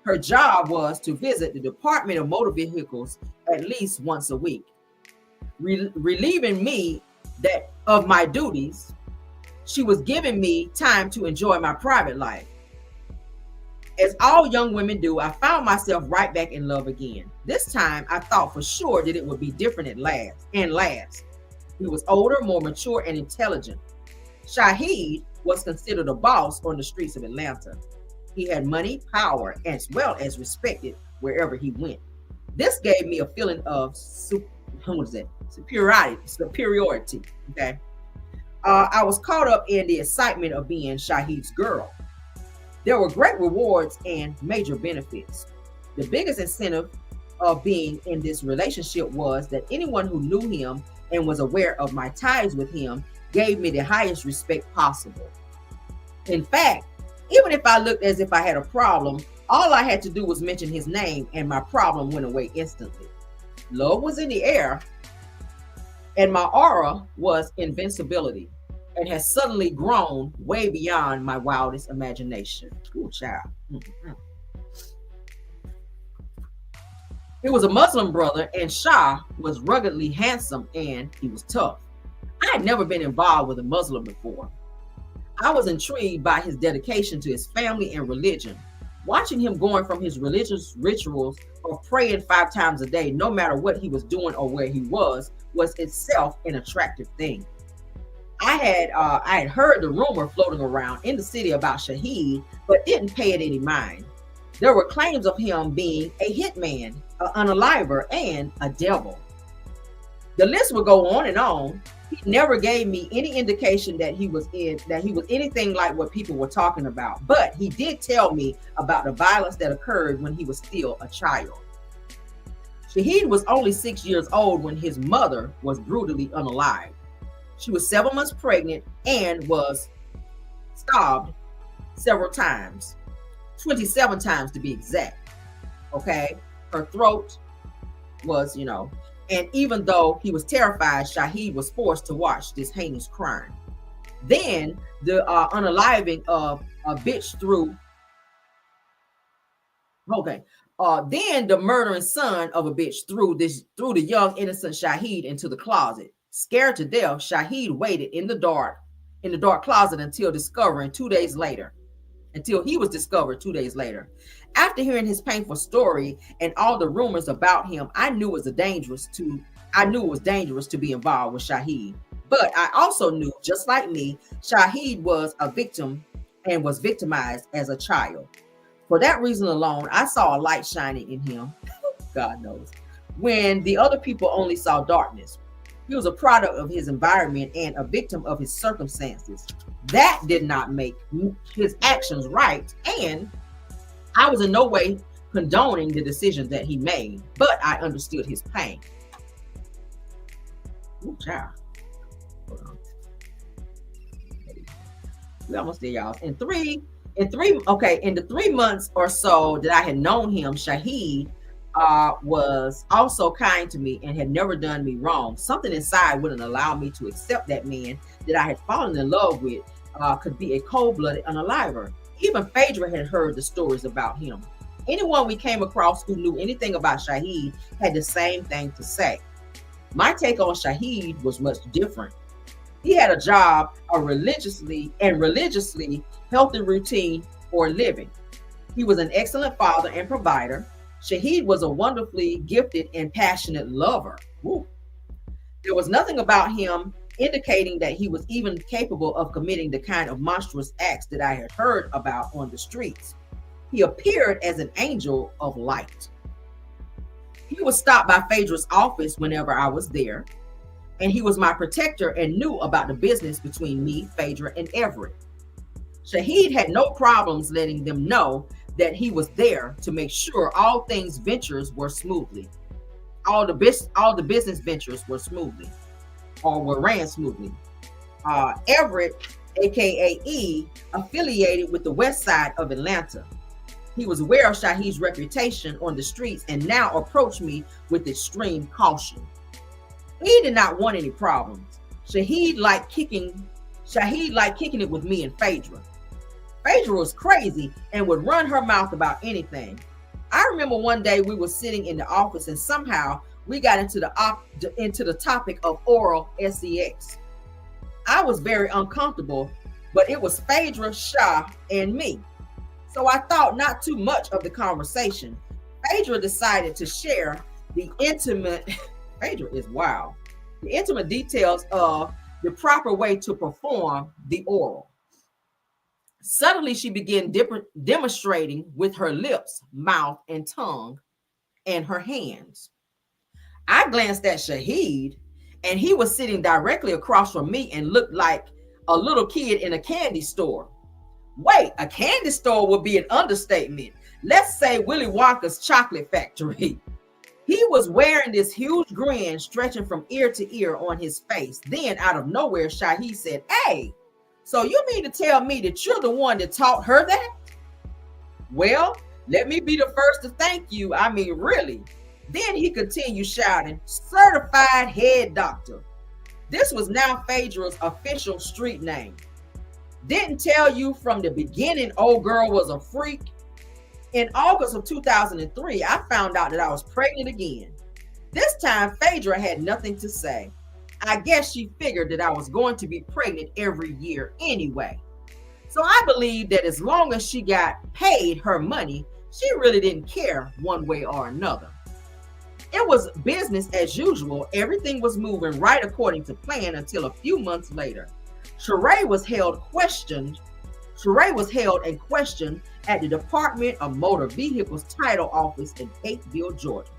Her job was to visit the Department of Motor Vehicles at least once a week, relieving me that of my duties. She was giving me time to enjoy my private life. As all young women do, I found myself right back in love again. This time, I thought for sure that it would be different at last. He was older, more mature, and intelligent. Shahid was considered a boss on the streets of Atlanta. He had money, power, as well as respected wherever he went. This gave me a feeling of superiority. Okay, I was caught up in the excitement of being Shahid's girl. There were great rewards and major benefits. The biggest incentive of being in this relationship was that anyone who knew him and was aware of my ties with him gave me the highest respect possible. In fact, even if I looked as if I had a problem, all I had to do was mention his name and my problem went away instantly. Love was in the air, and my aura was invincibility, and has suddenly grown way beyond my wildest imagination. Ooh, child. Mm-hmm. He was a Muslim brother, and Shah was ruggedly handsome, and he was tough. I had never been involved with a Muslim before. I was intrigued by his dedication to his family and religion. Watching him going from his religious rituals of praying 5 times a day, no matter what he was doing or where he was itself an attractive thing. I had heard the rumor floating around in the city about Shahid, but didn't pay it any mind. There were claims of him being a hitman, an unaliver, and a devil. The list would go on and on. He never gave me any indication that he was anything like what people were talking about, but he did tell me about the violence that occurred when he was still a child. Shahid was only 6 years old when his mother was brutally unalived. She was 7 months pregnant and was stabbed several times, 27 times to be exact. Okay, her throat was, and even though he was terrified, Shahid was forced to watch this heinous crime. Then the unaliving of a bitch through. Okay. Then the murdering son of a bitch threw the young innocent Shahid into the closet. Scared to death, Shahid waited in the dark closet until he was discovered 2 days later. After hearing his painful story and all the rumors about him, I knew it was dangerous to be involved with Shahid. But I also knew, just like me, Shahid was a victim and was victimized as a child. For that reason alone, I saw a light shining in him, God knows, when the other people only saw darkness. He was a product of his environment and a victim of his circumstances. That did not make his actions right, and I was in no way condoning the decisions that he made, but I understood his pain. Ooh, child. Hold on. We almost there, y'all. In the 3 months or so that I had known him, Shahid was also kind to me and had never done me wrong. Something inside wouldn't allow me to accept that man that I had fallen in love with could be a cold-blooded unaliver. Even Phaedra had heard the stories about him. Anyone we came across who knew anything about Shahid had the same thing to say. My take on Shahid was much different. He had a job, a religiously healthy routine for a living. He was an excellent father and provider. Shahid was a wonderfully gifted and passionate lover. Woo. There was nothing about him indicating that he was even capable of committing the kind of monstrous acts that I had heard about on the streets. He appeared as an angel of light. He would stop by Phaedra's office whenever I was there, and he was my protector and knew about the business between me, Phaedra, and Everett. Shahid had no problems letting them know that he was there to make sure all things ventures were smoothly. All the business ventures were smoothly or were ran smoothly. Everett, aka E, affiliated with the west side of Atlanta. He was aware of Shahid's reputation on the streets and now approached me with extreme caution. He did not want any problems. Shahid liked kicking it with me and Phaedra. Phaedra was crazy and would run her mouth about anything. I remember one day we were sitting in the office and somehow we got into the topic of oral sex. I was very uncomfortable, but it was Phaedra, Shah, and me. So I thought not too much of the conversation. Phaedra decided to share the intimate, Phaedra is wild, the intimate details of the proper way to perform the oral. Suddenly, she began demonstrating with her lips, mouth, and tongue, and her hands. I glanced at Shahid, and he was sitting directly across from me and looked like a little kid in a candy store. Wait, a candy store would be an understatement. Let's say Willy Wonka's chocolate factory. He was wearing this huge grin stretching from ear to ear on his face. Then out of nowhere, Shahid said, "Hey, so you mean to tell me that you're the one that taught her that?" Well, let me be the first to thank you. I mean, really. Then he continued shouting, "Certified head doctor." This was now Phaedra's official street name. Didn't tell you from the beginning old girl was a freak. In August of 2003, I found out that I was pregnant again. This time, Phaedra had nothing to say. I guess she figured that I was going to be pregnant every year anyway. So I believed that as long as she got paid her money, she really didn't care one way or another. It was business as usual. Everything was moving right according to plan until a few months later. Sheree was held and questioned at the Department of Motor Vehicles title office in Hapeville, Georgia.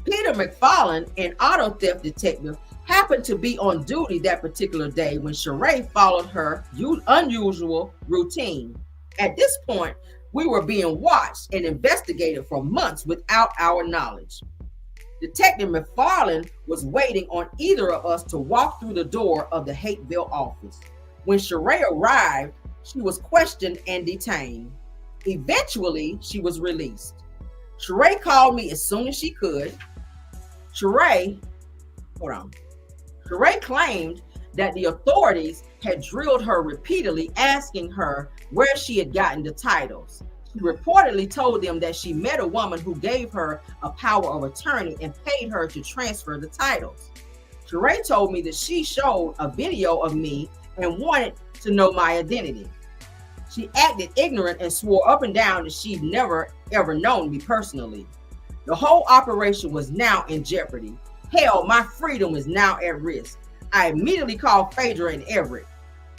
Peter McFarland, an auto theft detective, happened to be on duty that particular day when Sheree followed her unusual routine. At this point, we were being watched and investigated for months without our knowledge. Detective McFarland was waiting on either of us to walk through the door of the Hapeville office. When Sheree arrived, she was questioned and detained. Eventually, she was released. Sheree called me as soon as she could. Sheree claimed that the authorities had drilled her repeatedly, asking her where she had gotten the titles. She reportedly told them that she met a woman who gave her a power of attorney and paid her to transfer the titles. Sheree told me that she showed a video of me and wanted to know my identity. She acted ignorant and swore up and down that she'd never ever known me personally. The whole operation was now in jeopardy. Hell, my freedom is now at risk. I immediately called Phaedra and Everett.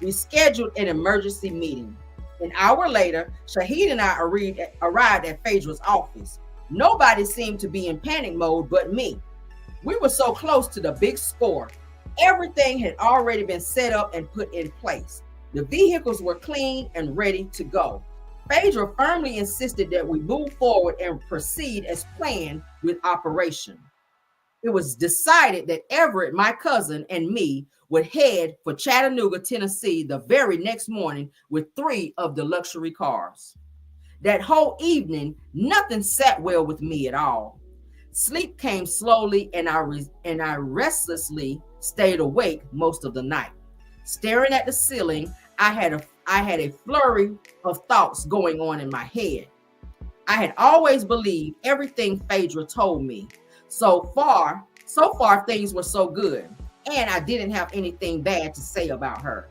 We scheduled an emergency meeting. An hour later, Shahid and I arrived at Phaedra's office. Nobody seemed to be in panic mode but me. We were so close to the big score. Everything had already been set up and put in place. The vehicles were clean and ready to go. Phaedra firmly insisted that we move forward and proceed as planned with operation. It was decided that Everett, my cousin, and me would head for Chattanooga, Tennessee the very next morning with 3 of the luxury cars. That whole evening, nothing sat well with me at all. Sleep came slowly, and I restlessly stayed awake most of the night. Staring at the ceiling, I had a flurry of thoughts going on in my head. I had always believed everything Phaedra told me. So far, things were so good, and I didn't have anything bad to say about her.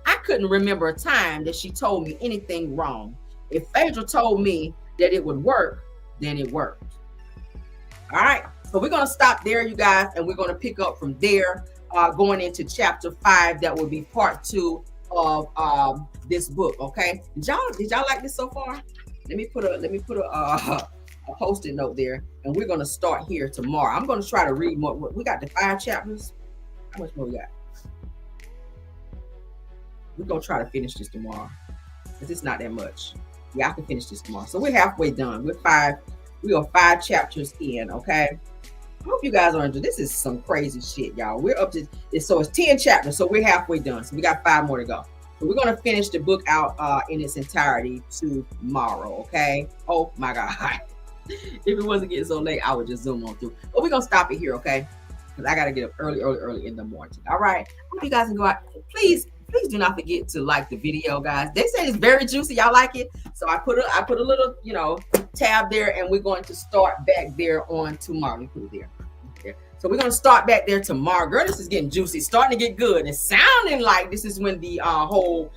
I couldn't remember a time that she told me anything wrong. If Phaedra told me that it would work, then it worked. All right, so we're going to stop there, you guys, and we're going to pick up from there, going into chapter 5. That will be part 2 of this book. Okay, did y'all like this so far? Let me put a post-it note there, and we're going to start here tomorrow. I'm going to try to read more. We got the 5 chapters. How much more we got? We're going to try to finish this tomorrow because it's not that much. Yeah, I can finish this tomorrow. So we're halfway done. We are 5 chapters in, okay? I hope you guys are enjoying. This is some crazy shit, y'all. We're up to it's 10 chapters, so we're halfway done. So we got 5 more to go. So we're gonna finish the book out in its entirety tomorrow, okay? Oh my god. If it wasn't getting so late, I would just zoom on through. But we're gonna stop it here, okay? Because I gotta get up early in the morning. All right. I hope you guys can go out. Please do not forget to like the video, guys. They said it's very juicy. Y'all like it? So I put a little, tab there, and we're going to start back there on tomorrow. Let me put it there. Okay. So we're gonna start back there tomorrow. Girl, this is getting juicy. It's starting to get good. It's sounding like this is when the whole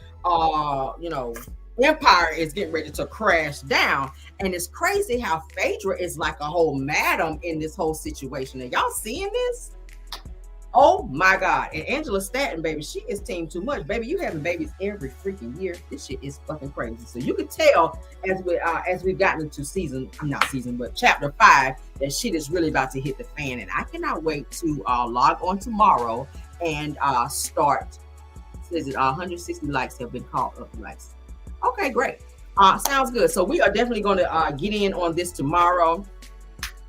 empire is getting ready to crash down. And it's crazy how Phaedra is like a whole madam in this whole situation. Are y'all seeing this? Oh my God. And Angela Stanton, baby, she is team too much. Baby, you having babies every freaking year. This shit is fucking crazy. So you can tell as we've gotten into chapter 5, that shit is really about to hit the fan. And I cannot wait to log on tomorrow and start. Says it 160 likes have been called up likes. Okay, great. Sounds good. So we are definitely going to get in on this tomorrow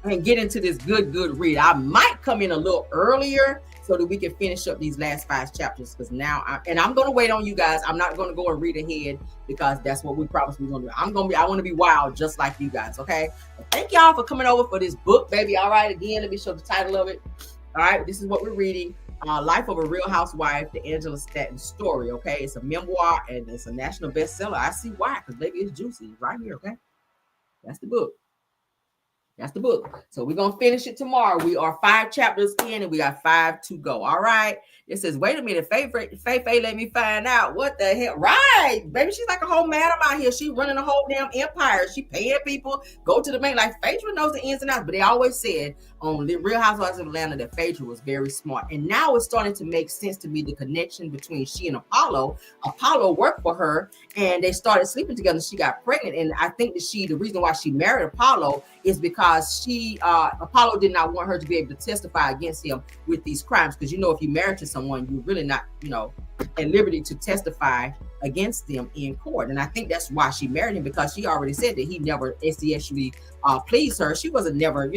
and get into this good read. I might come in a little earlier so that we can finish up these last 5 chapters, because now I'm going to wait on you guys. I'm not going to go and read ahead, because that's what we promised we were going to do. I want to be wild just like you guys, okay? But thank y'all for coming over for this book, baby. All right, again, let me show the title of it. All right, this is what we're reading. Life of a Real Housewife, the Angela Stanton story, okay? It's a memoir, and it's a national bestseller. I see why, because baby, it's juicy. It's right here, okay? That's the book. That's the book. So we're going to finish it tomorrow. We are 5 chapters in, and we got 5 to go. All right. It says, wait a minute. Faye let me find out. What the hell? Right. Baby, she's like a whole madam out here. She running a whole damn empire. She paying people, go to the bank. Like, Phaedra knows the ins and outs. But they always said on the Real Housewives of Atlanta that Phaedra was very smart. And now it's starting to make sense to me, the connection between she and Apollo. Apollo worked for her, and they started sleeping together. She got pregnant. And I think that the reason why she married Apollo is because Apollo did not want her to be able to testify against him with these crimes. Because, if you marry to someone, you're really not, at liberty to testify against them in court. And I think that's why she married him, because she already said that he never actually pleased her. She wasn't never,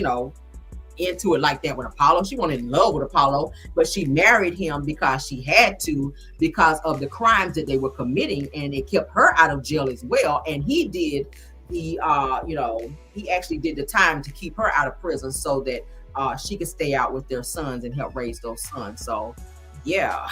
into it like that with Apollo. She wasn't in love with Apollo, but she married him because she had to, because of the crimes that they were committing, and it kept her out of jail as well. And he did he actually did the time to keep her out of prison so that she could stay out with their sons and help raise those sons. So yeah,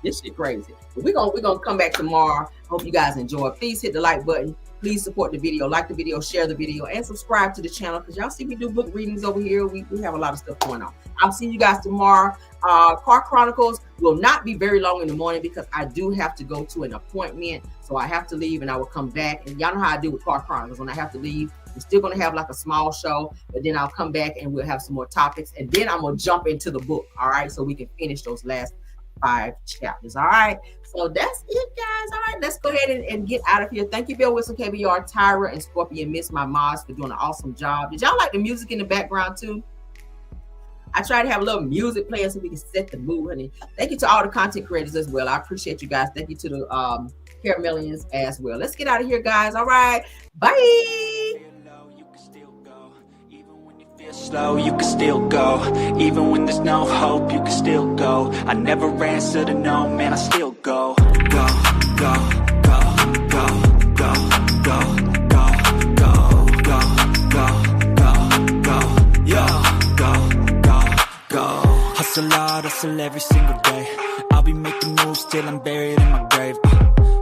this shit crazy. But we're gonna come back tomorrow. Hope you guys enjoy. Please hit the like button. Please support the video, like the video, share the video, and subscribe to the channel, because y'all see me do book readings over here. We have a lot of stuff going on. I'll see you guys tomorrow. Car Chronicles will not be very long in the morning, because I do have to go to an appointment. So I have to leave, and I will come back. And y'all know how I do with Car Chronicles. When I have to leave, we're still going to have like a small show, but then I'll come back and we'll have some more topics. And then I'm going to jump into the book. All right. So we can finish those last 5 chapters. All right. So that's it, guys. All right. Let's go ahead and get out of here. Thank you, Bill Wilson, KBR, Tyra, and Scorpion Miss, my mods, for doing an awesome job. Did y'all like the music in the background too? I try to have a little music playing so we can set the mood, honey. Thank you to all the content creators as well. I appreciate you guys. Thank you to the Caramelians as well. Let's get out of here, guys. All right. Bye. Slow, you can still go. Even when there's no hope, you can still go. I never answer to no, man, I still go. Go, go, go, go, go, go, go, go, go, go, go, go, yo, go. Hustle hard, hustle every single day. I'll be making moves till I'm buried in my grave.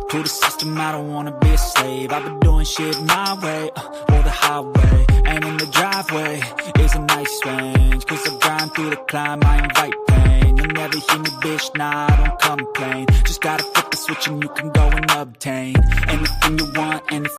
To the system, I don't wanna be a slave. I've been doing shit my way, or the highway. And in the driveway is a nice range, cause I grind through the climb, I invite pain. You'll never hear me, bitch, nah, I don't complain. Just gotta flip the switch and you can go and obtain anything you want, anything